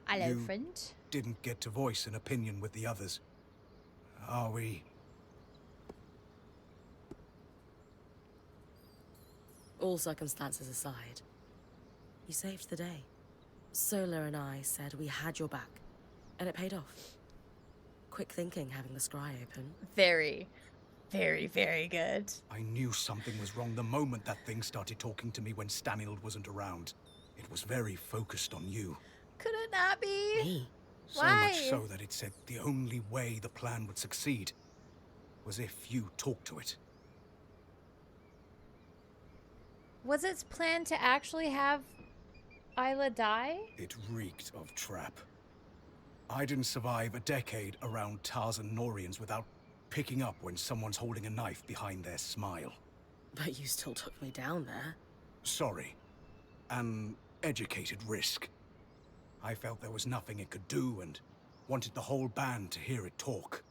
[SPEAKER 2] Hello,
[SPEAKER 13] You
[SPEAKER 2] friend.
[SPEAKER 13] didn't get to voice an opinion with the others. Are we?
[SPEAKER 6] All circumstances aside, you saved the day. Solar and I said we had your back, and it paid off. Quick thinking having the scry open.
[SPEAKER 2] Very, very, very good.
[SPEAKER 13] I knew something was wrong the moment that thing started talking to me when Stanild wasn't around. It was very focused on you.
[SPEAKER 2] Could it not be?
[SPEAKER 6] Me?
[SPEAKER 13] So
[SPEAKER 2] Why?
[SPEAKER 13] much so that it said the only way the plan would succeed was if you talked to it.
[SPEAKER 2] Was its plan to actually have Isla die?
[SPEAKER 13] It reeked of trap. I didn't survive a decade around Tarzan Norians without picking up when someone's holding a knife behind their smile.
[SPEAKER 6] But you still took me down there.
[SPEAKER 13] Sorry. An educated risk. I felt there was nothing it could do and wanted the whole band to hear it talk.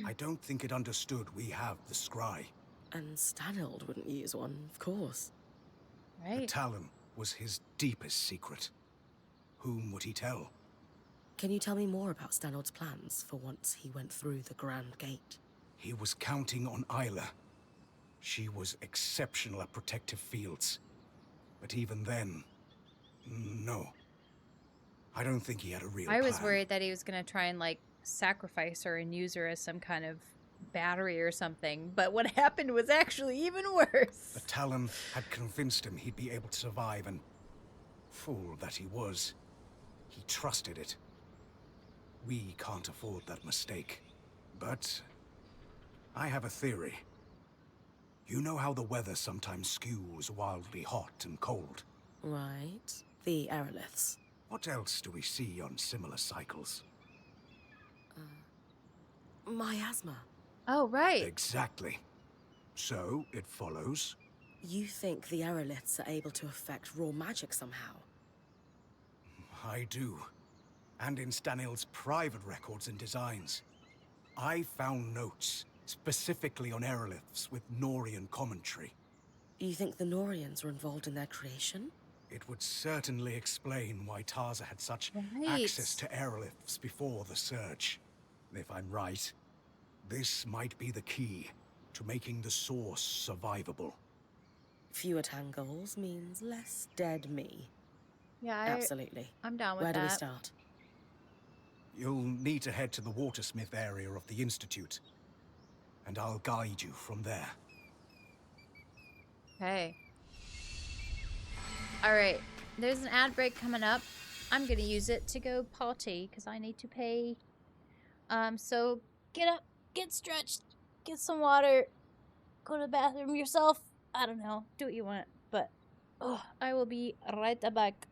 [SPEAKER 13] I don't think it understood we have the scry.
[SPEAKER 6] And Stanild wouldn't use one, of course.
[SPEAKER 13] The
[SPEAKER 2] Right.
[SPEAKER 13] Talon was his deepest secret. Whom would he tell?
[SPEAKER 6] Can you tell me more about Stanild's plans for once he went through the Grand Gate?
[SPEAKER 13] He was counting on Isla. She was exceptional at protective fields. But even then, no. I don't think he had a real
[SPEAKER 2] I was
[SPEAKER 13] plan.
[SPEAKER 2] worried that he was going to try and, like, sacrifice her and use her as some kind of battery or something. But what happened was actually even worse.
[SPEAKER 13] The Talon had convinced him he'd be able to survive, and fool that he was, he trusted it. We can't afford that mistake. But I have a theory. You know how the weather sometimes skews wildly hot and cold?
[SPEAKER 6] Right. The aeroliths.
[SPEAKER 13] What else do we see on similar cycles?
[SPEAKER 6] Miasma.
[SPEAKER 2] Oh, right.
[SPEAKER 13] Exactly. So, it follows.
[SPEAKER 6] You think the aeroliths are able to affect raw magic somehow?
[SPEAKER 13] I do. And in Stanild's private records and designs. I found notes, specifically on aeroliths with Norian commentary.
[SPEAKER 6] You think the Norians were involved in their creation?
[SPEAKER 13] It would certainly explain why Tarza had such
[SPEAKER 2] Right.
[SPEAKER 13] access to aeroliths before the Surge. If I'm right, this might be the key to making the source survivable.
[SPEAKER 6] Fewer tangles means less dead me.
[SPEAKER 2] Yeah,
[SPEAKER 6] Absolutely.
[SPEAKER 2] I'm down with
[SPEAKER 6] Where
[SPEAKER 2] that.
[SPEAKER 6] do we start?
[SPEAKER 13] You'll need to head to the Watersmith area of the Institute, and I'll guide you from there.
[SPEAKER 2] Okay. All right. There's an ad break coming up. I'm going to use it to go potty because I need to pay. So get up, get stretched, get some water, go to the bathroom yourself. I don't know. Do what you want. But I will be right back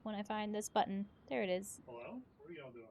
[SPEAKER 2] when I find this button. There it is.
[SPEAKER 16] Hello? What are y'all doing?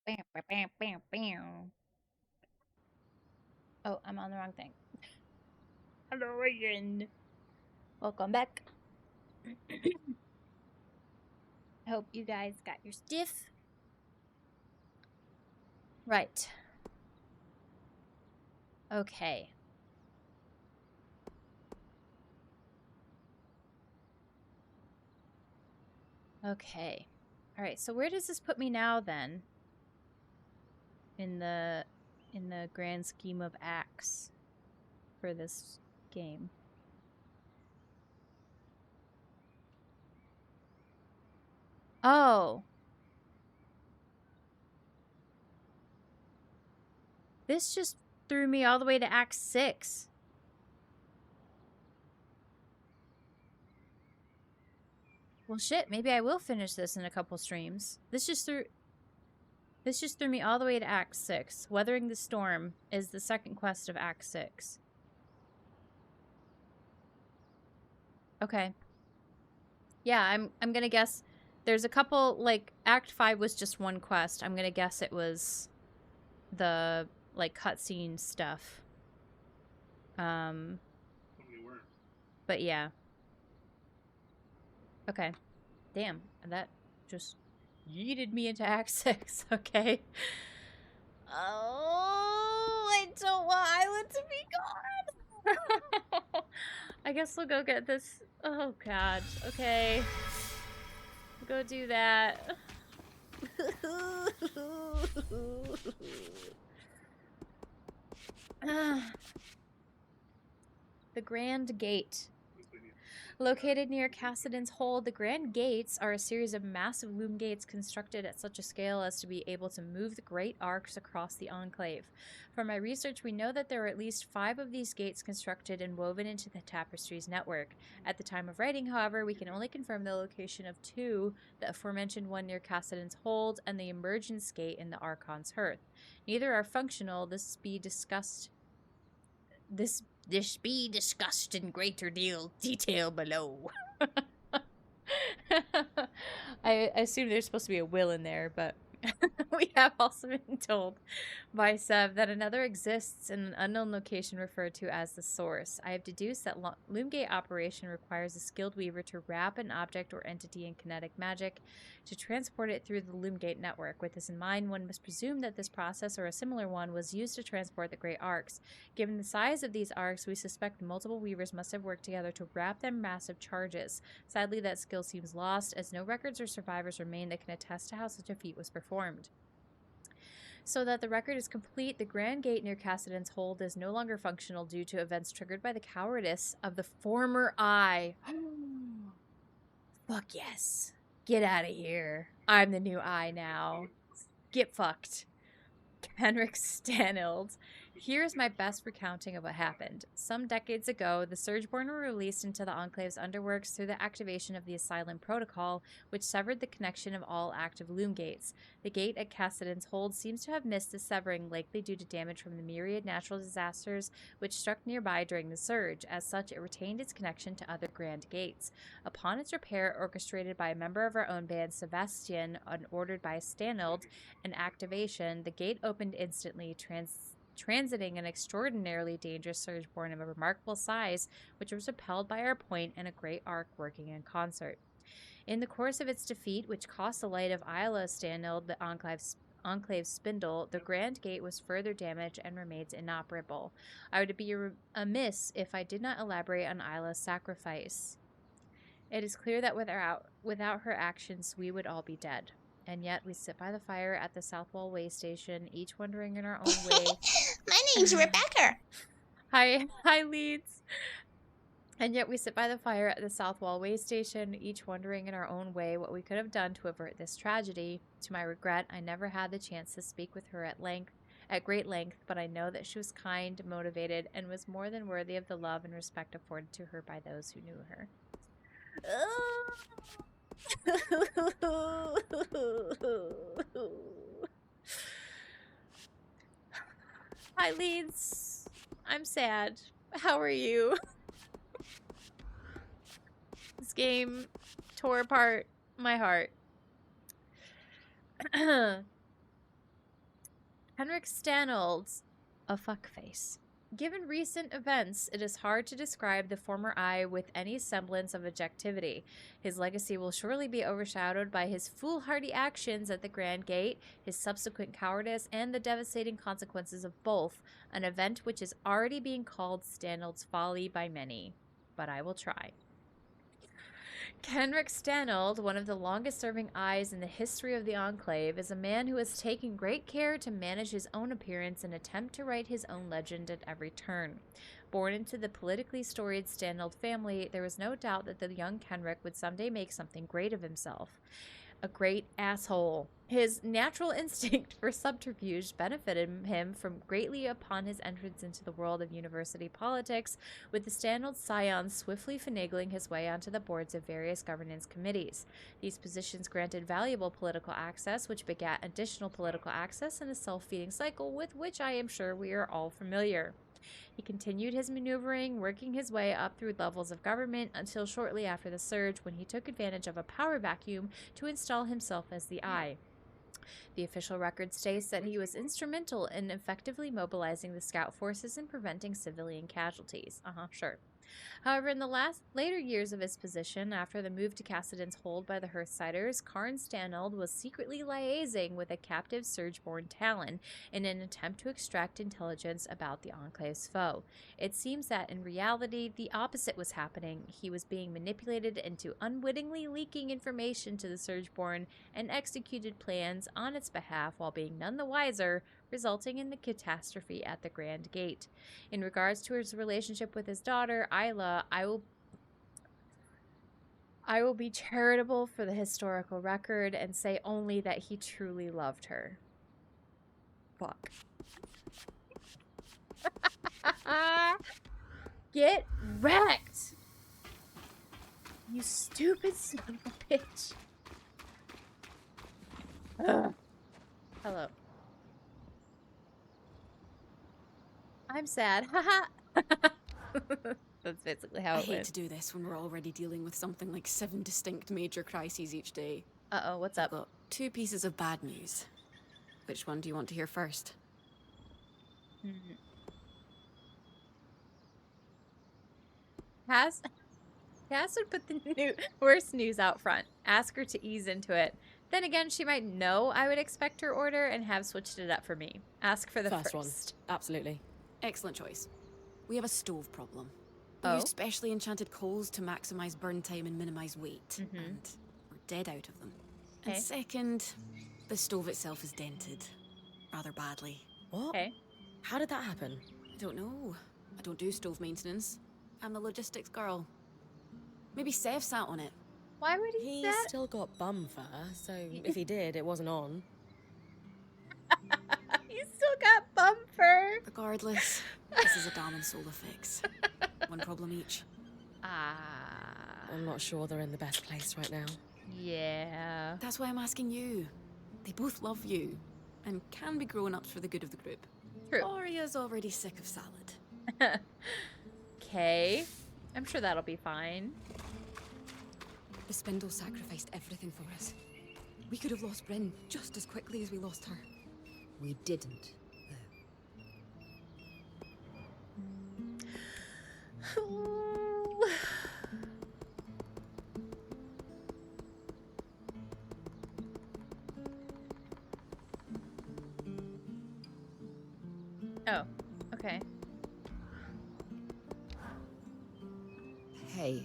[SPEAKER 2] Bam, bam, bam, bam, bam. Oh, I'm on the wrong thing. Hello again. Welcome back. Hope you guys got your stiff. Right. Okay. Okay. All right. So where does this put me now then? In the grand scheme of acts for this game. Oh. This just threw me all the way to Act 6. Well, shit, maybe I will finish this in a couple streams. This just threw me all the way to Act 6. Weathering the Storm is the second quest of Act 6. Okay. Yeah, I'm gonna guess there's a couple, like, Act 5 was just one quest. I'm gonna guess it was the, like, cutscene stuff. But yeah. Okay. Damn, that just yeeted me into Act 6, okay? Oh, I don't want Isla to be gone! I guess we'll go get this. Oh, God. Okay. We'll go do that. The Grand Gate. Located near Cassidon's Hold, the Grand Gates are a series of massive loom gates constructed at such a scale as to be able to move the great arcs across the Enclave. From my research, we know that there are at least 5 of these gates constructed and woven into the Tapestry's network. At the time of writing, however, we can only confirm the location of 2, the aforementioned one near Cassidon's Hold and the Emergence Gate in the Archon's Hearth. Neither are functional. This be discussed in greater detail below. I assume there's supposed to be a will in there, but we have also been told by Sev that another exists in an unknown location referred to as the Source. I have deduced that Loomgate operation requires a skilled weaver to wrap an object or entity in kinetic magic to transport it through the Loomgate network. With this in mind, one must presume that this process or a similar one was used to transport the Great Arcs. Given the size of these arcs, we suspect multiple weavers must have worked together to wrap their massive charges. Sadly, that skill seems lost, as no records or survivors remain that can attest to how such a feat was performed. So that the record is complete, the Grand Gate near Cassidon's Hold is no longer functional due to events triggered by the cowardice of the former Eye. Fuck yes. Get out of here. I'm the new Eye now. Get fucked. Henrik Stanild. Here's my best recounting of what happened. Some decades ago, the Surgeborn were released into the Enclave's underworks through the activation of the Asylum Protocol, which severed the connection of all active loom gates. The gate at Cassidon's Hold seems to have missed the severing, likely due to damage from the myriad natural disasters which struck nearby during the surge. As such, it retained its connection to other grand gates. Upon its repair, orchestrated by a member of our own band, Sebastian, and ordered by Stanild, and activation, the gate opened instantly, transiting an extraordinarily dangerous Surgeborn of a remarkable size, which was repelled by our point and a great arc working in concert. In the course of its defeat, which cost the life of Isla Stanild, the Enclave's spindle, the Grand Gate was further damaged and remains inoperable. I would be amiss if I did not elaborate on Isla's sacrifice. It is clear that without her actions, we would all be dead. And yet we sit by the fire at the Southwall Way Station, each wondering in our own way.
[SPEAKER 3] My name's Rebecca.
[SPEAKER 2] Hi, Leeds. And yet we sit by the fire at the Southwall Way Station, each wondering in our own way what we could have done to avert this tragedy. To my regret, I never had the chance to speak with her at great length, but I know that she was kind, motivated, and was more than worthy of the love and respect afforded to her by those who knew her. Hi, Leeds. I'm sad. How are you? This game tore apart my heart. Henrik Stanold, a fuckface. Given recent events, it is hard to describe the former Eye with any semblance of objectivity. His legacy will surely be overshadowed by his foolhardy actions at the Grand Gate, his subsequent cowardice, and the devastating consequences of both, an event which is already being called Stanold's folly by many. But I will try. Kenrick Stanold, one of the longest-serving Eyes in the history of the Enclave, is a man who has taken great care to manage his own appearance and attempt to write his own legend at every turn. Born into the politically storied Stanold family, there was no doubt that the young Kenrick would someday make something great of himself. A great asshole. His natural instinct for subterfuge benefited him from greatly upon his entrance into the world of university politics, with the Stanold scions swiftly finagling his way onto the boards of various governance committees. These positions granted valuable political access, which begat additional political access in a self-feeding cycle with which I am sure we are all familiar. He continued his maneuvering, working his way up through levels of government until shortly after the surge, when he took advantage of a power vacuum to install himself as the Eye. The official record states that he was instrumental in effectively mobilizing the scout forces and preventing civilian casualties. Sure. However, in the later years of his position, after the move to Cassidon's Hold by the Hearthsiders, Karn Stanold was secretly liaising with a captive Surgeborn Talon in an attempt to extract intelligence about the Enclave's foe. It seems that, in reality, the opposite was happening. He was being manipulated into unwittingly leaking information to the Surgeborn and executed plans on its behalf while being none the wiser, resulting in the catastrophe at the Grand Gate. In regards to his relationship with his daughter, Isla, I will be charitable for the historical record and say only that he truly loved her. Fuck. Get wrecked! You stupid son of a bitch. Ugh. Hello. I'm sad. Haha. That's basically how
[SPEAKER 17] I
[SPEAKER 2] it
[SPEAKER 17] hate
[SPEAKER 2] went.
[SPEAKER 17] to do this when we're already dealing with something like 7 distinct major crises each day.
[SPEAKER 2] Uh-oh, what's up?
[SPEAKER 17] I've got 2 pieces of bad news. Which one do you want to hear first?
[SPEAKER 2] Cass would put the worst news out front. Ask her to ease into it. Then again, she might know I would expect her order and have switched it up for me. Ask for the first.
[SPEAKER 17] One. Absolutely. Excellent choice. We have a stove problem. We
[SPEAKER 2] Oh?
[SPEAKER 17] use specially enchanted coals to maximize burn time and minimize weight. And we're dead out of them.
[SPEAKER 2] Okay.
[SPEAKER 17] And second, the stove itself is dented. Rather badly.
[SPEAKER 6] What?
[SPEAKER 2] Okay.
[SPEAKER 6] How did that happen?
[SPEAKER 17] I don't know. I don't do stove maintenance. I'm the logistics girl. Maybe Seth sat on it.
[SPEAKER 2] Why would he
[SPEAKER 6] He's still got bum fur, so if he did, it wasn't on.
[SPEAKER 2] You still got bum fur.
[SPEAKER 17] Regardless, this is a damn and solar fix. One problem each.
[SPEAKER 6] I'm not sure they're in the best place right now.
[SPEAKER 2] Yeah.
[SPEAKER 17] That's why I'm asking you. They both love you, and can be grown-ups for the good of the group.
[SPEAKER 2] True.
[SPEAKER 17] Arya's already sick of salad.
[SPEAKER 2] Okay. I'm sure that'll be fine.
[SPEAKER 17] The spindle sacrificed everything for us. We could have lost Bryn just as quickly as we lost her.
[SPEAKER 9] We didn't,
[SPEAKER 2] Oh, okay.
[SPEAKER 9] Hey,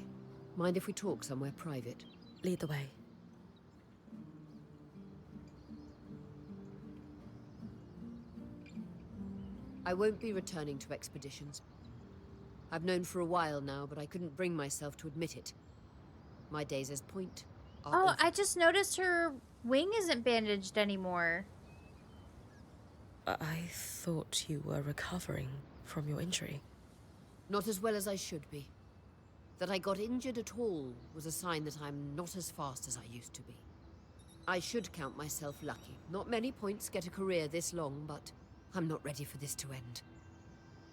[SPEAKER 9] mind if we talk somewhere private?
[SPEAKER 6] Lead the way.
[SPEAKER 9] I won't be returning to expeditions. I've known for a while now, but I couldn't bring myself to admit it. My days as Point are
[SPEAKER 2] Oh,
[SPEAKER 9] over.
[SPEAKER 2] I just noticed her wing isn't bandaged anymore.
[SPEAKER 6] I thought you were recovering from your injury.
[SPEAKER 9] Not as well as I should be. That I got injured at all was a sign that I'm not as fast as I used to be. I should count myself lucky. Not many Points get a career this long, but I'm not ready for this to end.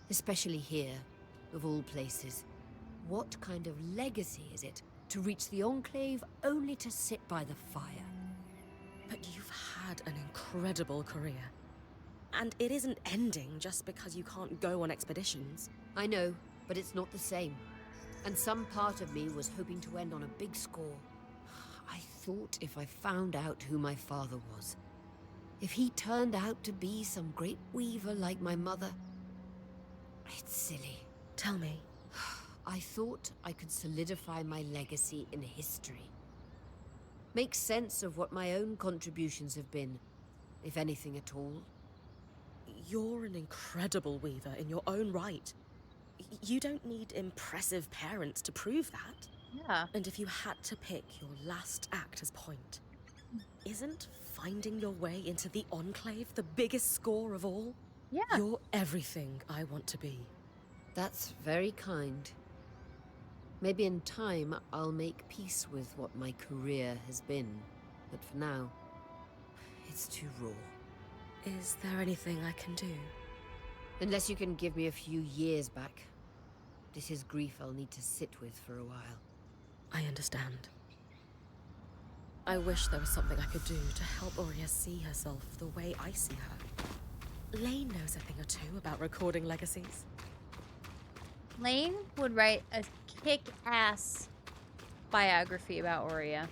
[SPEAKER 9] Especially here, of all places. What kind of legacy is it to reach the Enclave only to sit by the fire?
[SPEAKER 6] But you've had an incredible career. And it isn't ending just because you can't go on expeditions.
[SPEAKER 9] I know, but it's not the same. And some part of me was hoping to end on a big score. I thought if I found out who my father was, if he turned out to be some great weaver like my mother... It's silly.
[SPEAKER 6] Tell me.
[SPEAKER 9] I thought I could solidify my legacy in history. Make sense of what my own contributions have been, if anything at all.
[SPEAKER 6] You're an incredible weaver in your own right. You don't need impressive parents to prove that.
[SPEAKER 2] Yeah.
[SPEAKER 6] And if you had to pick your last act as point, isn't finding your way into the Enclave the biggest score of all?
[SPEAKER 2] Yeah.
[SPEAKER 6] You're everything I want to be.
[SPEAKER 9] That's very kind. Maybe in time I'll make peace with what my career has been. But for now, it's too raw.
[SPEAKER 6] Is there anything I can do?
[SPEAKER 9] Unless you can give me a few years back. This is grief I'll need to sit with for a while.
[SPEAKER 6] I understand. I wish there was something I could do to help Aurea see herself the way I see her. Lane knows a thing or two about recording legacies.
[SPEAKER 2] Lane would write a kick-ass biography about Aurea.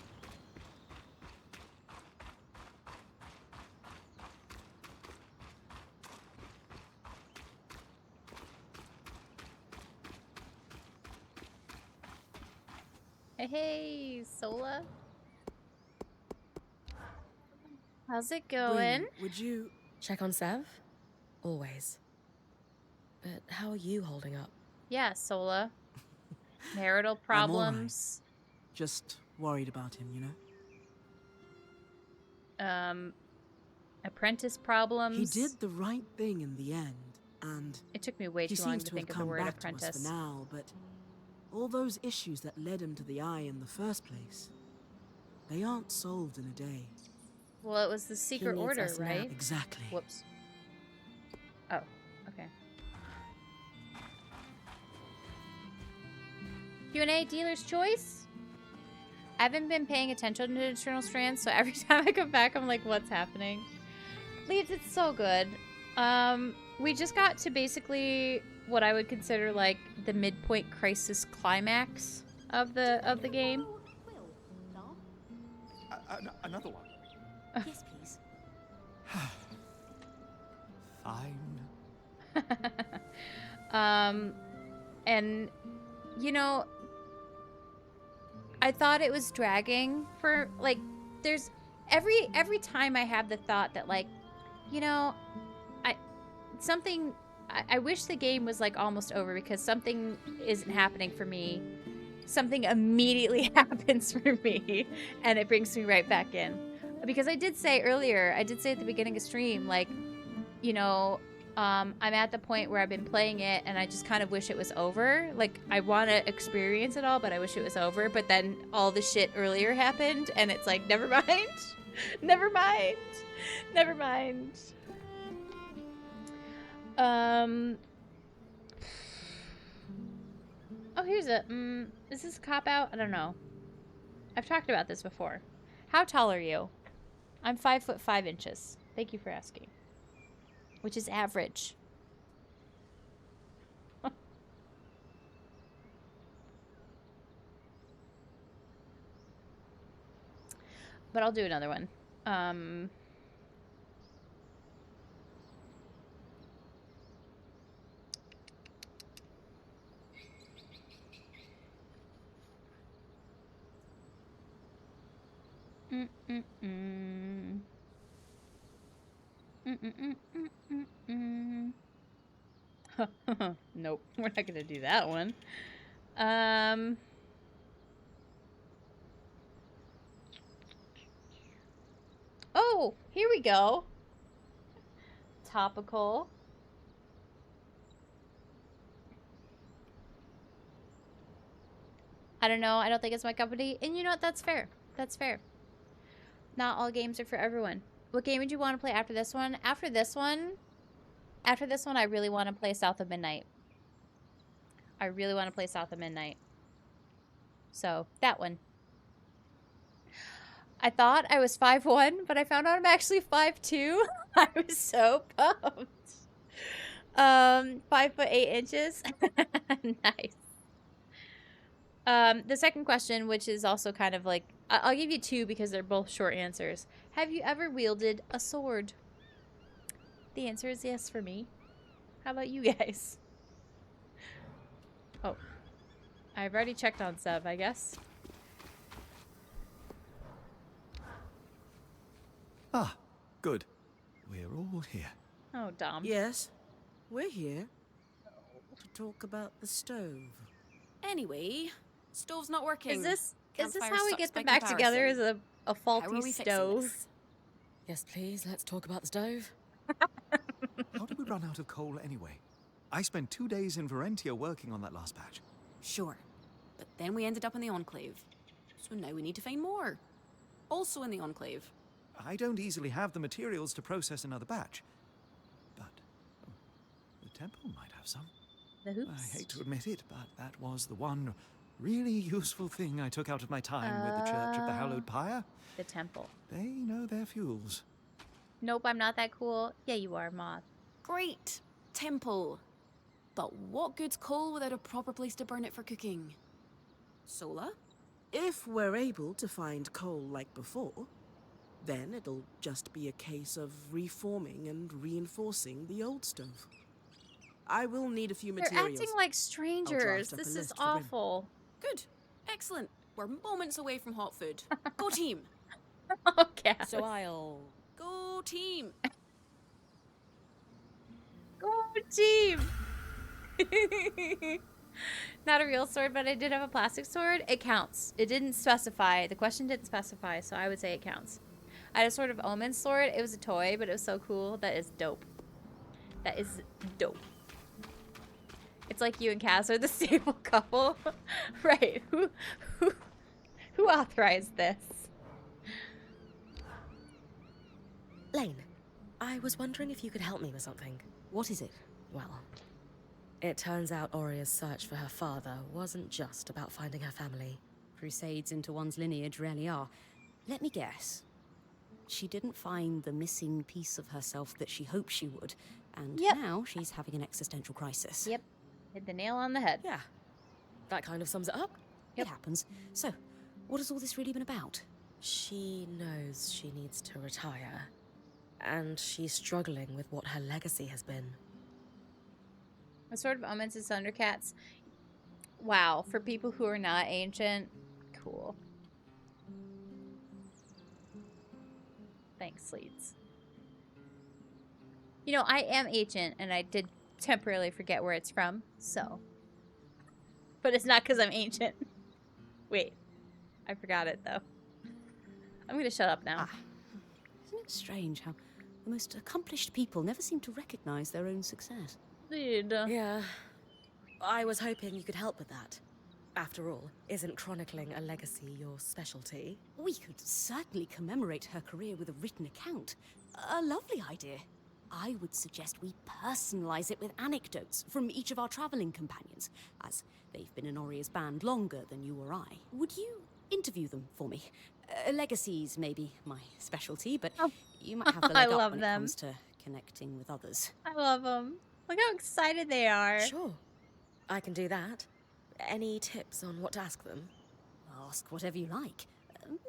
[SPEAKER 2] Hey, Sola. How's it going?
[SPEAKER 12] Would you...
[SPEAKER 6] Check on Sev? Always. But how are you holding up?
[SPEAKER 2] Yeah, Sola. Marital problems.
[SPEAKER 12] Just worried about him, you know?
[SPEAKER 2] Apprentice problems.
[SPEAKER 12] He did the right thing in the end, and...
[SPEAKER 2] It took me way too long to think of the word apprentice.
[SPEAKER 12] For now, but all those issues that led him to the Eye in the first place, they aren't solved in a day.
[SPEAKER 2] Well, it was the secret order, right?
[SPEAKER 12] Exactly.
[SPEAKER 2] Whoops. Oh, okay. Q&A dealer's choice? I haven't been paying attention to Eternal Strands, so every time I come back, I'm like, what's happening? Leeds, it's so good. We just got to basically what I would consider like the midpoint crisis climax of the game.
[SPEAKER 11] Another one.
[SPEAKER 6] Yes, please.
[SPEAKER 11] Fine.
[SPEAKER 2] And you know, I thought it was dragging for like there's every time I have the thought that like, you know, I wish the game was like almost over because something isn't happening for me. Something immediately happens for me and it brings me right back in. Because I did say earlier, I did say at the beginning of stream, like, you know, I'm at the point where I've been playing it and I just kind of wish it was over. Like, I want to experience it all, but I wish it was over. But then all the shit earlier happened and it's like, never mind. Never mind. Never mind. Oh, here's a, is this a cop-out? I don't know. I've talked about this before. How tall are you? I'm 5'5". Thank you for asking. Which is average. But I'll do another one. Nope, we're not gonna do that one. Oh, here we go. Topical. I don't know. I don't think it's my cup of tea. And you know what? That's fair. That's fair. Not all games are for everyone. What game would you want to play after this one? After this one, I really want to play South of Midnight. I really want to play South of Midnight. So, that one. I thought I was 5'1", but I found out I'm actually 5'2". I was so pumped. 5'8" Nice. The second question, which is also kind of like, I'll give you two because they're both short answers. Have you ever wielded a sword? The answer is yes for me. How about you guys? Oh, I've already checked on Sev, I guess.
[SPEAKER 11] Ah, good. We're all here.
[SPEAKER 2] Oh, Dom.
[SPEAKER 12] Yes, we're here to talk about the stove.
[SPEAKER 8] Anyway, stove's not working.
[SPEAKER 2] Is this
[SPEAKER 8] Campfire
[SPEAKER 2] how we
[SPEAKER 8] sucks
[SPEAKER 2] get them
[SPEAKER 8] by
[SPEAKER 2] back together as
[SPEAKER 8] comparison.
[SPEAKER 2] a
[SPEAKER 8] How
[SPEAKER 2] faulty
[SPEAKER 8] are we fixing
[SPEAKER 2] stove?
[SPEAKER 8] this?
[SPEAKER 6] Yes, please, let's talk about the stove.
[SPEAKER 11] How did we run out of coal anyway? I spent 2 days in Varentia working on that last batch.
[SPEAKER 5] Sure. But then we ended up in the Enclave. So now we need to find more. Also in the Enclave.
[SPEAKER 11] I don't easily have the materials to process another batch. But the temple might have some.
[SPEAKER 2] The hoops?
[SPEAKER 11] I hate to admit it, but that was the one really useful thing I took out of my time with the Church of the Hallowed Pyre.
[SPEAKER 2] The temple.
[SPEAKER 11] They know their fuels.
[SPEAKER 2] Nope, I'm not that cool. Yeah, you are, Moth.
[SPEAKER 5] Great. Temple. But what good's coal without a proper place to burn it for cooking? Sola?
[SPEAKER 12] If we're able to find coal like before, then it'll just be a case of reforming and reinforcing the old stove. I will need a few
[SPEAKER 2] They're
[SPEAKER 12] materials.
[SPEAKER 2] acting like strangers.
[SPEAKER 12] up a
[SPEAKER 2] This is
[SPEAKER 12] list for Rim.
[SPEAKER 2] awful.
[SPEAKER 5] Good. Excellent. We're moments away from hot food. Go team.
[SPEAKER 2] Okay.
[SPEAKER 6] So I'll...
[SPEAKER 5] Go team.
[SPEAKER 2] Go team. Not a real sword, but I did have a plastic sword. It counts. It didn't specify. The question didn't specify, so I would say it counts. I had a Sword of Omen sword. It was a toy, but it was so cool. That is dope. That is dope. It's like you and Cass are the stable couple. Right. Who authorized this?
[SPEAKER 6] Lane, I was wondering if you could help me with something.
[SPEAKER 5] What is it?
[SPEAKER 6] Well, it turns out Oria's search for her father wasn't just about finding her family.
[SPEAKER 5] Crusades into one's lineage rarely are. Let me guess. She didn't find the missing piece of herself that she hoped she would, and now she's having an existential crisis.
[SPEAKER 2] Yep. Hit the nail on the head.
[SPEAKER 6] Yeah. That kind of sums it up.
[SPEAKER 5] It happens. So, what has all this really been about?
[SPEAKER 6] She knows she needs to retire, and she's struggling with what her legacy has been.
[SPEAKER 2] A Sword of Omens and Thundercats. Wow. For people who are not ancient, cool. Thanks, Leeds. You know, I am ancient, and I did temporarily forget where it's from, so. But it's not because I'm ancient. Wait. I forgot it, though. I'm gonna shut up now.
[SPEAKER 5] Isn't it strange how the most accomplished people never seem to recognize their own success?
[SPEAKER 2] Dude.
[SPEAKER 6] Yeah. I was hoping you could help with that. After all, isn't chronicling a legacy your specialty?
[SPEAKER 5] We could certainly commemorate her career with a written account. A lovely idea. I would suggest we personalize it with anecdotes from each of our traveling companions, as they've been in Oria's band longer than you or I. Would you interview them for me? Legacies may be my specialty, but you might have the leg up when it comes to connecting with others.
[SPEAKER 2] I love them. Look how excited they are.
[SPEAKER 6] Sure. I can do that. Any tips on what to ask them?
[SPEAKER 5] Ask whatever you like.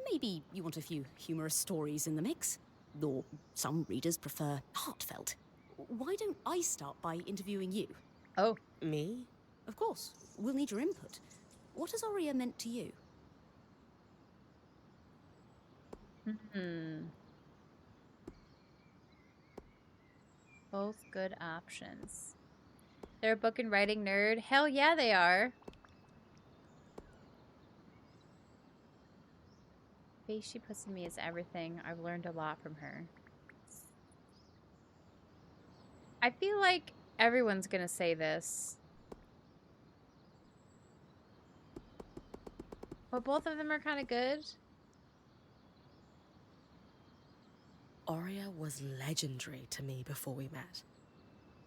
[SPEAKER 5] Maybe you want a few humorous stories in the mix? Or some readers prefer heartfelt. Why don't I start by interviewing you?
[SPEAKER 2] Oh.
[SPEAKER 6] Me?
[SPEAKER 5] Of course. We'll need your input. What has Oria meant to you?
[SPEAKER 2] Both good options. They're a book and writing nerd. Hell yeah, they are. The face she puts in me is everything. I've learned a lot from her. I feel like everyone's gonna say this. But both of them are kind of good.
[SPEAKER 6] Oria was legendary to me before we met.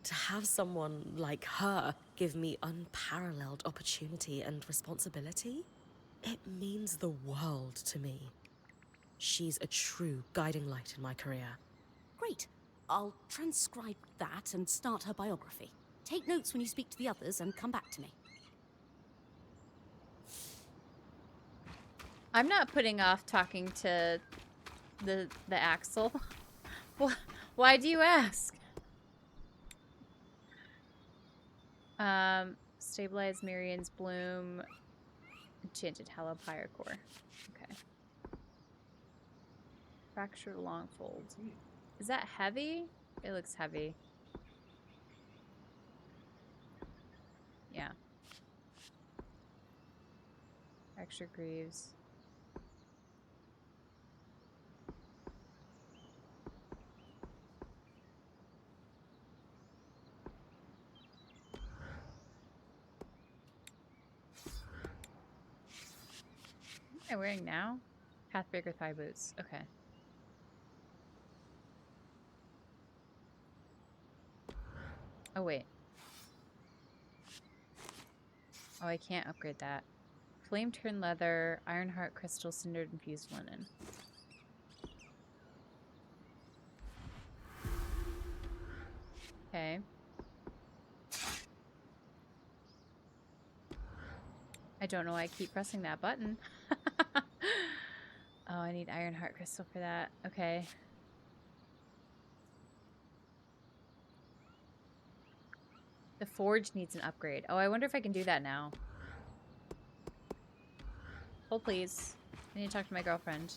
[SPEAKER 6] To have someone like her give me unparalleled opportunity and responsibility, it means the world to me. She's a true guiding light in my career.
[SPEAKER 5] Great. I'll transcribe that and start her biography. Take notes when you speak to the others and come back to me.
[SPEAKER 2] I'm not putting off talking to the Axel. Why do you ask? Stabilize Mirian's Bloom. Enchanted Hollow Pyre Core. Okay. Fractured Longfold. Is that heavy? It looks heavy. Yeah. Fractured Greaves. What am I wearing now? Pathbreaker thigh boots. Okay. Oh, wait. Oh, I can't upgrade that. Flame Turn Leather, Ironheart Crystal, Cindered Infused Linen. Okay. I don't know why I keep pressing that button. Oh, I need Ironheart Crystal for that. Okay. The Forge needs an upgrade. Oh, I wonder if I can do that now. Hold, please. I need to talk to my girlfriend.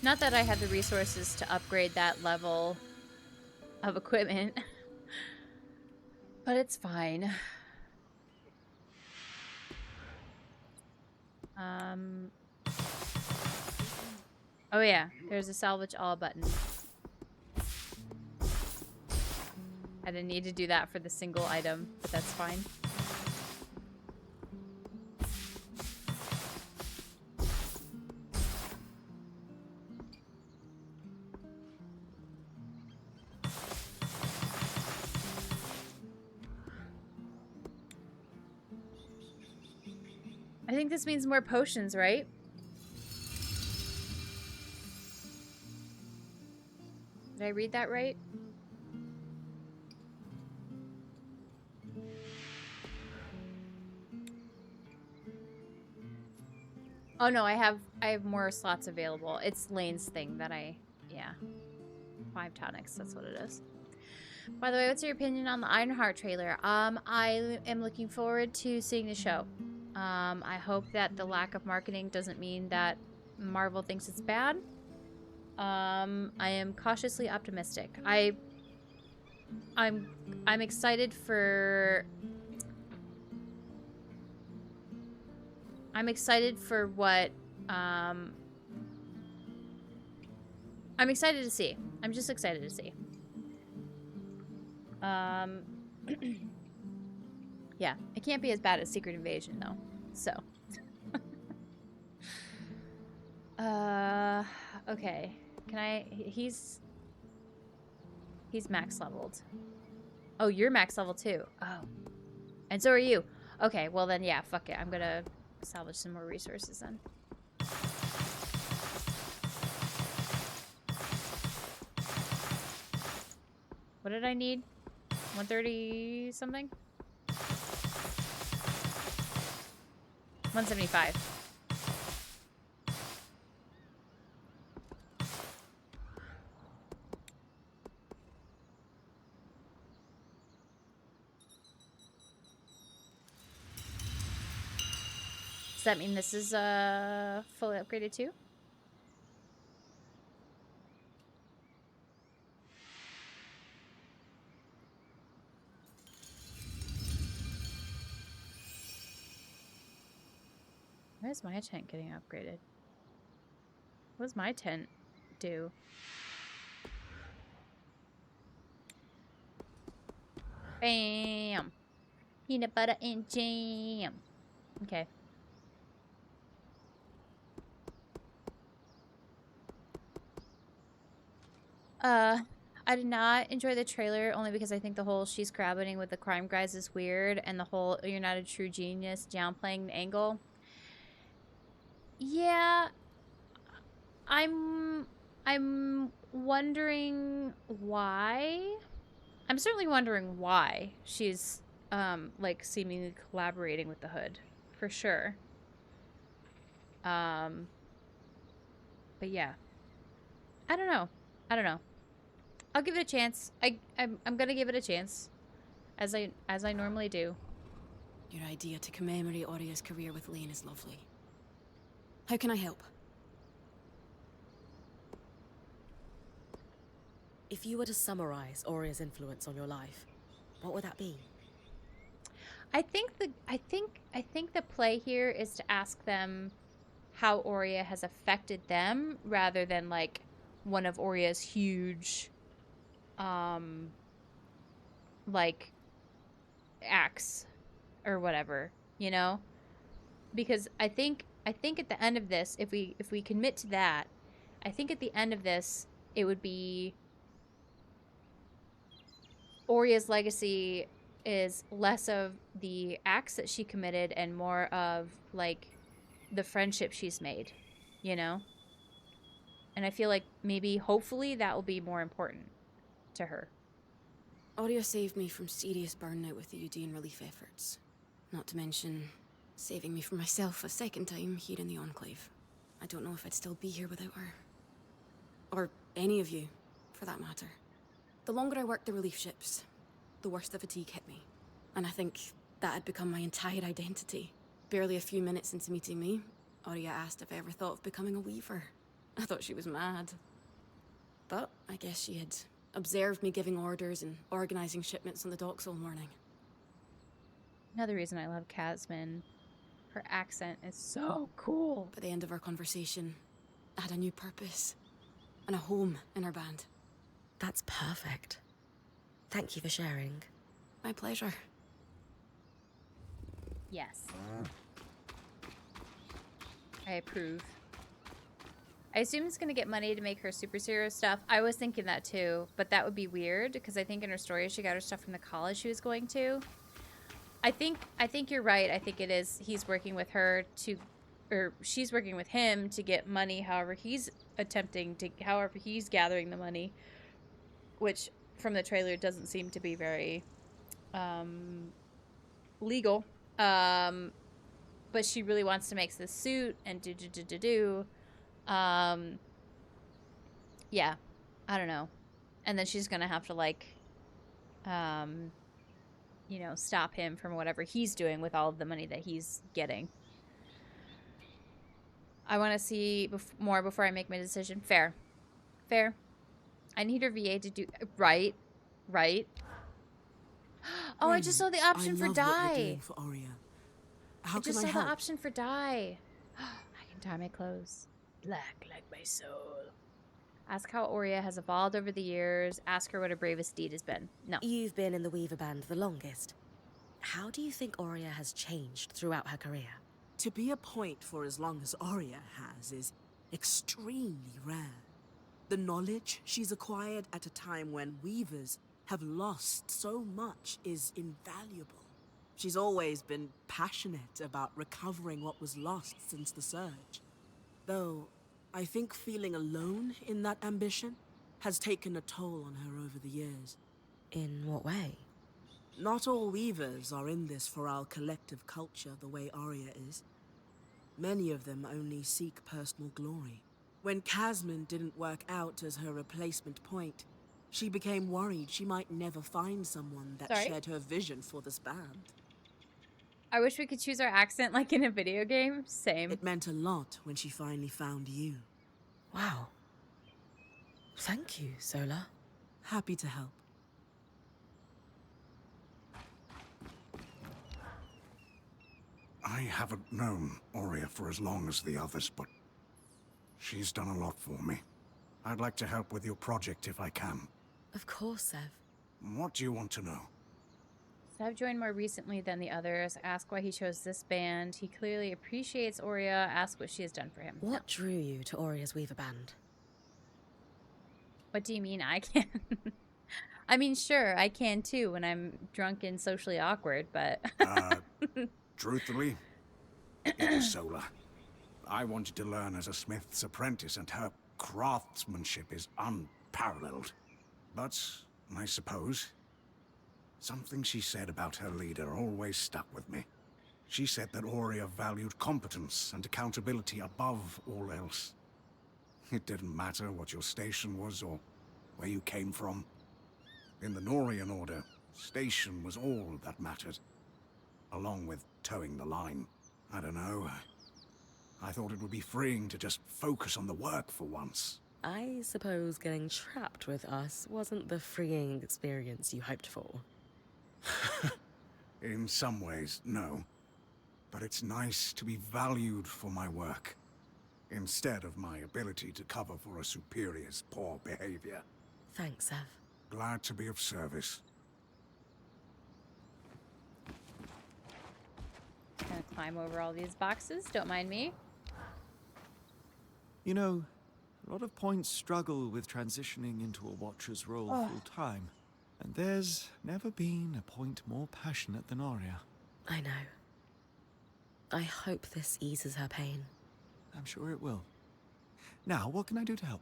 [SPEAKER 2] Not that I have the resources to upgrade that level of equipment, but it's fine. Oh yeah, there's a salvage all button. I didn't need to do that for the single item, but that's fine. I think this means more potions, right? Did I read that right? Oh no, I have more slots available. It's Lane's thing that yeah. 5 tonics, that's what it is. By the way, what's your opinion on the Ironheart trailer? I am looking forward to seeing the show. I hope that the lack of marketing doesn't mean that Marvel thinks it's bad. I am cautiously optimistic. I'm excited for what I'm excited to see. I'm just excited to see. Yeah, it can't be as bad as Secret Invasion though. So okay. Can I he's max leveled. Oh, you're max level too. Oh. And so are you. Okay, well then yeah, fuck it. I'm gonna salvage some more resources then. What did I need? 130 something? 175. Does that mean this is fully upgraded too? Why is my tent getting upgraded? What does my tent do? Bam! Peanut butter and jam. Okay. I did not enjoy the trailer only because I think the whole she's collaborating with the crime guys is weird, and the whole you're not a true genius downplaying the angle. Yeah, I'm wondering why. I'm certainly wondering why she's like seemingly collaborating with the Hood, for sure. But yeah, I don't know. I'll give it a chance. I'm gonna give it a chance, as I normally do.
[SPEAKER 17] Your idea to commemorate Oria's career with Lane is lovely. How can I help?
[SPEAKER 6] If you were to summarize Oria's influence on your life, what would that be?
[SPEAKER 2] I think the play here is to ask them how Oria has affected them, rather than like one of Oria's huge like acts or whatever, you know? Because I think at the end of this, if we commit to that, I think at the end of this it would be Oria's legacy is less of the acts that she committed and more of like the friendship she's made, you know? And I feel like maybe hopefully that will be more important to her.
[SPEAKER 17] Oria saved me from serious burnout with the Udean relief efforts. Not to mention saving me from myself a second time here in the Enclave. I don't know if I'd still be here without her. Or any of you, for that matter. The longer I worked the relief ships, the worse the fatigue hit me. And I think that had become my entire identity. Barely a few minutes into meeting me, Oria asked if I ever thought of becoming a weaver. I thought she was mad. But I guess she had observed me giving orders and organizing shipments on the docks all morning.
[SPEAKER 2] Another reason I love Casman. Her accent is so cool.
[SPEAKER 17] By the end of our conversation, I had a new purpose and a home in our band.
[SPEAKER 6] That's perfect. Thank you for sharing.
[SPEAKER 17] My pleasure.
[SPEAKER 2] Yes. I approve. I assume it's going to get money to make her superhero stuff. I was thinking that too, but that would be weird because I think in her story she got her stuff from the college she was going to. I think you're right. I think it is he's working with her to, or she's working with him to get money. However he's gathering the money, which from the trailer doesn't seem to be very legal. But she really wants to make this suit and yeah, I don't know. And then she's gonna have to like you know, stop him from whatever he's doing with all of the money that he's getting. I want to see more before I make my decision. Fair. I need her VA to do right. Oh, I just saw the option for dye.
[SPEAKER 12] For Oria.
[SPEAKER 2] I just saw the option for dye. I can dye my clothes black like my soul. Ask how Oria has evolved over the years. Ask her what her bravest deed has been. No.
[SPEAKER 6] You've been in the Weaver Band the longest. How do you think Oria has changed throughout her career?
[SPEAKER 12] To be a point for as long as Oria has is extremely rare. The knowledge she's acquired at a time when Weavers have lost so much is invaluable. She's always been passionate about recovering what was lost since the Surge. Though, I think feeling alone in that ambition has taken a toll on her over the years.
[SPEAKER 6] In what way?
[SPEAKER 12] Not all Weavers are in this for our collective culture the way Oria is. Many of them only seek personal glory. When Casman didn't work out as her replacement point, she became worried she might never find someone that shared her vision for this band.
[SPEAKER 2] I wish we could choose our accent like in a video game. Same.
[SPEAKER 12] It meant a lot when she finally found you.
[SPEAKER 6] Wow. Thank you, Sola.
[SPEAKER 12] Happy to help.
[SPEAKER 13] I haven't known Oria for as long as the others, but she's done a lot for me. I'd like to help with your project if I can.
[SPEAKER 6] Of course, Sev.
[SPEAKER 13] What do you want to know?
[SPEAKER 2] Sev joined more recently than the others. Ask why he chose this band. He clearly appreciates Oria. Ask what she has done for him.
[SPEAKER 6] What drew you to Oria's Weaver Band?
[SPEAKER 2] What do you mean I can? I mean, sure, I can too when I'm drunk and socially awkward, but...
[SPEAKER 13] Truthfully, it was Sola. I wanted to learn as a smith's apprentice, and her craftsmanship is unparalleled. But, I suppose, something she said about her leader always stuck with me. She said that Aurea valued competence and accountability above all else. It didn't matter what your station was or where you came from. In the Norian order, station was all that mattered, along with towing the line. I don't know. I thought it would be freeing to just focus on the work for once.
[SPEAKER 6] I suppose getting trapped with us wasn't the freeing experience you hoped for.
[SPEAKER 13] In some ways, no. But it's nice to be valued for my work, instead of my ability to cover for a superior's poor behavior.
[SPEAKER 6] Thanks, Ev.
[SPEAKER 13] Glad to be of service.
[SPEAKER 2] Gonna climb over all these boxes, don't mind me.
[SPEAKER 11] You know, a lot of points struggle with transitioning into a Watcher's role full-time. And there's never been a point more passionate than Aurea.
[SPEAKER 6] I know. I hope this eases her pain.
[SPEAKER 11] I'm sure it will. Now, what can I do to help?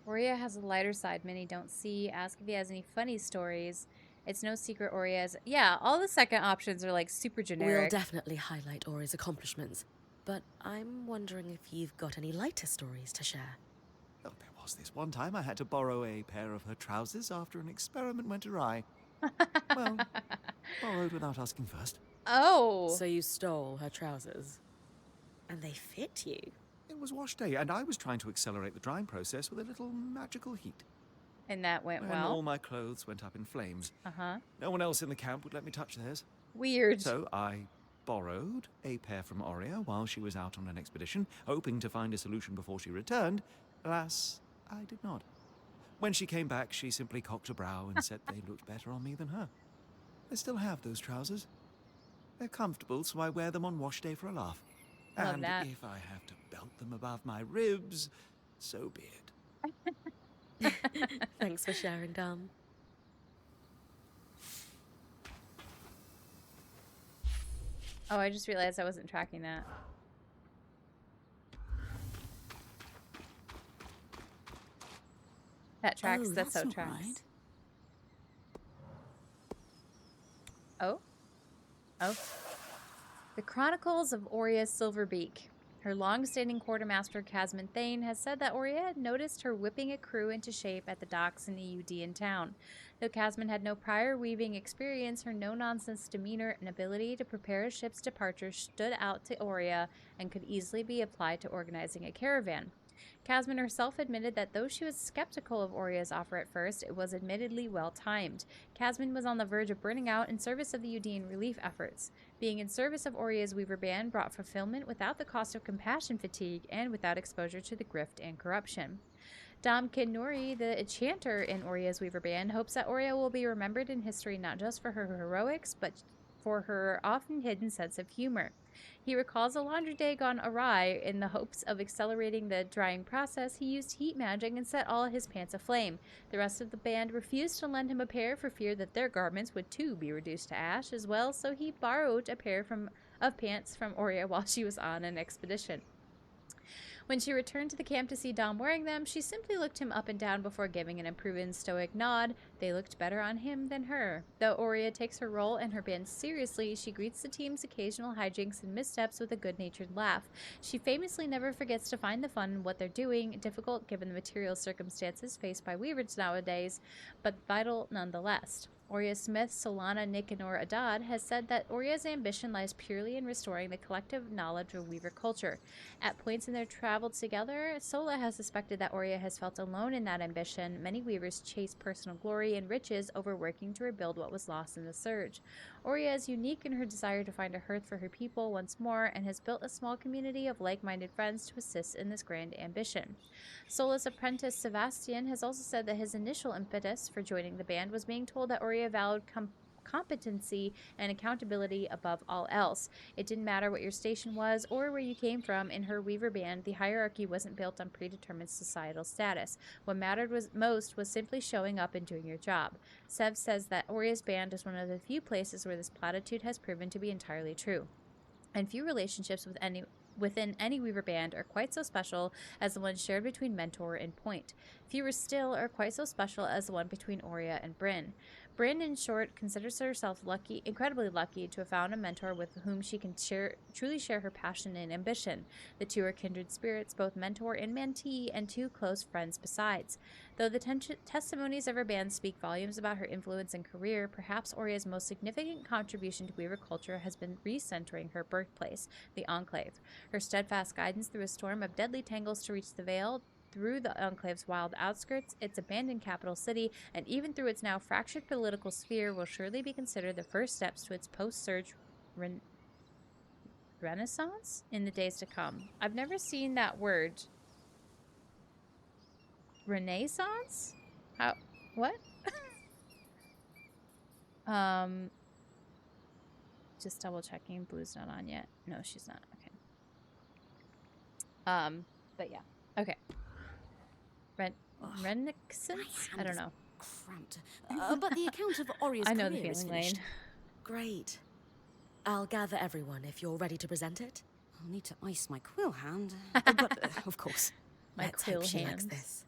[SPEAKER 2] Aurea has a lighter side many don't see. Ask if he has any funny stories. It's no secret Aurea is... Yeah, all the second options are like super generic.
[SPEAKER 6] We'll definitely highlight Aurea's accomplishments. But I'm wondering if you've got any lighter stories to share.
[SPEAKER 11] Oh, there was this one time I had to borrow a pair of her trousers after an experiment went awry. Well, borrowed without asking first.
[SPEAKER 2] Oh!
[SPEAKER 6] So you stole her trousers? And they fit you?
[SPEAKER 11] It was wash day, and I was trying to accelerate the drying process with a little magical heat.
[SPEAKER 2] And that went
[SPEAKER 11] And
[SPEAKER 2] well?
[SPEAKER 11] all my clothes went up in flames.
[SPEAKER 2] Uh-huh.
[SPEAKER 11] No one else in the camp would let me touch theirs.
[SPEAKER 2] Weird.
[SPEAKER 11] So I borrowed a pair from Aurea while she was out on an expedition, hoping to find a solution before she returned. Alas, I did not. When she came back, she simply cocked a brow and said they looked better on me than her. I still have those trousers. They're comfortable, so I wear them on wash day for a laugh.
[SPEAKER 2] Love
[SPEAKER 11] And
[SPEAKER 2] that.
[SPEAKER 11] if I have to belt them above my ribs, so be it.
[SPEAKER 6] Thanks for sharing, Dom.
[SPEAKER 2] Oh, I just realized I wasn't tracking that. That tracks, that's so
[SPEAKER 12] not
[SPEAKER 2] tracks.
[SPEAKER 12] right.
[SPEAKER 2] Oh? Oh. The Chronicles of Aurea Silverbeak. Her long-standing quartermaster, Casman Thane, has said that Aurea had noticed her whipping a crew into shape at the docks in the Eudean town. Though Casman had no prior weaving experience, her no-nonsense demeanor and ability to prepare a ship's departure stood out to Aurea and could easily be applied to organizing a caravan. Casman herself admitted that though she was skeptical of Aurea's offer at first, it was admittedly well-timed. Casman was on the verge of burning out in service of the Eudean relief efforts. Being in service of Aurea's Weaver Band brought fulfillment without the cost of compassion fatigue and without exposure to the grift and corruption. Dom Kinuri, the enchanter in Aurea's Weaver Band, hopes that Aurea will be remembered in history not just for her heroics, but for her often hidden sense of humor. He recalls a laundry day gone awry. In the hopes of accelerating the drying process, he used heat magic and set all his pants aflame. The rest of the band refused to lend him a pair for fear that their garments would too be reduced to ash as well, so he borrowed a pair of pants from Aurea while she was on an expedition. When she returned to the camp to see Dom wearing them, she simply looked him up and down before giving an improving stoic nod. They looked better on him than her. Though Aurea takes her role and her band seriously, she greets the team's occasional hijinks and missteps with a good-natured laugh. She famously never forgets to find the fun in what they're doing, difficult given the material circumstances faced by weavers nowadays, but vital nonetheless. Aurea Smith, Solana Nicanor Adad, has said that Aurea's ambition lies purely in restoring the collective knowledge of Weaver culture. At points in their travel together, Sola has suspected that Aurea has felt alone in that ambition. Many Weavers chase personal glory and riches over working to rebuild what was lost in the Surge. Aurea is unique in her desire to find a hearth for her people once more and has built a small community of like-minded friends to assist in this grand ambition. Sola's apprentice Sebastian has also said that his initial impetus for joining the band was being told that Aurea valued competency and accountability above all else. It didn't matter what your station was or where you came from. In her Weaver band, the hierarchy wasn't built on predetermined societal status. What mattered most was simply showing up and doing your job. Sev says that Oria's band is one of the few places where this platitude has proven to be entirely true. And few relationships within any Weaver band are quite so special as the one shared between Mentor and Point. Fewer still are quite so special as the one between Oria and Bryn. Bryn, in short, considers herself incredibly lucky to have found a mentor with whom she can truly share her passion and ambition. The two are kindred spirits, both mentor and mentee, and two close friends besides. Though the testimonies of her band speak volumes about her influence and career, perhaps Oria's most significant contribution to Weaver culture has been recentering her birthplace, the Enclave. Her steadfast guidance through a storm of deadly tangles to reach the Vale, through the Enclave's wild outskirts, its abandoned capital city, and even through its now fractured political sphere will surely be considered the first steps to its post-surge renaissance in the days to come. I've never seen that word. Renaissance? How? What? Just double checking. Blue's not on yet. No, she's not. Okay. But yeah. Okay. Renaissance? I don't know.
[SPEAKER 6] Cramped. But the account of Oria's
[SPEAKER 2] I know the
[SPEAKER 6] career is
[SPEAKER 2] feeling, Lane.
[SPEAKER 6] finished. Great. I'll gather everyone if you're ready to present it.
[SPEAKER 5] I'll need to ice my quill hand. But, of course.
[SPEAKER 2] My
[SPEAKER 6] Let's
[SPEAKER 2] quill
[SPEAKER 6] hope she likes
[SPEAKER 2] hands.
[SPEAKER 6] this.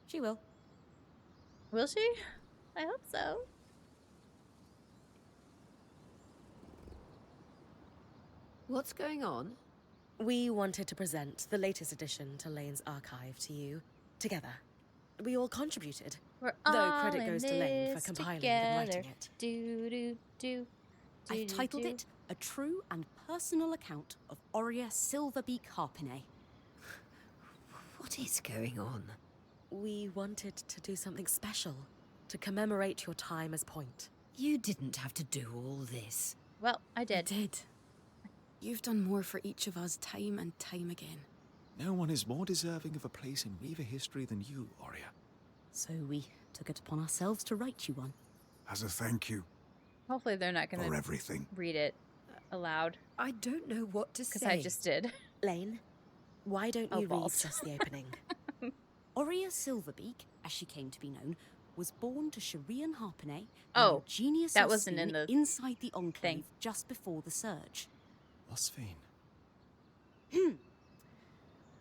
[SPEAKER 5] She will.
[SPEAKER 2] Will she? I hope so.
[SPEAKER 9] What's going on?
[SPEAKER 6] We wanted to present the latest addition to Lane's archive to you, together. We all contributed.
[SPEAKER 2] We're
[SPEAKER 6] though
[SPEAKER 2] all
[SPEAKER 6] credit
[SPEAKER 2] in
[SPEAKER 6] goes to Lane for
[SPEAKER 2] this
[SPEAKER 6] compiling
[SPEAKER 2] together.
[SPEAKER 6] and writing it.
[SPEAKER 5] I've titled it A True and Personal Account of Oria Silverbeak Harpinet.
[SPEAKER 9] What is going on?
[SPEAKER 6] We wanted to do something special to commemorate your time as Point.
[SPEAKER 9] You didn't have to do all this.
[SPEAKER 2] Well, I did.
[SPEAKER 17] You did. You've done more for each of us time and time again.
[SPEAKER 11] No one is more deserving of a place in Weaver history than you, Oria.
[SPEAKER 5] So we took it upon ourselves to write you one.
[SPEAKER 13] As a thank you
[SPEAKER 2] Hopefully they're not going
[SPEAKER 13] for
[SPEAKER 2] to
[SPEAKER 13] everything.
[SPEAKER 2] read it aloud.
[SPEAKER 9] I don't know what to say.
[SPEAKER 2] Because I just did.
[SPEAKER 6] Lane, why don't you read
[SPEAKER 2] balls.
[SPEAKER 6] just the opening?
[SPEAKER 5] Oria Silverbeak, as she came to be known, was born to Sharian Harpinet,
[SPEAKER 2] Oh,
[SPEAKER 5] genius
[SPEAKER 2] that wasn't in the
[SPEAKER 5] inside the Enclave
[SPEAKER 2] thing.
[SPEAKER 5] just before the surge.
[SPEAKER 11] Osphine.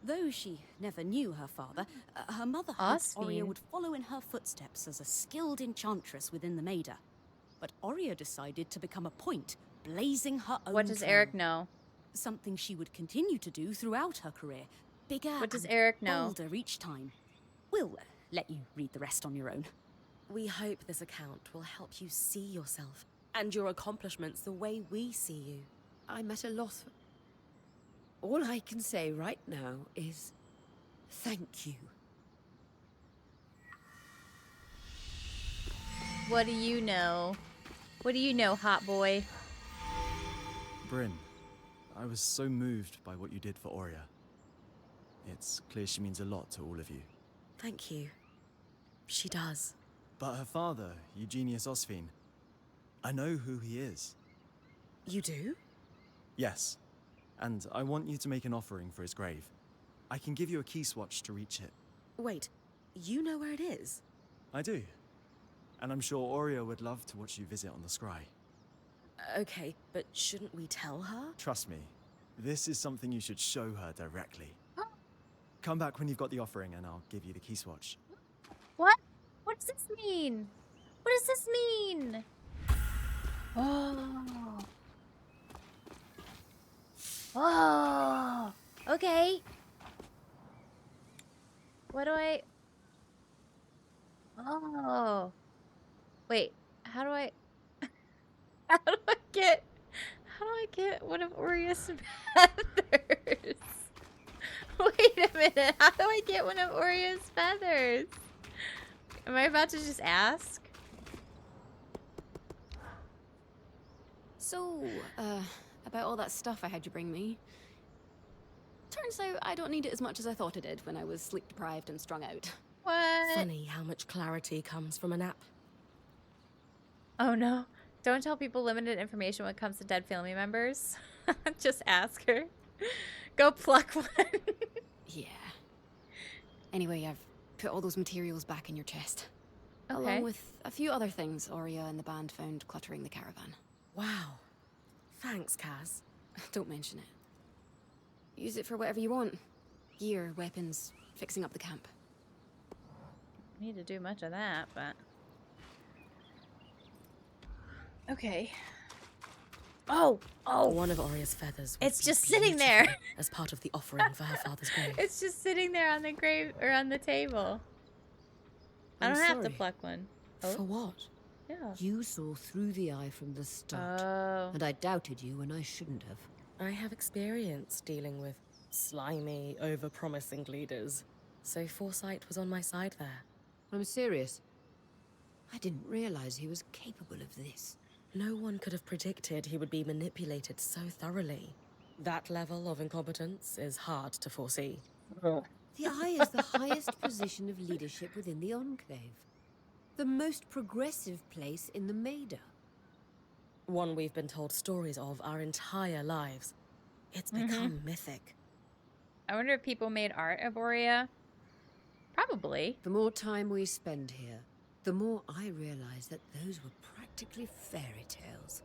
[SPEAKER 5] Though she never knew her father, her mother hoped Oria
[SPEAKER 2] Osphine.
[SPEAKER 5] would follow in her footsteps as a skilled enchantress within the Maida. But Oria decided to become a Point, blazing her own
[SPEAKER 2] What does
[SPEAKER 5] trail.
[SPEAKER 2] Eric know?
[SPEAKER 5] Something she would continue to do throughout her career, bigger
[SPEAKER 2] What does
[SPEAKER 5] and
[SPEAKER 2] Eric know?
[SPEAKER 5] bolder each time. We'll let you read the rest on your own.
[SPEAKER 6] We hope this account will help you see yourself and your accomplishments the way we see you.
[SPEAKER 9] I'm at a loss. All I can say right now is thank you.
[SPEAKER 2] What do you know? What do you know, hot boy?
[SPEAKER 10] Bryn, I was so moved by what you did for Oria. It's clear she means a lot to all of you.
[SPEAKER 6] Thank you. She does.
[SPEAKER 10] But her father, Eugenius Osphine, I know who he is.
[SPEAKER 6] You do?
[SPEAKER 10] Yes, and I want you to make an offering for his grave. I can give you a key swatch to reach it.
[SPEAKER 6] Wait, you know where it is?
[SPEAKER 10] I do. And I'm sure Oria would love to watch you visit on the scry.
[SPEAKER 6] Okay, but shouldn't we tell her?
[SPEAKER 10] Trust me, this is something you should show her directly. Come back when you've got the offering and I'll give you the key swatch.
[SPEAKER 2] What? What does this mean? What does this mean? Oh. Oh. Okay. What do I... Oh. Wait. How do I... How do I get one of Oria's feathers? Wait a minute. How do I get one of Oria's feathers? Am I about to just ask?
[SPEAKER 17] So, about all that stuff I had you bring me. Turns out I don't need it as much as I thought I did when I was sleep deprived and strung out.
[SPEAKER 2] What?
[SPEAKER 6] Funny how much clarity comes from a nap.
[SPEAKER 2] Oh no. Don't tell people limited information when it comes to dead family members. Just ask her. Go pluck one.
[SPEAKER 17] Yeah. Anyway, I've put all those materials back in your chest.
[SPEAKER 2] Okay.
[SPEAKER 17] Along with a few other things Aurea and the band found cluttering the caravan.
[SPEAKER 6] Wow. Thanks, Kaz.
[SPEAKER 17] Don't mention it. Use it for whatever you want. Gear, weapons, fixing up the camp.
[SPEAKER 2] Need to do much of that, but... Okay. Oh!
[SPEAKER 6] One of Aurea's feathers.
[SPEAKER 2] It's just sitting there.
[SPEAKER 6] As part of the offering for her father's grave.
[SPEAKER 2] It's just sitting there on the grave, or on the table. I don't have to pluck one.
[SPEAKER 6] For what?
[SPEAKER 2] Yeah.
[SPEAKER 9] You saw through the eye from the start.
[SPEAKER 2] Oh.
[SPEAKER 9] And I doubted you when I shouldn't have.
[SPEAKER 6] I have experience dealing with slimy, over-promising leaders. So foresight was on my side there.
[SPEAKER 9] I'm serious. I didn't realize he was capable of this.
[SPEAKER 6] No one could have predicted he would be manipulated so thoroughly. That level of incompetence is hard to foresee.
[SPEAKER 9] The Eye is the highest position of leadership within the Enclave. The most progressive place in the Maida.
[SPEAKER 6] One we've been told stories of our entire lives. It's become mythic.
[SPEAKER 2] I wonder if people made art of Aurea. Probably.
[SPEAKER 9] The more time we spend here, the more I realize that those were practically fairy tales.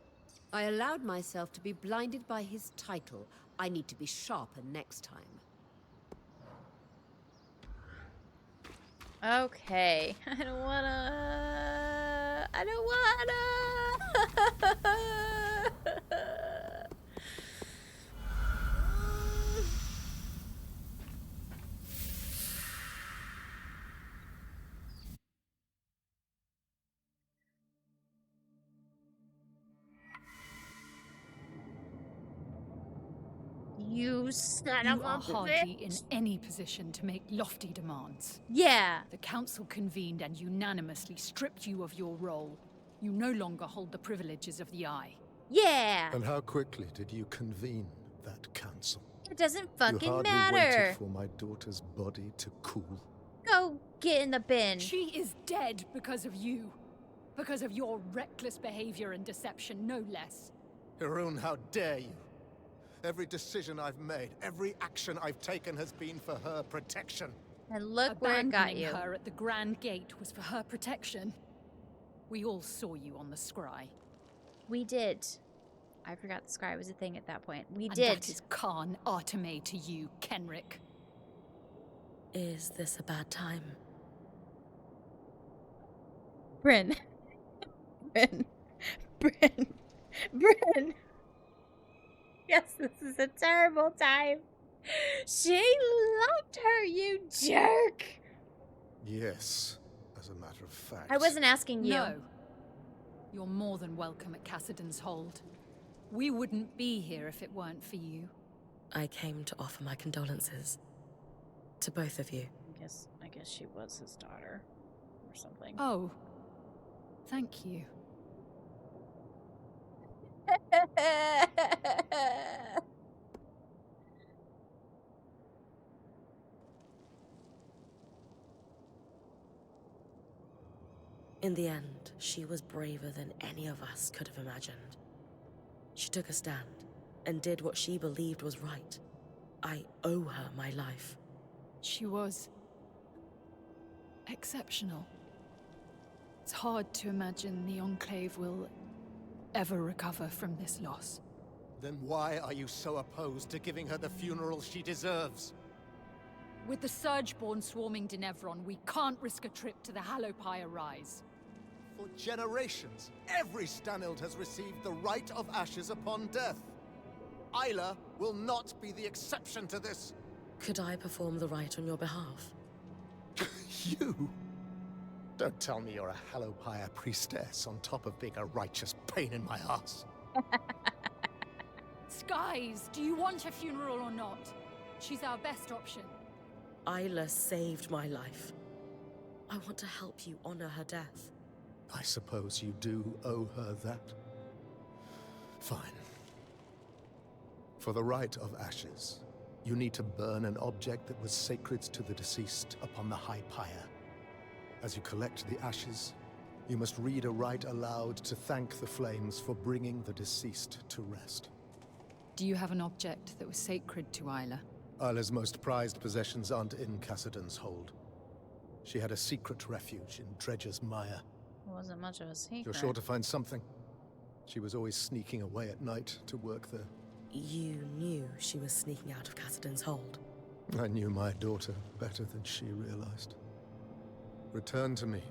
[SPEAKER 9] I allowed myself to be blinded by his title. I need to be sharper next time.
[SPEAKER 2] Okay. I don't wanna... You son of
[SPEAKER 7] You
[SPEAKER 2] a
[SPEAKER 7] are hardly in
[SPEAKER 2] bitch.
[SPEAKER 7] any position to make lofty demands.
[SPEAKER 2] Yeah.
[SPEAKER 7] The council convened and unanimously stripped you of your role. You no longer hold the privileges of the Eye.
[SPEAKER 2] Yeah.
[SPEAKER 4] And how quickly did you convene that council?
[SPEAKER 2] It doesn't
[SPEAKER 4] You
[SPEAKER 2] fucking
[SPEAKER 4] hardly
[SPEAKER 2] matter.
[SPEAKER 4] waited for my daughter's body to cool.
[SPEAKER 2] Go get in the bin.
[SPEAKER 7] She is dead because of you. Because of your reckless behavior and deception, no less.
[SPEAKER 4] Harun, how dare you? Every decision I've made, every action I've taken has been for her protection.
[SPEAKER 2] And look where it got
[SPEAKER 7] Abandoning
[SPEAKER 2] you.
[SPEAKER 7] her at the Grand Gate was for her protection. We all saw you on the scry.
[SPEAKER 2] We did. I forgot the scry was a thing at that point. We
[SPEAKER 7] And
[SPEAKER 2] did.
[SPEAKER 7] that is Khan Arteme to you, Kenrick.
[SPEAKER 6] Is this a bad time?
[SPEAKER 2] Bryn. Bryn. Yes, this is a terrible time. She loved her, you jerk.
[SPEAKER 4] Yes, as a matter of fact.
[SPEAKER 2] I wasn't asking you.
[SPEAKER 7] No. You're more than welcome at Cassidon's Hold. We wouldn't be here if it weren't for you.
[SPEAKER 6] I came to offer my condolences. To both of you.
[SPEAKER 2] I guess she was his daughter. Or something.
[SPEAKER 7] Oh. Thank you.
[SPEAKER 6] In the end, she was braver than any of us could have imagined. She took a stand and did what she believed was right. I owe her my life.
[SPEAKER 7] She was exceptional. It's hard to imagine the Enclave will ever recover from this loss.
[SPEAKER 4] Then why are you so opposed to giving her the funeral she deserves?
[SPEAKER 7] With the Surgeborn swarming Denevron, we can't risk a trip to the Hallowpire Rise.
[SPEAKER 4] For generations, every Stanild has received the right of ashes upon death. Isla will not be the exception to this.
[SPEAKER 6] Could I perform the rite on your behalf?
[SPEAKER 4] You? Don't tell me you're a Hallowpire priestess on top of being a righteous pain in my ass.
[SPEAKER 7] Skies, do you want a funeral or not? She's our best option.
[SPEAKER 6] Isla saved my life. I want to help you honor her death.
[SPEAKER 4] I suppose you do owe her that. Fine. For the rite of ashes, you need to burn an object that was sacred to the deceased upon the high pyre. As you collect the ashes, You must read a rite aloud to thank the flames for bringing the deceased to rest.
[SPEAKER 7] Do you have an object that was sacred to Isla?
[SPEAKER 4] Isla's most prized possessions aren't in Cassidon's hold. She had a secret refuge in Dredger's Mire.
[SPEAKER 2] It wasn't much of a secret.
[SPEAKER 4] You're sure to find something. She was always sneaking away at night to work there.
[SPEAKER 6] You knew she was sneaking out of Cassidon's hold.
[SPEAKER 4] I knew my daughter better than she realized. Return to me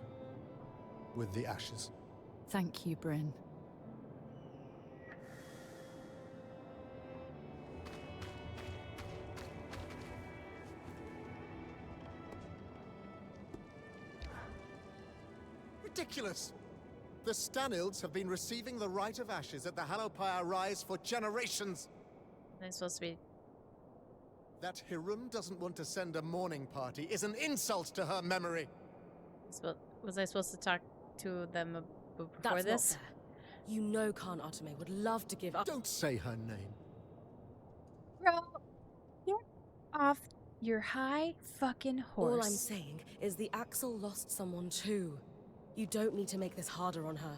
[SPEAKER 4] with the ashes.
[SPEAKER 7] Thank you, Bryn.
[SPEAKER 4] Ridiculous! The Stanilds have been receiving the rite of ashes at the Hallowpire Rise for generations.
[SPEAKER 2] They're supposed to be...
[SPEAKER 4] That Hiram doesn't want to send a mourning party is an insult to her memory.
[SPEAKER 2] Was I supposed to talk to them before
[SPEAKER 6] That's
[SPEAKER 2] this?
[SPEAKER 6] not fair. You know Khan Atame would love to give up.
[SPEAKER 4] Don't say her name.
[SPEAKER 2] Bro, get off your high fucking horse.
[SPEAKER 6] All I'm saying is the Axel lost someone too. You don't need to make this harder on her.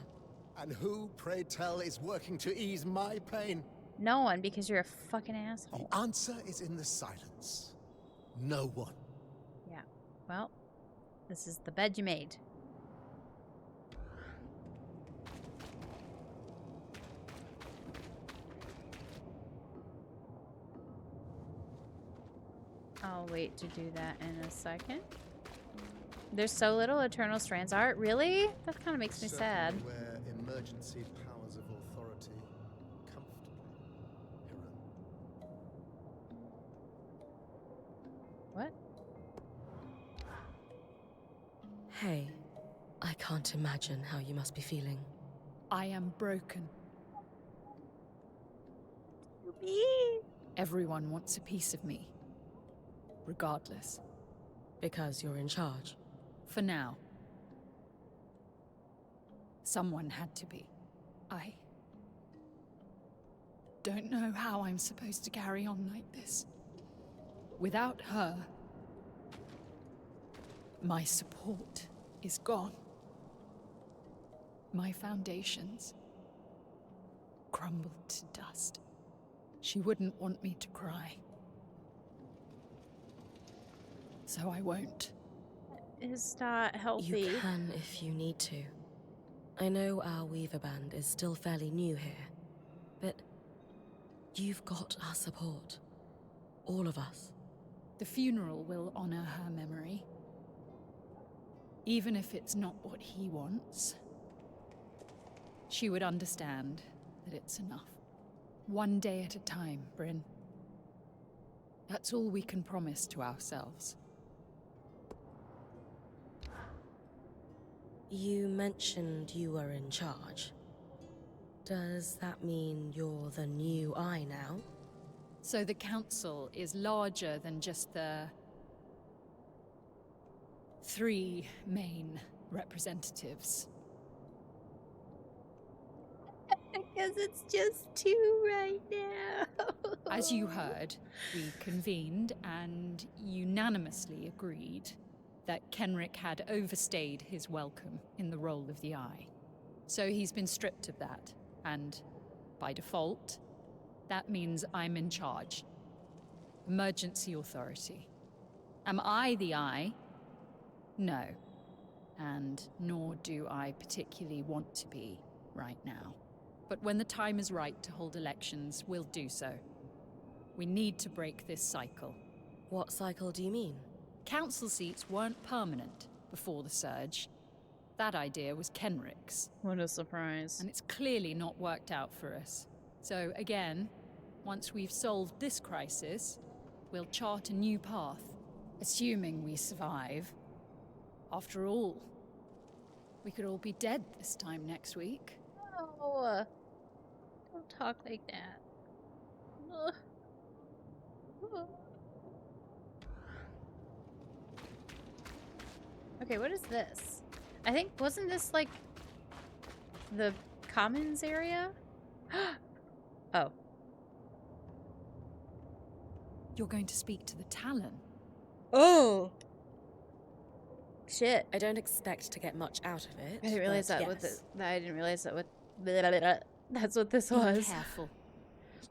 [SPEAKER 4] And who, pray tell, is working to ease my pain?
[SPEAKER 2] No one, because you're a fucking asshole.
[SPEAKER 4] The answer is in the silence. No one.
[SPEAKER 2] Yeah, well, this is the bed you made. I'll wait to do that in a second. There's so little Eternal Strands art. Really? That kind of makes me sad.
[SPEAKER 4] Where emergency powers of authority comfortably.
[SPEAKER 2] What?
[SPEAKER 6] Hey, I can't imagine how you must be feeling.
[SPEAKER 7] I am broken.
[SPEAKER 2] Me?
[SPEAKER 7] Everyone wants a piece of me. Regardless.
[SPEAKER 6] Because you're in charge.
[SPEAKER 7] For now. Someone had to be. I don't know how I'm supposed to carry on like this. Without her, my support is gone. My foundations crumbled to dust. She wouldn't want me to cry. So I won't.
[SPEAKER 2] Is not healthy.
[SPEAKER 6] You can if you need to. I know our Weaver Band is still fairly new here, but you've got our support. All of us.
[SPEAKER 7] The funeral will honor her memory. Even if it's not what he wants, she would understand that it's enough. One day at a time, Bryn. That's all we can promise to ourselves.
[SPEAKER 6] You mentioned you were in charge. Does that mean you're the new Eye now?
[SPEAKER 7] So the council is larger than just the 3 main representatives.
[SPEAKER 2] Because it's just 2 right now.
[SPEAKER 7] As you heard, we convened and unanimously agreed that Kenrick had overstayed his welcome in the role of the Eye. So he's been stripped of that, and by default, that means I'm in charge. Emergency authority. Am I the Eye? No. And nor do I particularly want to be right now. But when the time is right to hold elections, we'll do so. We need to break this cycle.
[SPEAKER 6] What cycle do you mean?
[SPEAKER 7] Council seats weren't permanent before the surge. That idea was Kenrick's.
[SPEAKER 2] What a surprise.
[SPEAKER 7] And it's clearly not worked out for us. So again, once we've solved this crisis, we'll chart a new path, assuming we survive. After all, we could all be dead this time next week.
[SPEAKER 2] No. Don't talk like that. Ugh. Ugh. Okay, what is this? I think, wasn't this like the commons area? Oh.
[SPEAKER 7] You're going to speak to the Talon.
[SPEAKER 2] Oh. Shit.
[SPEAKER 6] I don't expect to get much out of it.
[SPEAKER 2] I didn't realize
[SPEAKER 6] but
[SPEAKER 2] that what
[SPEAKER 6] yes.
[SPEAKER 2] I didn't realize that what that's what this
[SPEAKER 7] Be
[SPEAKER 2] was.
[SPEAKER 7] careful.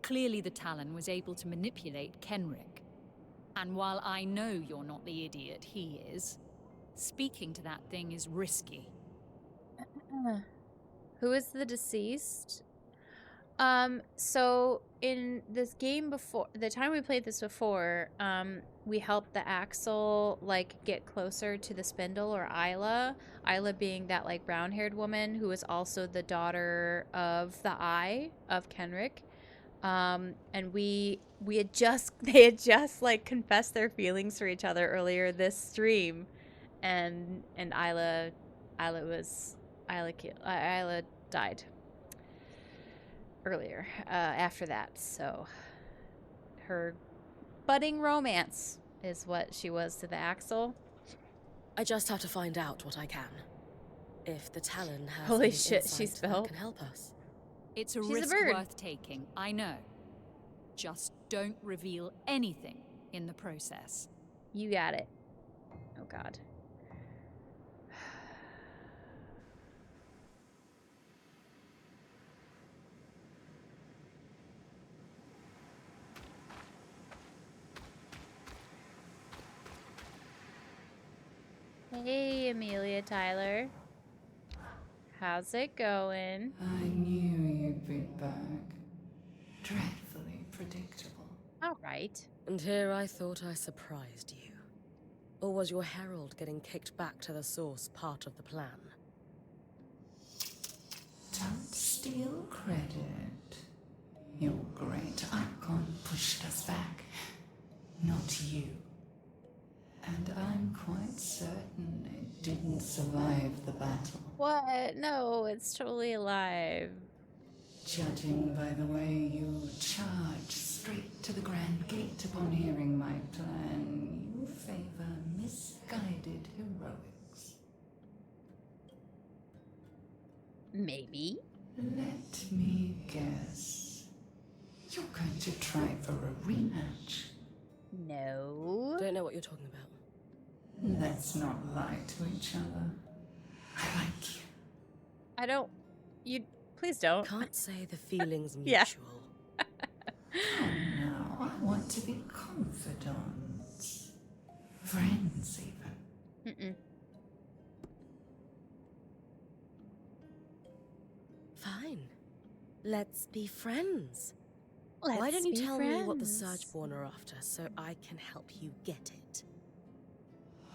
[SPEAKER 7] Clearly the Talon was able to manipulate Kenrick. And while I know you're not the idiot he is, speaking to that thing is risky.
[SPEAKER 2] Who is the deceased? So in this game before, the time we played this before, we helped the Axel, like, get closer to the Spindle, or Isla. Isla being that, like, brown-haired woman who is also the daughter of the Eye of Kenrick. And they had just, like, confessed their feelings for each other earlier this stream. And Isla died earlier after that, so her budding romance is what she was to the Axel.
[SPEAKER 6] I just have to find out what I can. If the Talon has
[SPEAKER 2] Holy
[SPEAKER 6] any
[SPEAKER 2] shit, she
[SPEAKER 6] insight that
[SPEAKER 2] spelled.
[SPEAKER 6] can help us.
[SPEAKER 7] It's a
[SPEAKER 2] She's a
[SPEAKER 7] risk
[SPEAKER 2] bird.
[SPEAKER 7] worth taking, I know. Just don't reveal anything in the process.
[SPEAKER 2] You got it. Oh god. Hey, Amelia Tyler. How's it going?
[SPEAKER 14] I knew you'd be back. Dreadfully predictable.
[SPEAKER 2] All right.
[SPEAKER 6] And here I thought I surprised you. Or was your herald getting kicked back to the source part of the plan?
[SPEAKER 14] Don't steal credit. Your great icon pushed us back, not you. And I'm quite certain it didn't survive the battle.
[SPEAKER 2] What? No, it's totally alive.
[SPEAKER 14] Judging by the way you charged straight to the Grand Gate upon hearing my plan, you favor misguided heroics.
[SPEAKER 2] Maybe.
[SPEAKER 14] Let me guess. You're going to try for a rematch.
[SPEAKER 2] No.
[SPEAKER 6] Don't know what you're talking about.
[SPEAKER 14] Let's not lie to each other. I like you.
[SPEAKER 2] I don't. You. Please don't.
[SPEAKER 6] Can't say the feeling's
[SPEAKER 2] Yeah.
[SPEAKER 6] mutual.
[SPEAKER 14] Come now, I want to be confidants. Friends, even.
[SPEAKER 2] Mm-mm.
[SPEAKER 6] Fine. Let's be friends.
[SPEAKER 2] Let's
[SPEAKER 6] Why don't you
[SPEAKER 2] be
[SPEAKER 6] tell me what the
[SPEAKER 2] friends.
[SPEAKER 6] Surgeborn are after so I can help you get it?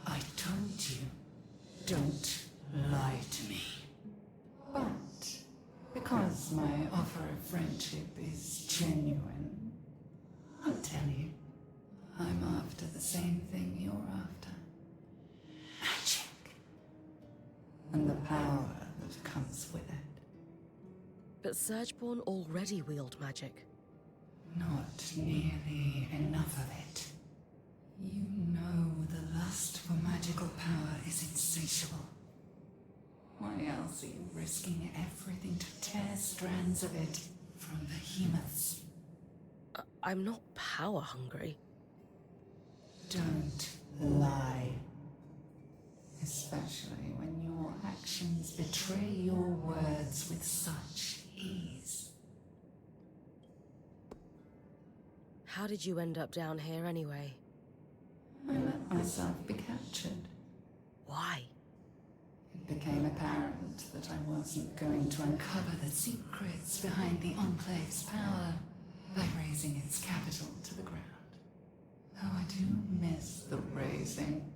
[SPEAKER 14] I told you, don't lie to me. But because my offer of friendship is genuine, I'll tell you. I'm after the same thing you're after. Magic. And the power that comes with it.
[SPEAKER 6] But Surgeborn already wield magic.
[SPEAKER 14] Not nearly enough of it. You know the lust for magical power is insatiable. Why else are you risking everything to tear strands of it from behemoths?
[SPEAKER 6] I'm not power hungry.
[SPEAKER 14] Don't lie. Especially when your actions betray your words with such ease.
[SPEAKER 6] How did you end up down here anyway?
[SPEAKER 14] I let myself be captured.
[SPEAKER 6] Why?
[SPEAKER 14] It became apparent that I wasn't going to uncover the secrets behind the Enclave's power by razing its capital to the ground. Oh, I do miss the razing.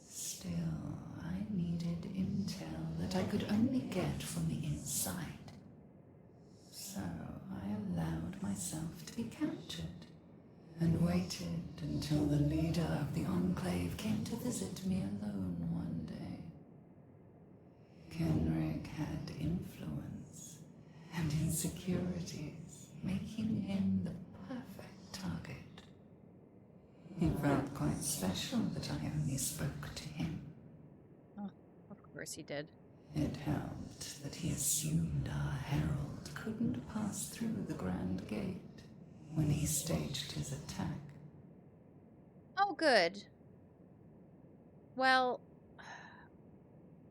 [SPEAKER 14] Still, I needed intel that I could only get from the inside. So I allowed myself to be captured and waited until the leader of the Enclave came to visit me alone one day. Kenrick had influence and insecurities, making him the perfect target. He felt quite special that I only spoke to him.
[SPEAKER 2] Oh, of course he did.
[SPEAKER 14] It helped that he assumed our herald couldn't pass through the Grand Gate when he staged his attack.
[SPEAKER 2] Oh, good. Well,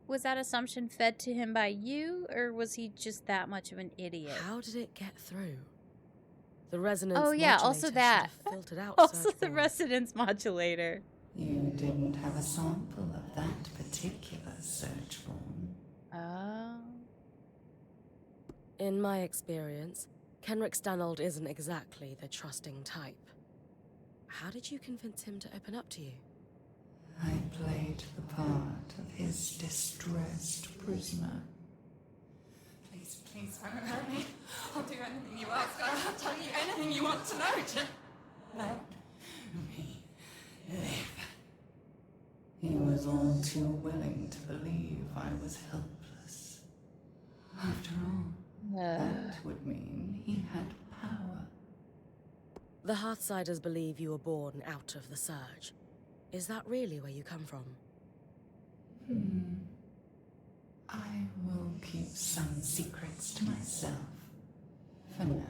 [SPEAKER 2] Was that assumption fed to him by you, or was he just that much of an idiot?
[SPEAKER 6] How did it get through? The resonance
[SPEAKER 2] Oh yeah, also
[SPEAKER 6] modulator
[SPEAKER 2] that.
[SPEAKER 6] should have filtered out
[SPEAKER 2] Also the
[SPEAKER 6] Surgeborn.
[SPEAKER 2] resonance modulator.
[SPEAKER 14] You didn't have a sample of that particular Surgeborn.
[SPEAKER 2] Oh.
[SPEAKER 6] In my experience, Kenrick Stanold isn't exactly the trusting type. How did you convince him to open up to you?
[SPEAKER 14] I played the part of his distressed prisoner. Please, please don't hurt me. I'll do anything you ask. I'll tell you anything you want to know. Just let me live. He was all too willing to believe I was helpless. After all, that would mean he had power.
[SPEAKER 6] The Hearthsiders believe you were born out of the Surge. Is that really where you come from?
[SPEAKER 14] I will keep some secrets to myself. For now.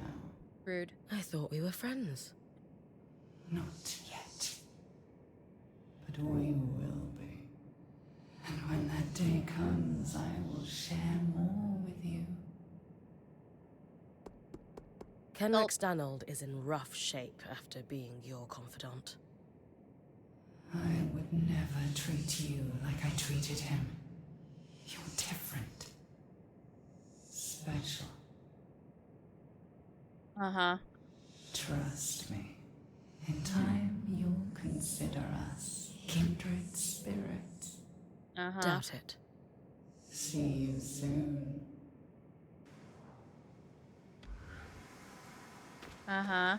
[SPEAKER 2] Rude.
[SPEAKER 6] I thought we were friends.
[SPEAKER 14] Not yet. But we will be. And when that day comes, I will share more with you.
[SPEAKER 6] Kenrick Stanold is in rough shape after being your confidant.
[SPEAKER 14] I would never treat you like I treated him. You're different. Special.
[SPEAKER 2] Uh-huh.
[SPEAKER 14] Trust me. In time, you'll consider us kindred spirits.
[SPEAKER 2] Uh-huh.
[SPEAKER 6] Doubt it.
[SPEAKER 14] See you soon.
[SPEAKER 2] Uh-huh.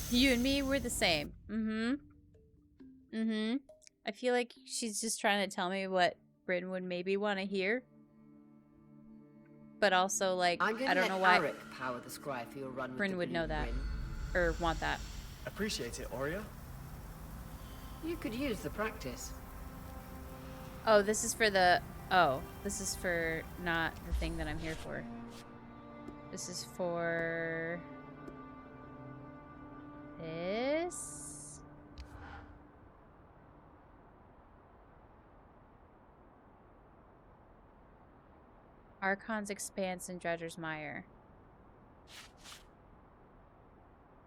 [SPEAKER 2] You and me, we're the same. I feel like she's just trying to tell me what Bryn would maybe want to hear. But also, like, I don't know why
[SPEAKER 9] power the scry for your run with
[SPEAKER 2] Bryn
[SPEAKER 9] the
[SPEAKER 2] would know
[SPEAKER 9] Blue
[SPEAKER 2] that.
[SPEAKER 9] Bryn.
[SPEAKER 2] Or want that.
[SPEAKER 10] Appreciate it, Aurea.
[SPEAKER 9] You could use the practice.
[SPEAKER 2] Oh, this is for the... Oh, this is for not the thing that I'm here for. This is for... This... Archon's Expanse and Dredger's Mire.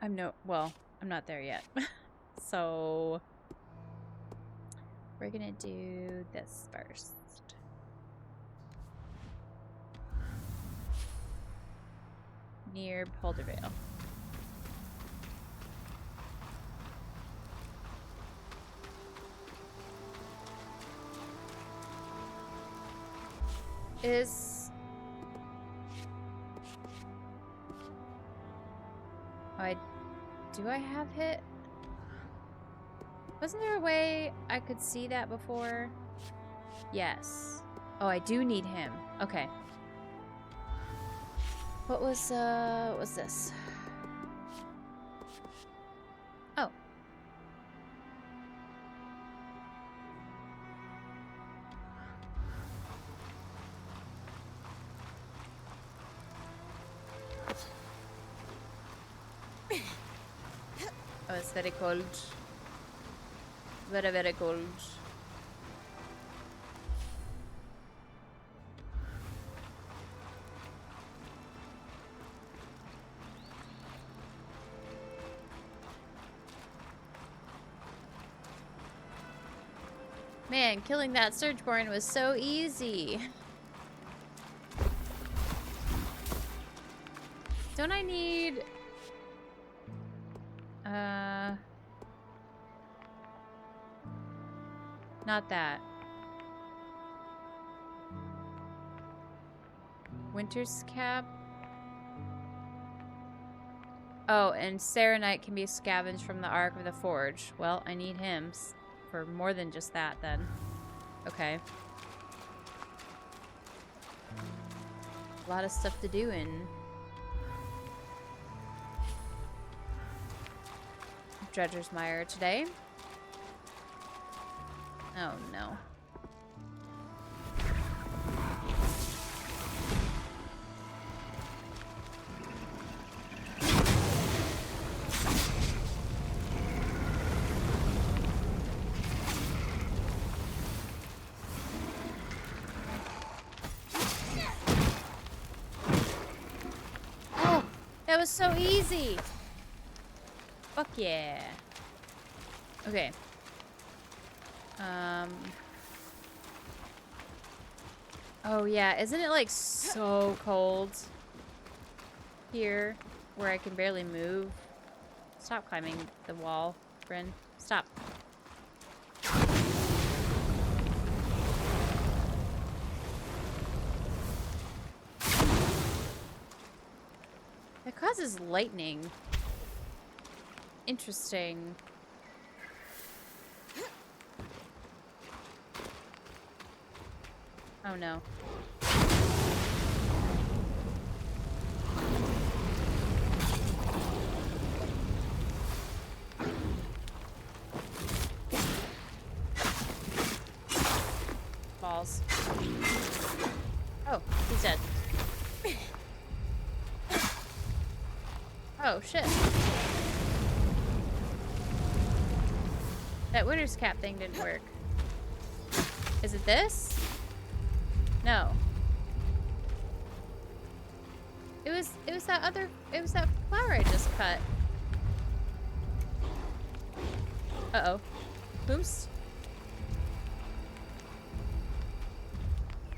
[SPEAKER 2] I'm not there yet. So... We're gonna do this first. Near Poldervale. Do I have hit? Wasn't there a way I could see that before? Yes. Oh, I do need him. Okay. What was this? Oh. Oh, it's very cold. Very, very cold. Man, killing that Surgeborn was so easy. Don't I need... Not that. Winter's Cap. Oh, and Serenite can be scavenged from the Ark of the Forge. Well, I need him for more than just that, then. Okay. A lot of stuff to do in Dredger's Mire today. Oh, no. That was so easy. Fuck yeah. Okay. Oh yeah, isn't it like so cold here where I can barely move? Stop climbing the wall, Bryn. Stop. It causes lightning. Interesting. Oh no. Balls. Oh, he's dead. Oh, shit. That Winter's Cap thing didn't work. Is it this? No. It was that flower I just cut. Uh-oh.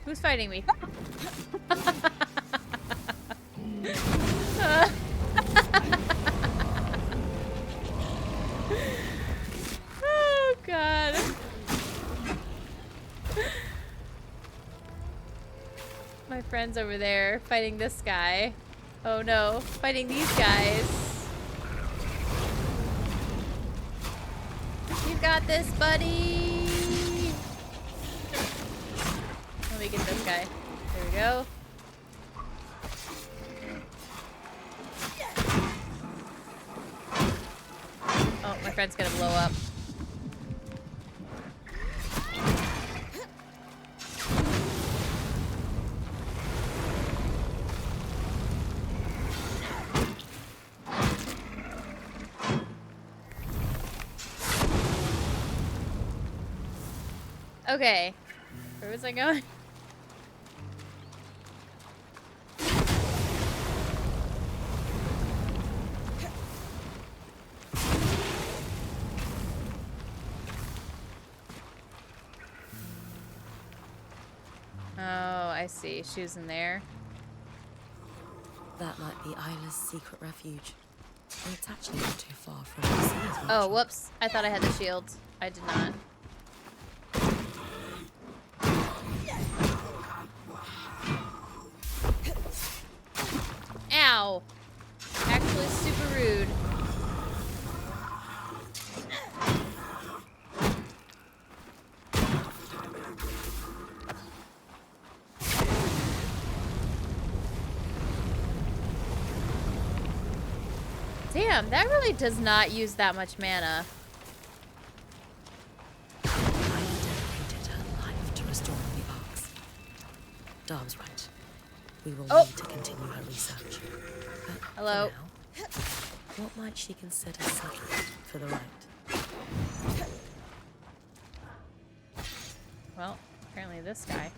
[SPEAKER 2] Who's fighting me? Oh god. My friend's over there fighting this guy. Oh no, fighting these guys. You got this, buddy. Let me get this guy. There we go. Oh, my friend's gonna blow up. Okay. Where was I going? Oh, I see. She was in there.
[SPEAKER 6] That might be Isla's secret refuge. It's actually not too far from the sea as
[SPEAKER 2] Oh, whoops. I thought I had the shield. I did not. Ow! Actually super rude. Damn, that really does not use that much mana.
[SPEAKER 6] Isla dedicated her life to restoring the arcs. Darm's right. We will need to continue her research. But
[SPEAKER 2] hello.
[SPEAKER 6] For now, what might she consider settling for the right?
[SPEAKER 2] Well, apparently this guy.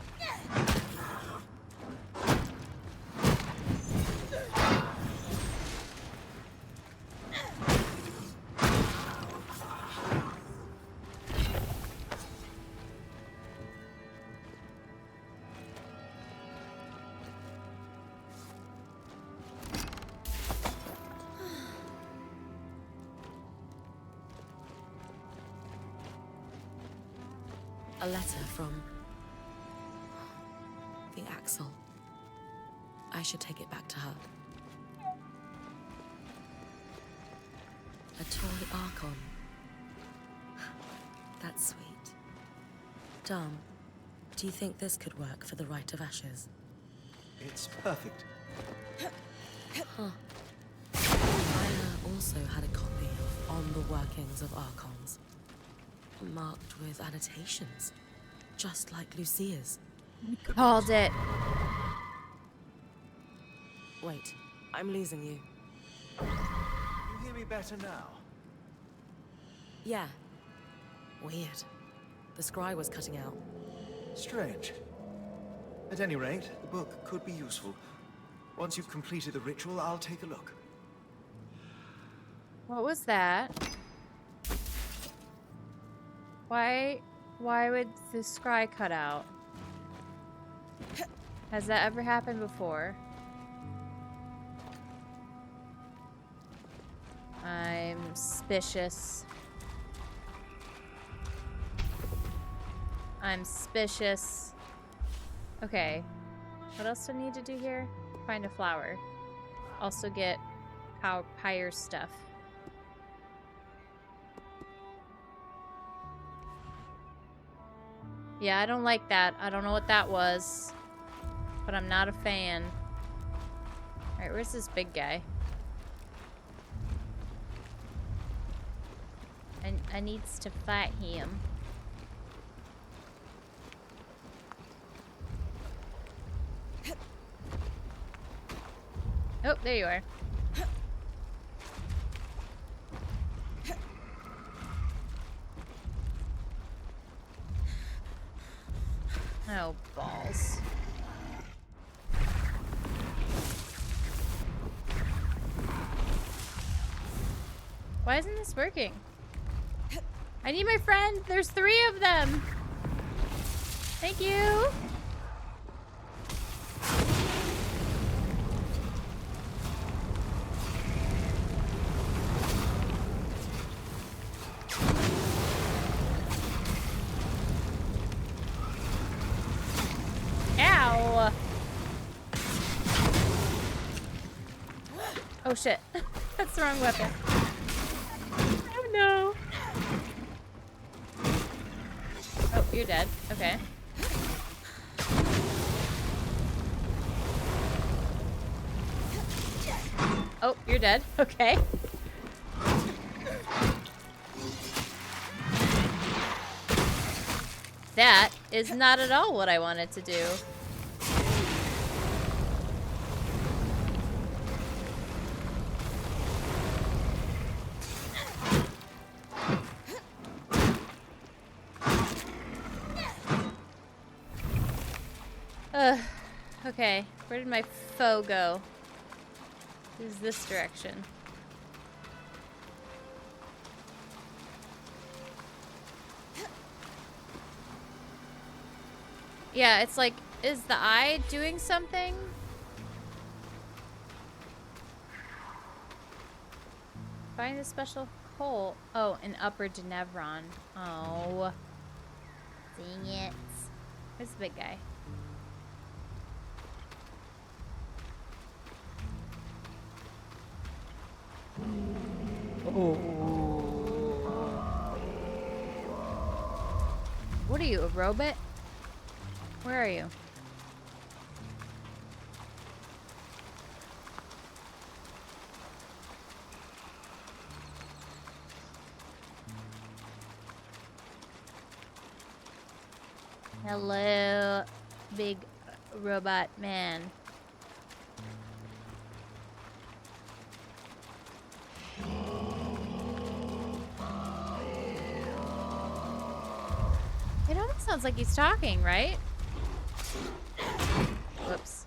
[SPEAKER 6] A letter from the Axel. I should take it back to her. A toy Archon. That's sweet. Dom, do you think this could work for the Rite of Ashes?
[SPEAKER 10] It's perfect.
[SPEAKER 6] Huh. I also had a copy of On the Workings of Archons, marked with annotations, just like Lucia's.
[SPEAKER 2] Called it.
[SPEAKER 6] Wait, I'm losing you.
[SPEAKER 10] You hear me better now?
[SPEAKER 6] Yeah. Weird. The scry was cutting out.
[SPEAKER 10] Strange. At any rate, the book could be useful. Once you've completed the ritual, I'll take a look.
[SPEAKER 2] What was that? Why would the scry cut out? Has that ever happened before? I'm suspicious. I'm suspicious. Okay. What else do I need to do here? Find a flower. Also get Pyre stuff. Yeah, I don't like that. I don't know what that was. But I'm not a fan. Alright, where's this big guy? I needs to fight him. Oh, there you are. Oh, balls. Why isn't this working? I need my friend. There's 3 of them. Thank you. Ow. Oh shit. That's the wrong weapon. Oh no. Oh, you're dead. Okay. Oh, you're dead. Okay. That is not at all what I wanted to do. Okay. Where did my foe go? Is this direction? Yeah, it's like, is the eye doing something? Find a special hole. Oh, an upper Denevron. Oh. Dang it. Where's the big guy? Oh. What are you, a robot? Where are you? Hello, big robot man. It almost sounds like he's talking, right? Whoops.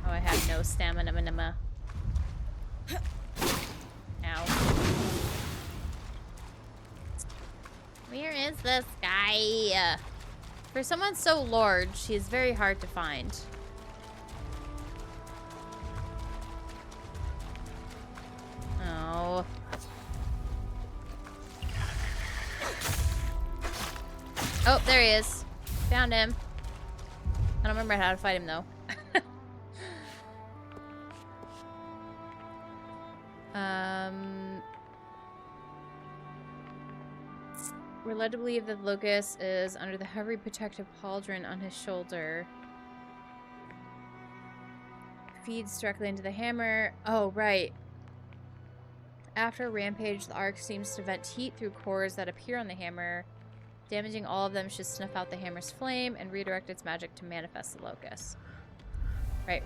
[SPEAKER 2] Oh, I have no stamina. Ow. Where is this guy? For someone so large, he is very hard to find. Oh. Oh, there he is. Found him. I don't remember how to fight him though. We're led to believe that Locust is under the heavy protective pauldron on his shoulder. Feeds directly into the hammer. Oh, right. After a rampage, the arc seems to vent heat through cores that appear on the hammer. Damaging all of them should snuff out the hammer's flame and redirect its magic to manifest the Locust. Right.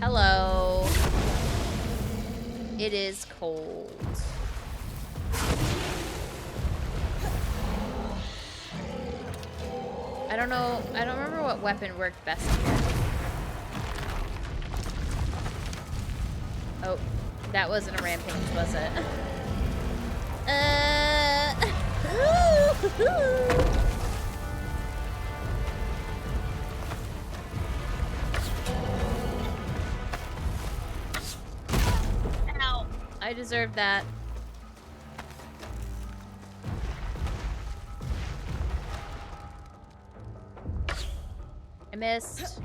[SPEAKER 2] Hello. It is cold. I don't know. I don't remember what weapon worked best here. Oh, that wasn't a rampage, was it? Ow! I deserved that. I missed.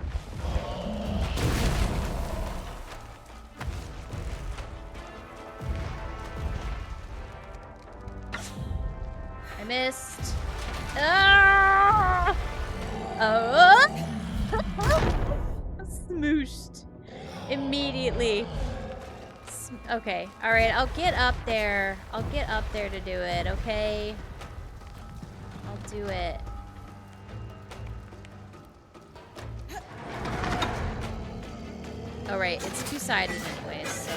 [SPEAKER 2] I missed. Ah! Oh! Smooshed. Immediately. Okay. Alright, I'll get up there. I'll get up there to do it, okay? I'll do it. Alright, it's two-sided anyways, so.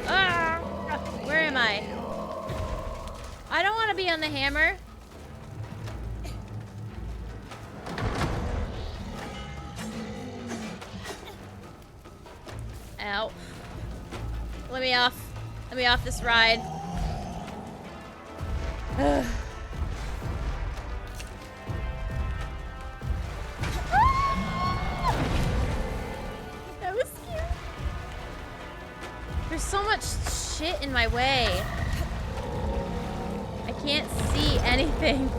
[SPEAKER 2] Ah! Where am I? I don't want to be on the hammer. Ow. Let me off. Let me off this ride. That was scary. There's so much shit in my way. I can't see anything.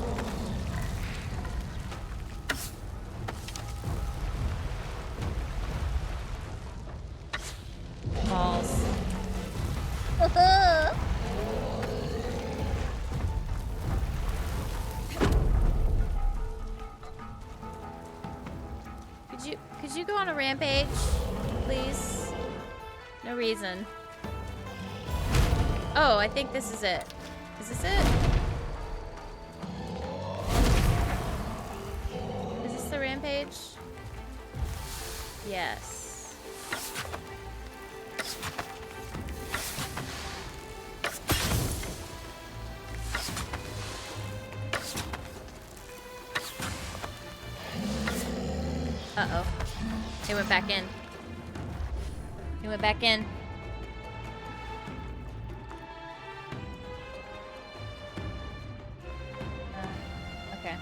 [SPEAKER 2] Balls. Could you go on a rampage, please? No reason. Oh, I think this is it. Is this it? Is this the rampage? Yes. Uh-oh. He went back in. He went back in. Okay.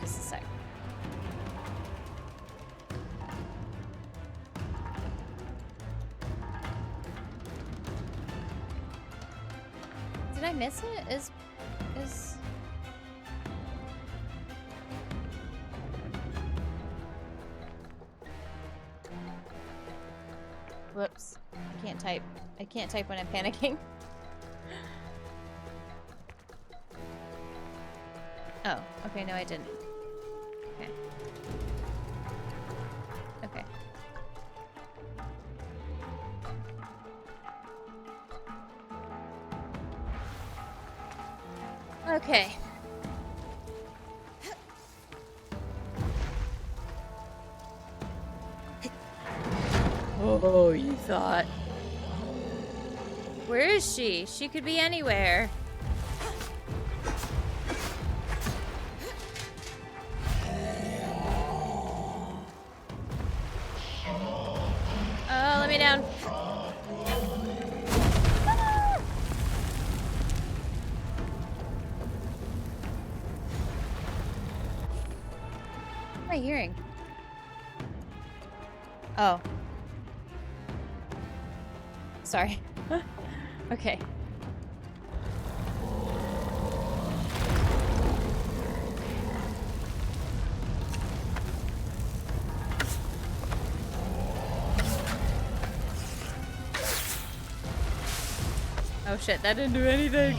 [SPEAKER 2] Just a sec. Did I miss it? Is... Whoops. I can't type. I can't type when I'm panicking. Oh, okay, no I didn't. Okay. Okay. Okay. Oh, you thought. Where is she? She could be anywhere. Oh, let me down. am I hearing? Oh. Sorry. Okay. Oh shit, that didn't do anything.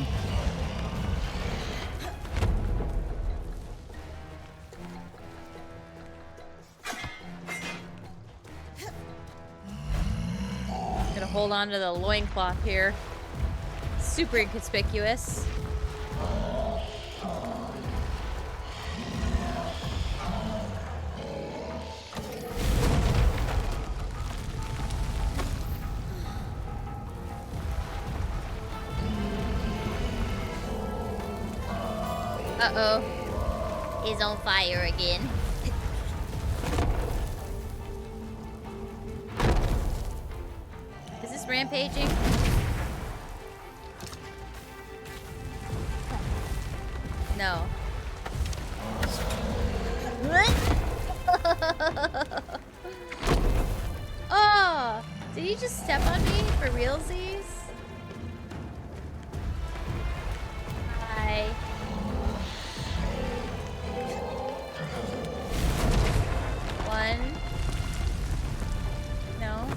[SPEAKER 2] Gonna hold on to the loincloth here. Super inconspicuous. Uh-oh. He's on fire again. Is this rampaging? No. Oh! Did you just step on me for realsies? Hi. One. No.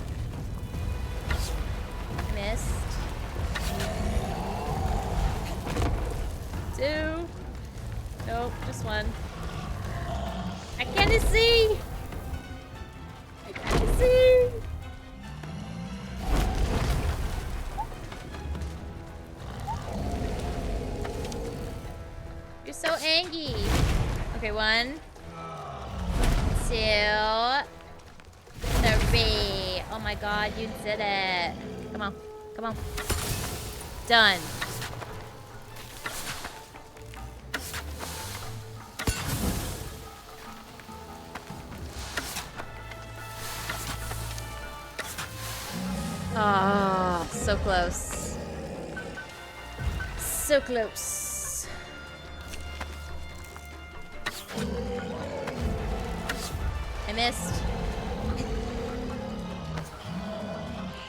[SPEAKER 2] Missed. Two. Nope, just one. I can't see! I can't see! You're so angry. Okay, 1, 2, 3. Oh my god, you did it. Come on. Come on. Done. Ah, so close. So close. I missed.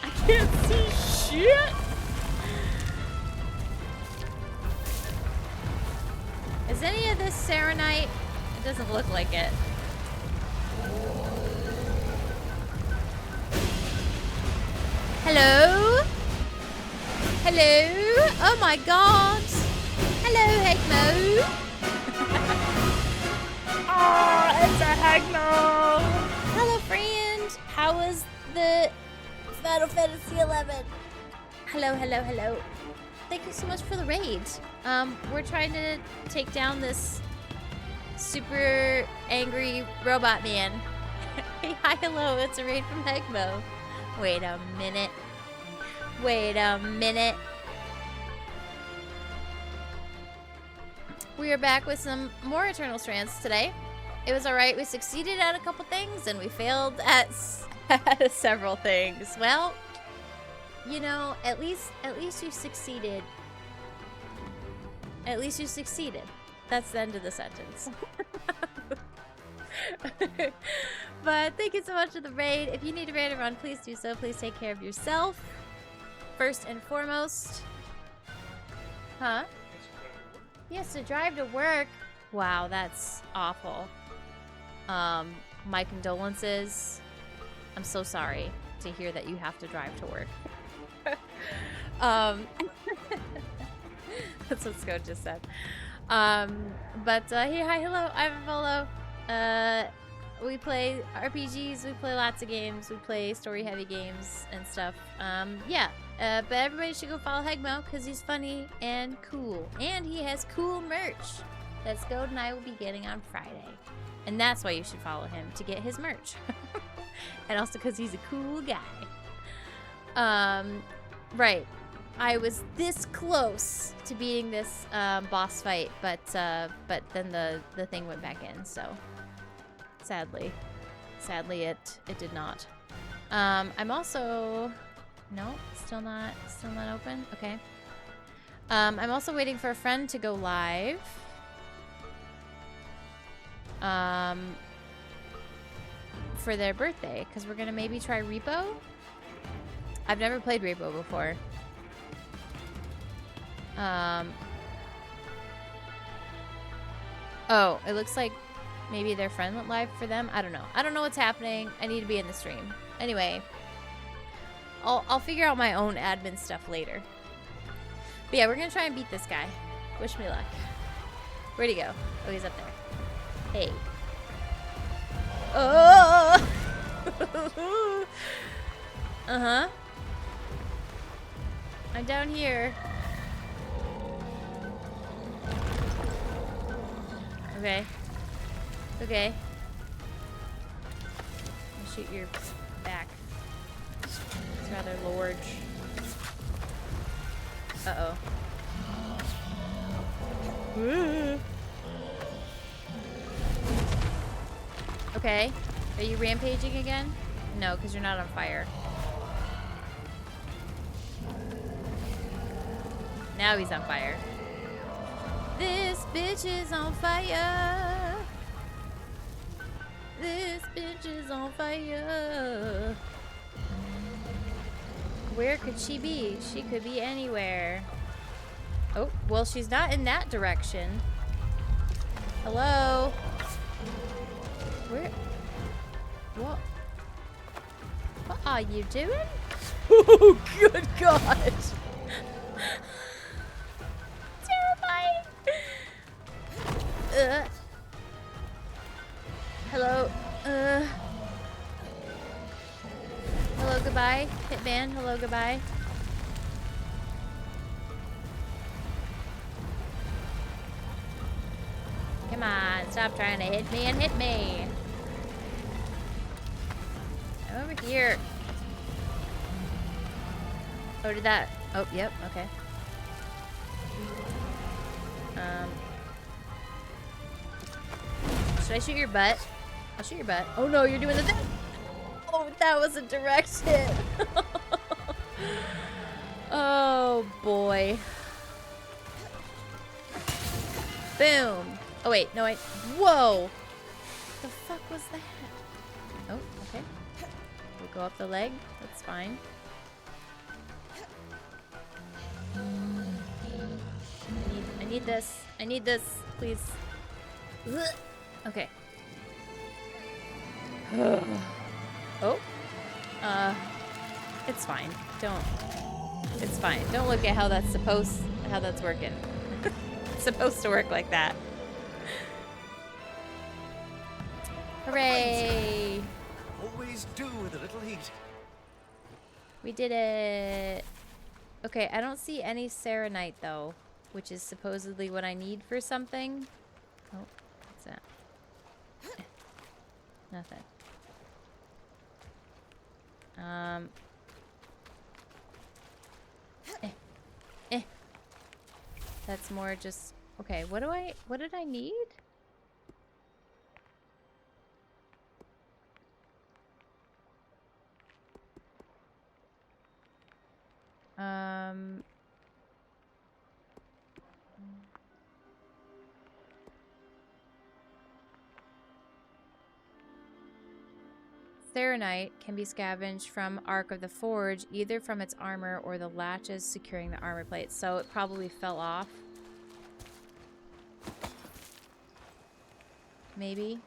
[SPEAKER 2] I can't see shit. Is any of this Serenite? It doesn't look like it. Hello? Hello? Oh my god. Hello, Hegmo. Oh, it's a Hegmo. Hello, friend. How was the Final Fantasy XI? Hello, hello, hello. Thank you so much for the raid. We're trying to take down this super angry robot man. Hey, hi, hello. It's a raid from Hegmo. Wait a minute. Wait a minute. We are back with some more Eternal Strands today. It was alright. We succeeded at a couple things and we failed at several things. Well, you know, at least you succeeded. At least you succeeded. That's the end of the sentence. But thank you so much for the raid. If you need to raid a run, please do so. Please take care of yourself. First and foremost. Huh? Yes, to drive to work. Wow, that's awful. My condolences. I'm so sorry to hear that you have to drive to work. That's what Scott just said. Hey, hi, hello, I'm Volo. We play RPGs, we play lots of games, we play story-heavy games and stuff. But everybody should go follow Hegmo because he's funny and cool. And he has cool merch that Scode and I will be getting on Friday. And that's why you should follow him, to get his merch. And also because he's a cool guy. Right. I was this close to beating this boss fight, but then the thing went back in, so sadly it did not. I'm also still not open. Okay. I'm also waiting for a friend to go live. for their birthday, because we're gonna maybe try Repo. I've never played Repo before. Oh, it looks like maybe their friend went live for them. I don't know. I don't know what's happening. I need to be in the stream. Anyway, I'll figure out my own admin stuff later. But yeah, we're gonna try and beat this guy. Wish me luck. Where'd he go? Oh, he's up there. Hey. Oh! Uh-huh. I'm down here. Okay. Okay. I'll shoot your back. It's rather large. Uh-oh. Okay. Are you rampaging again? No, because you're not on fire. Now he's on fire. This bitch is on fire. This bitch is on fire. Where could she be? She could be anywhere. Oh, well, she's not in that direction. Hello? Where? What? What are you doing? Oh, good God. Terrifying. Hello. Hello, goodbye. Hitman, hello, goodbye. Come on, stop trying to hit me and hit me. I'm over here. Oh, did that? Oh, yep, okay. Should I shoot your butt? I'll shoot your butt. Oh no, you're doing the thing. Oh, that was a direct hit. Oh boy. Boom. Oh wait, no wait. Whoa. What the fuck was that? Oh, okay. We'll go up the leg. That's fine. I need this. I need this, please. Okay. Oh. It's fine. It's fine. Don't look at how that's working. It's supposed to work like that. Hooray!
[SPEAKER 10] Always do with a little heat.
[SPEAKER 2] We did it. Okay, I don't see any Serenite though, which is supposedly what I need for something. Oh, what's that? Nothing. That's more just okay. What did I need? Serenite can be scavenged from Ark of the Forge, either from its armor or the latches securing the armor plates. So it probably fell off. Maybe.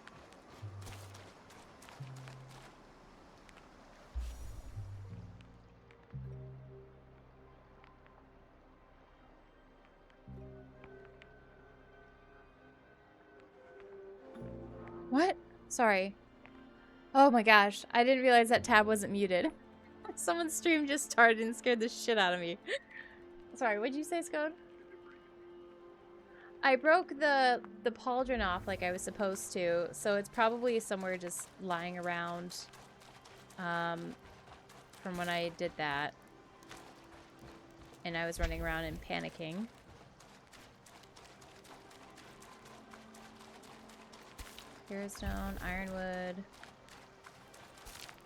[SPEAKER 2] What? Sorry. Oh my gosh, I didn't realize that tab wasn't muted. Someone's stream just started and scared the shit out of me. Sorry, what'd you say, Scode? I broke the pauldron off like I was supposed to, so it's probably somewhere just lying around from when I did that. And I was running around and panicking. Stone, ironwood,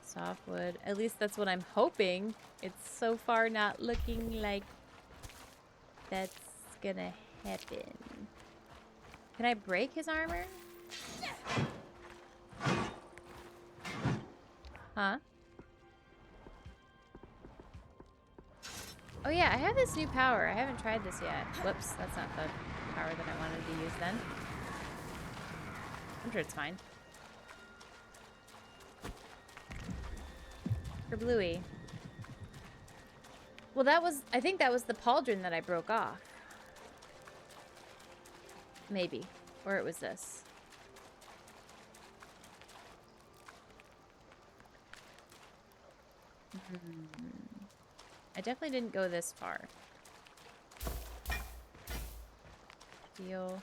[SPEAKER 2] softwood. At least that's what I'm hoping. It's so far not looking like that's gonna happen. Can I break his armor? Huh? Oh yeah, I have this new power. I haven't tried this yet. Whoops, that's not the power that I wanted to use then. I'm sure it's fine. For Bluey. Well, I think that was the pauldron that I broke off. Maybe. Or it was this. I definitely didn't go this far. Steel.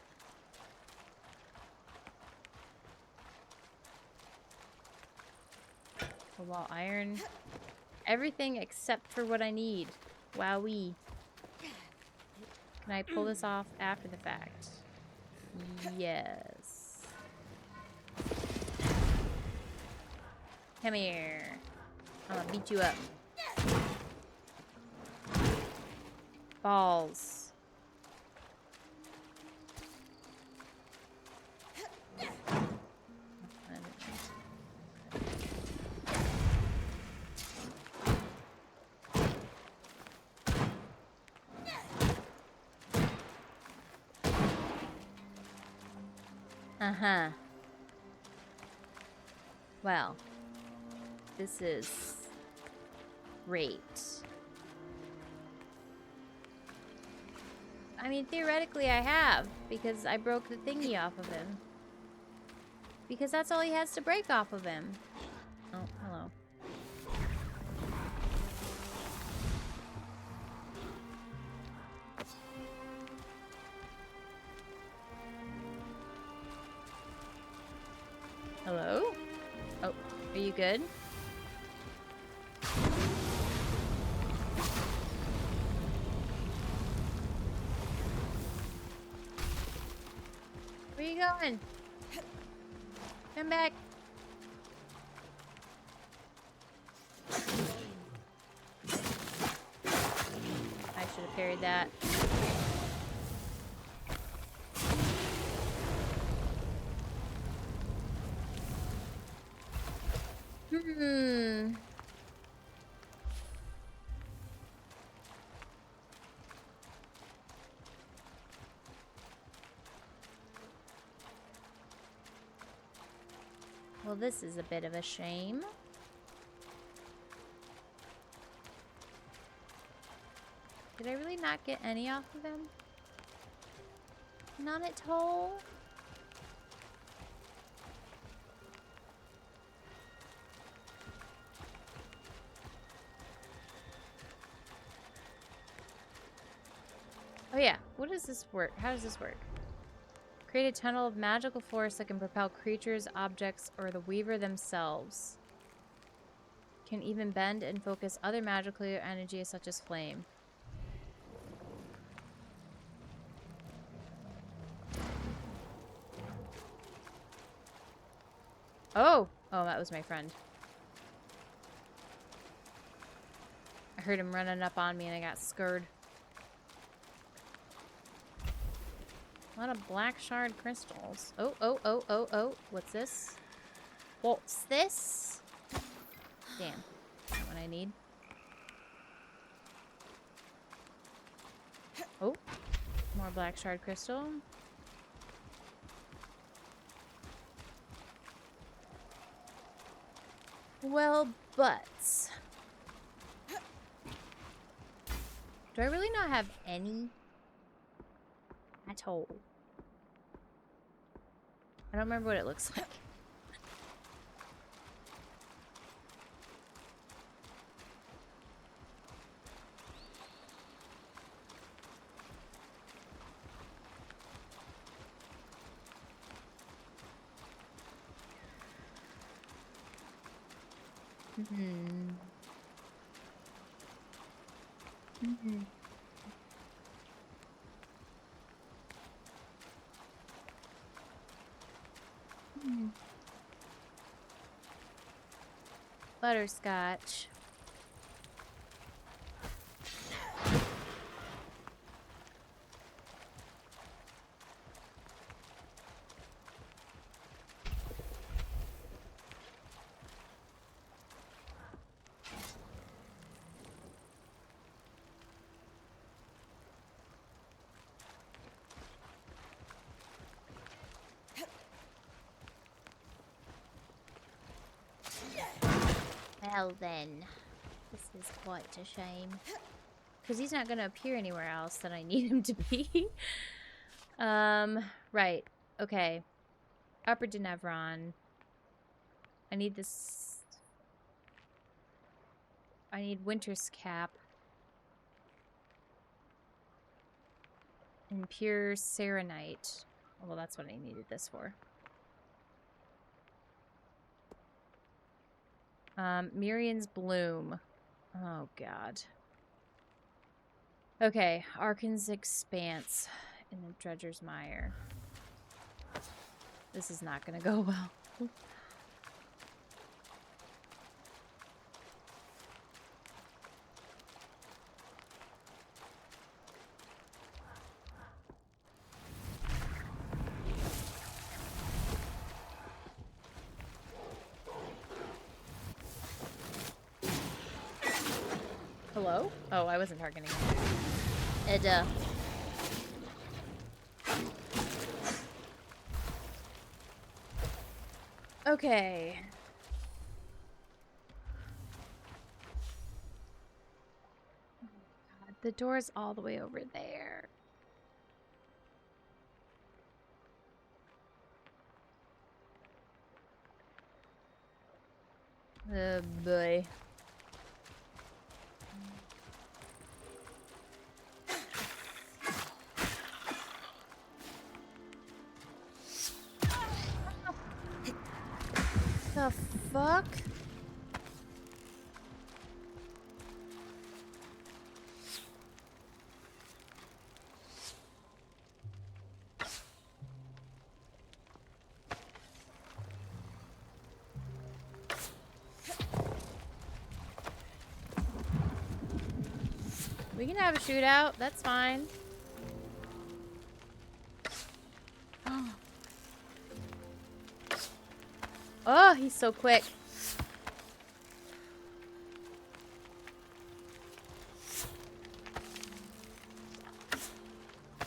[SPEAKER 2] Cobalt iron. Everything except for what I need. Wowee. Can I pull this off after the fact? Yes. Come here. I'm gonna beat you up. Balls. Uh-huh. Well, this is great. I mean, theoretically I have, because I broke the thingy off of him. Because that's all he has to break off of him. Oh, hello. Hello? Oh, are you good? Where you going? Come back. I should have parried that. Well, this is a bit of a shame. Did I really not get any off of him? None at all? Oh yeah, what does this work? How does this work? Create a tunnel of magical force that can propel creatures, objects, or the weaver themselves. Can even bend and focus other magical energy such as flame. Oh! Oh, that was my friend. I heard him running up on me and I got scared. A lot of black shard crystals. Oh, oh, oh, oh, oh. What's this? What's this? Damn. Not what I need. Oh. More black shard crystal. Well, butts. Do I really not have any at all? I don't remember what it looks like. Butterscotch. Well then, this is quite a shame. Because he's not going to appear anywhere else that I need him to be. Right. Okay. Upper Denevron. I need this... I need Winter's Cap. And Pure Serenite. Well, that's what I needed this for. Mirian's Bloom. Oh, God. Okay, Arkan's Expanse in the Dredger's Mire. This is not gonna go well. Hello? Oh, I wasn't targeting it. Okay. Oh God, the door's all the way over there. Oh boy. The fuck? We can have a shootout. That's fine. Oh, he's so quick.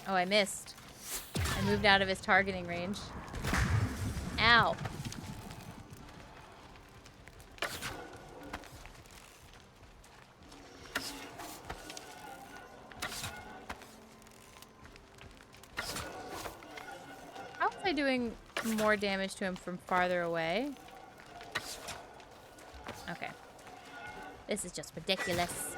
[SPEAKER 2] Oh, I missed. I moved out of his targeting range. Ow. How was I doing more damage to him from farther away? Okay. This is just ridiculous.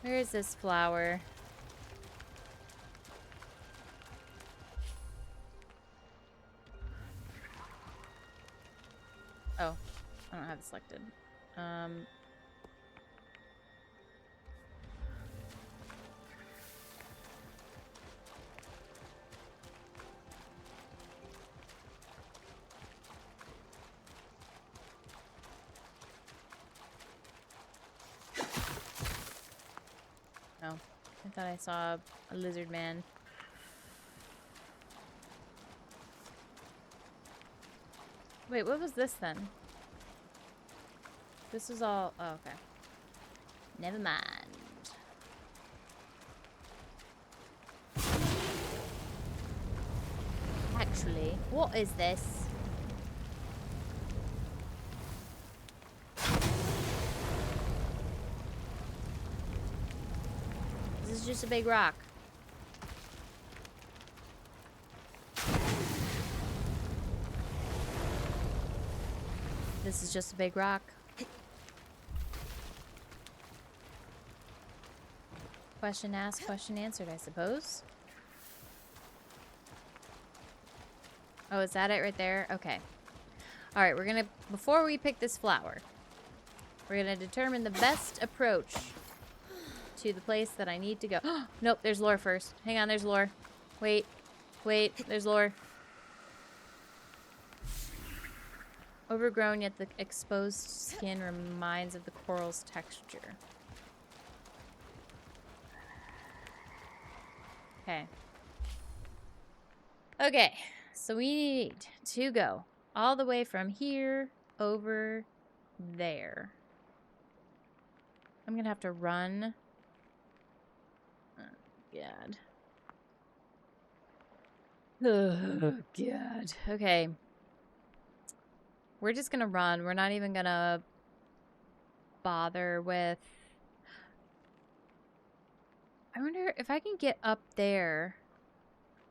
[SPEAKER 2] Where is this flower? Oh, I don't have it selected. Oh, I thought I saw a lizard man. Wait, what was this then? This is all... Oh, okay. Never mind. Actually, what is this? This is just a big rock. This is just a big rock. Question asked, question answered, I suppose. Oh, is that it right there? Okay. Alright, we're gonna... Before we pick this flower, we're gonna determine the best approach to the place that I need to go. Nope, there's lore first. Hang on, there's lore. Wait. Wait, there's lore. Overgrown, yet the exposed skin reminds of the coral's texture. Okay. Okay, so we need to go all the way from here over there. I'm gonna have to run. God. Oh, God. Okay. We're just gonna run. We're not even gonna bother with... I wonder if I can get up there,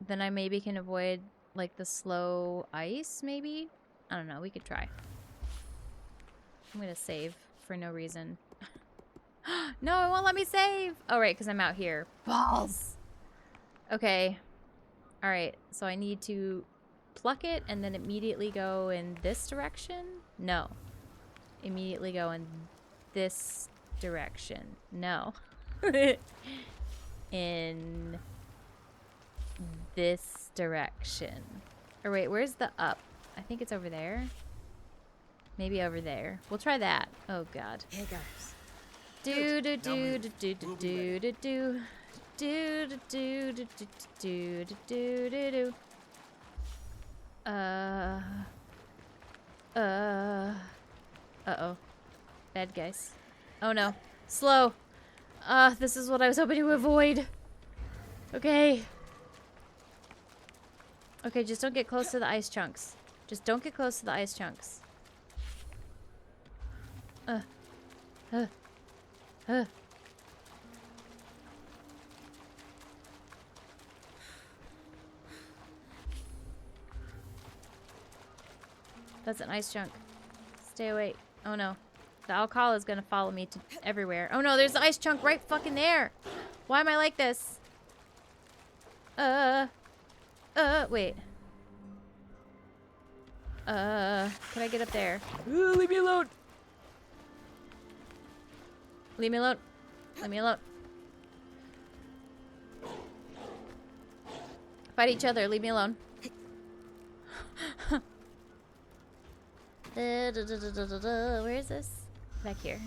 [SPEAKER 2] then I maybe can avoid, like, the slow ice, maybe? I don't know. We could try. I'm gonna save for no reason. No, it won't let me save! Oh, right, because I'm out here. Balls! Okay. Alright, so I need to pluck it and then immediately go in this direction? No. Immediately go in this direction. No. In this direction. Or wait, where's the up? I think it's over there. Maybe over there. We'll try that. Oh, God.
[SPEAKER 6] Here goes.
[SPEAKER 2] Do do do do do do do do do do do do do do do do do do. Uh-oh. Bad guys. Oh no. Slow. This is what I was hoping to avoid. Okay. Okay, just don't get close to the ice chunks. Just don't get close to the ice chunks. That's an ice chunk. Stay away. Oh no. The alcohol is gonna follow me to everywhere. Oh no, there's the ice chunk right fucking there. Why am I like this? Wait. Can I get up there? Leave me alone. Leave me alone. Leave me alone. Fight each other. Leave me alone. Where is this? Back here.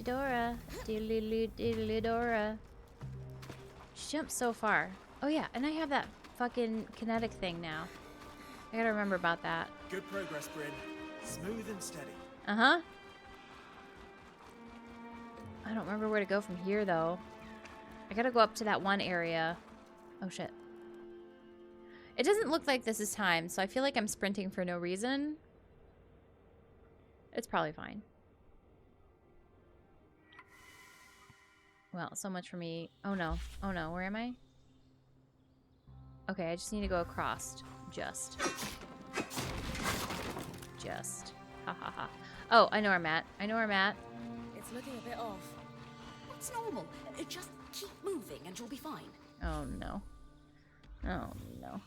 [SPEAKER 2] Dora. Dora. She jumped so far. Oh yeah, and I have that fucking kinetic thing now. I gotta remember about that.
[SPEAKER 10] Good progress, Bryn. Smooth and steady.
[SPEAKER 2] Uh-huh. I don't remember where to go from here, though. I gotta go up to that one area. Oh, shit. It doesn't look like this is timed, so I feel like I'm sprinting for no reason. It's probably fine. Well, so much for me. Oh, no. Oh, no. Where am I? Okay, I just need to go across. Just. Ha, ha, ha. Oh, I know where I'm at. I know where I'm at.
[SPEAKER 5] It's looking a bit off. It's normal. Just keep moving and you'll be fine.
[SPEAKER 2] Oh, no. Oh, no.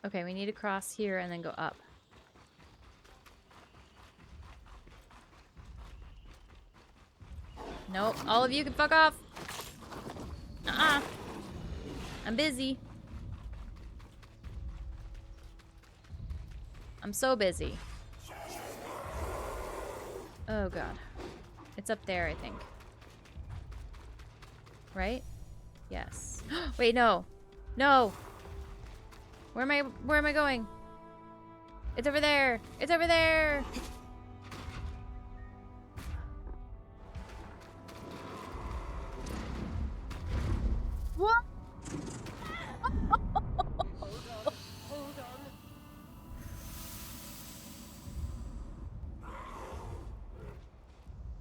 [SPEAKER 2] Okay, we need to cross here and then go up. Nope. All of you can fuck off. Uh-uh. I'm busy. I'm so busy. Oh, God. It's up there, I think. Right? Yes. Wait, no. No. Where am I going? It's over there. It's over there. What?
[SPEAKER 10] Hold on.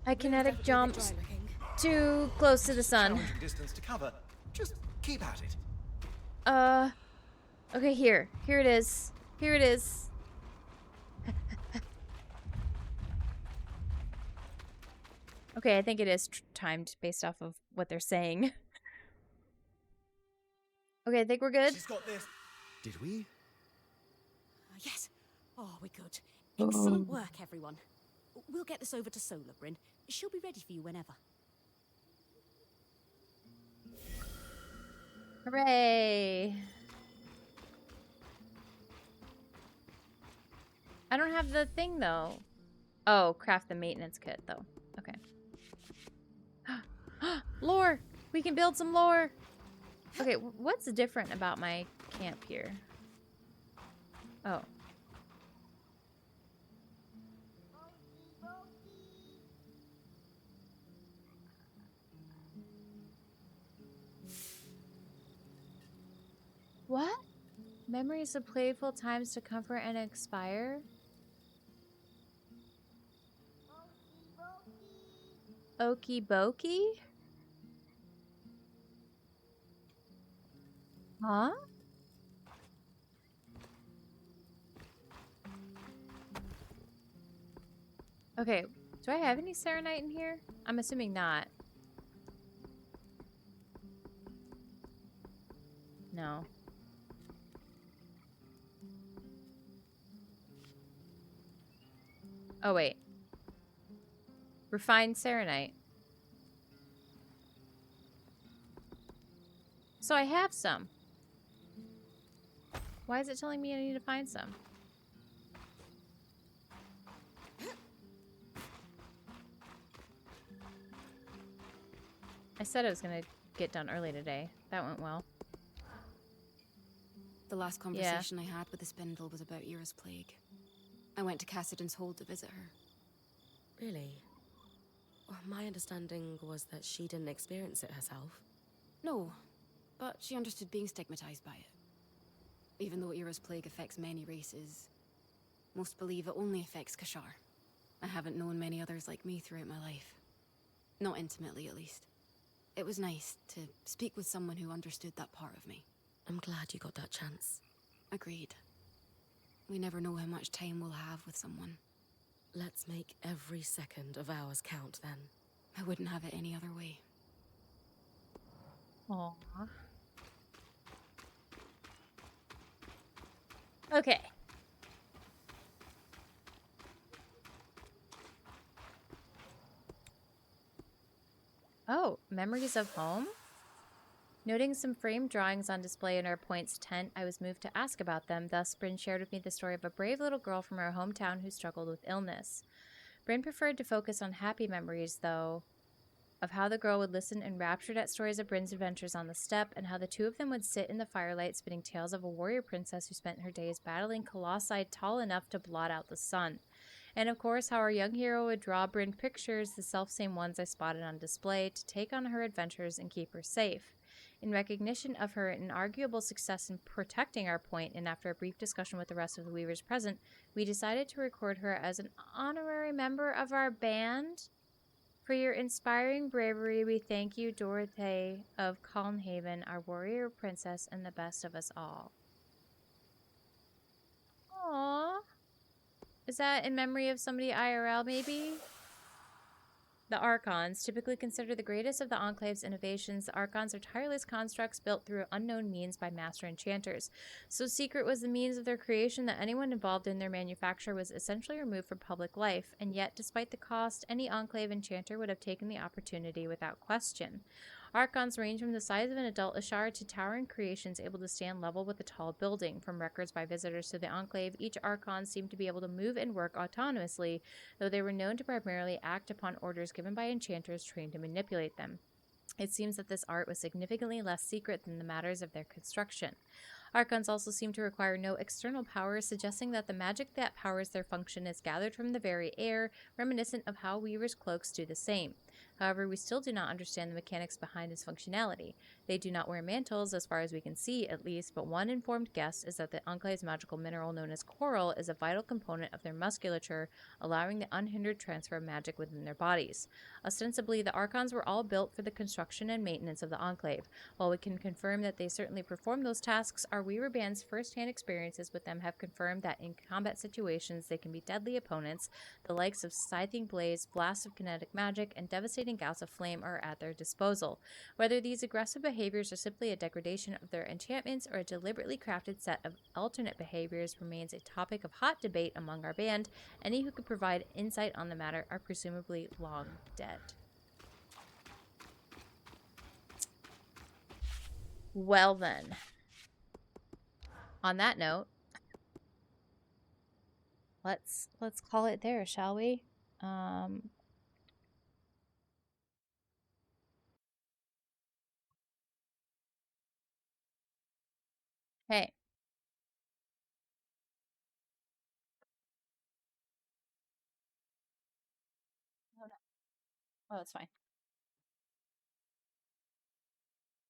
[SPEAKER 2] I kinetic jumped too close to the sun.
[SPEAKER 10] Challenging distance to cover. Just keep at it.
[SPEAKER 2] Okay, here. Here it is. Here it is. Okay, I think it is timed based off of what they're saying. Okay, I think we're good.
[SPEAKER 10] She's got this. Did we?
[SPEAKER 5] Yes. Oh, we're good. Excellent work, everyone. We'll get this over to Solar, Bryn. She'll be ready for you whenever.
[SPEAKER 2] Hooray! I don't have the thing, though. Oh, craft the maintenance kit, though. Okay. Lore! We can build some lore! Okay, what's different about my camp here? Oh. Memories of playful times to comfort and inspire. Okie Bokie? Huh? Okay, do I have any Serenite in here? I'm assuming not. No. Oh, wait. Refined Serenite. So I have some. Why is it telling me I need to find some? I said I was going to get done early today. That went well.
[SPEAKER 17] The last conversation I had with the spindle was about Ira's plague. I went to Cassidy's Hold to visit her.
[SPEAKER 6] Really? Well, my understanding was that she didn't experience it herself.
[SPEAKER 17] No, but she understood being stigmatized by it. Even though Ira's plague affects many races, most believe it only affects Kashar. I haven't known many others like me throughout my life. Not intimately, at least. It was nice to speak with someone who understood that part of me.
[SPEAKER 6] I'm glad you got that chance.
[SPEAKER 17] Agreed. We never know how much time we'll have with someone.
[SPEAKER 6] Let's make every second of ours count, then.
[SPEAKER 17] I wouldn't have it any other way.
[SPEAKER 2] Aww. Okay. Oh, memories of home? Noting some framed drawings on display in our point's tent, I was moved to ask about them. Thus, Bryn shared with me the story of a brave little girl from our hometown who struggled with illness. Bryn preferred to focus on happy memories, though, of how the girl would listen enraptured at stories of Bryn's adventures on the steppe, and how the two of them would sit in the firelight spinning tales of a warrior princess who spent her days battling colossi tall enough to blot out the sun. And of course, how our young hero would draw Bryn pictures, the selfsame ones I spotted on display, to take on her adventures and keep her safe. In recognition of her inarguable success in protecting our point, and after a brief discussion with the rest of the Weavers present, we decided to record her as an honorary member of our band. For your inspiring bravery, we thank you, Dorothy of Calmhaven, our warrior princess, and the best of us all. Aww. Is that in memory of somebody IRL, maybe? The Archons, typically considered the greatest of the Enclave's innovations, the Archons are tireless constructs built through unknown means by master enchanters. So secret was the means of their creation that anyone involved in their manufacture was essentially removed from public life, and yet, despite the cost, any Enclave enchanter would have taken the opportunity without question. Archons range from the size of an adult Ashar to towering creations able to stand level with a tall building. From records by visitors to the Enclave, each Archon seemed to be able to move and work autonomously, though they were known to primarily act upon orders given by enchanters trained to manipulate them. It seems that this art was significantly less secret than the matters of their construction. Archons also seem to require no external powers, suggesting that the magic that powers their function is gathered from the very air, reminiscent of how Weaver's cloaks do the same. However, we still do not understand the mechanics behind its functionality. They do not wear mantles, as far as we can see, at least, but one informed guess is that the Enclave's magical mineral known as coral is a vital component of their musculature, allowing the unhindered transfer of magic within their bodies. Ostensibly, the Archons were all built for the construction and maintenance of the Enclave. While we can confirm that they certainly perform those tasks, our Weaver Band's first-hand experiences with them have confirmed that in combat situations they can be deadly opponents. The likes of scything blades, blasts of kinetic magic, and devastating gouts of flame are at their disposal. Whether these aggressive behaviors are simply a degradation of their enchantments or a deliberately crafted set of alternate behaviors remains a topic of hot debate among our band. Any who could provide insight on the matter are presumably long dead. Well then, on that note, let's call it there, shall we? Hey. Oh, no. Oh, that's fine.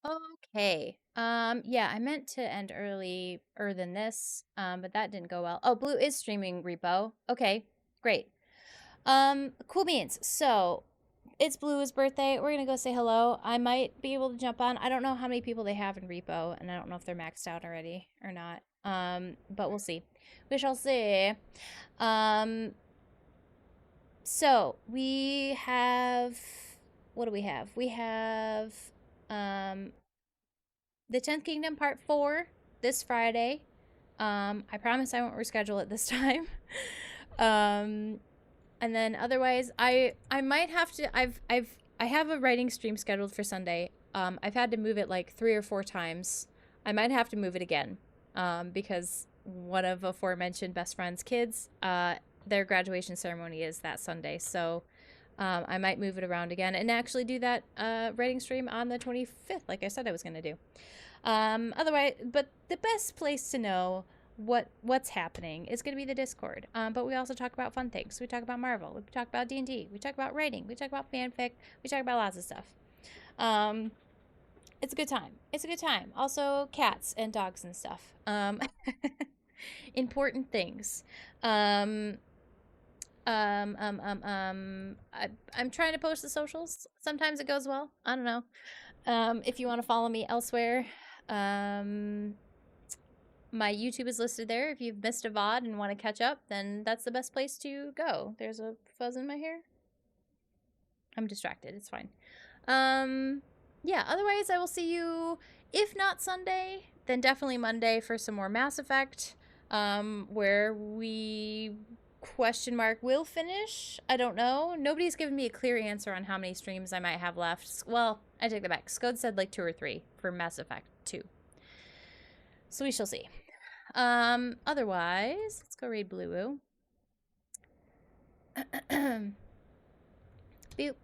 [SPEAKER 2] Okay. Yeah, I meant to end earlier than this, but that didn't go well. Oh, Blue is streaming Repo. Okay, great. Cool beans. So, it's Blue's birthday. We're gonna go say hello. I might be able to jump on. I don't know how many people they have in Repo, and I don't know if they're maxed out already or not. But we'll see. We shall see. So we have, what do we have? We have, the 10th Kingdom Part 4 this Friday. I promise I won't reschedule it this time. And then otherwise, I might have to. I have a writing stream scheduled for Sunday. I've had to move it like 3 or 4 times. I might have to move it again, because one of aforementioned best friend's kids, their graduation ceremony is that Sunday. So I might move it around again and actually do that writing stream on the 25th, like I said I was gonna do. Otherwise, but the best place to know what's happening is going to be the Discord. But we also talk about fun things. We talk about Marvel. We talk about D&D. We talk about writing. We talk about fanfic. We talk about lots of stuff. It's a good time. It's a good time. Also, cats and dogs and stuff. Important things. I'm trying to post the socials. Sometimes it goes well. I don't know. If you want to follow me elsewhere, my YouTube is listed there. If you've missed a VOD and want to catch up, then that's the best place to go. There's a fuzz in my hair. I'm distracted. It's fine. Yeah, otherwise I will see you, if not Sunday, then definitely Monday for some more Mass Effect, where we will finish. I don't know. Nobody's given me a clear answer on how many streams I might have left. Well, I take that back. Scode said like 2 or 3 for Mass Effect 2. So we shall see. Otherwise, let's go read Blue. Boop.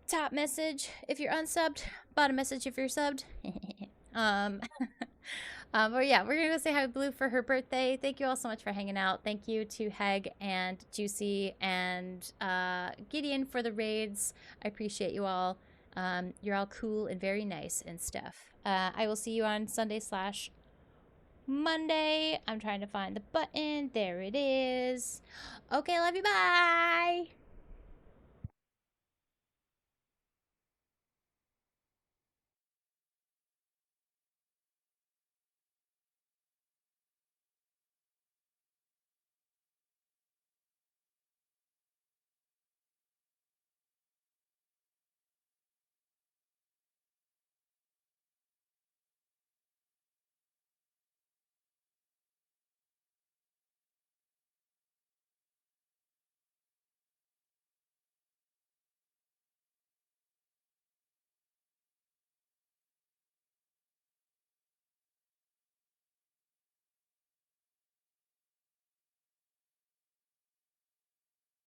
[SPEAKER 2] Top message if you're unsubbed, bottom message if you're subbed. But yeah, we're gonna go say hi to Blue for her birthday. Thank you all so much for hanging out. Thank you to Heg and Juicy and Gideon for the raids. I appreciate you all. You're all cool and very nice and stuff. I will see you on Sunday/Monday. I'm trying to find the button. There it is. Okay, love you. Bye.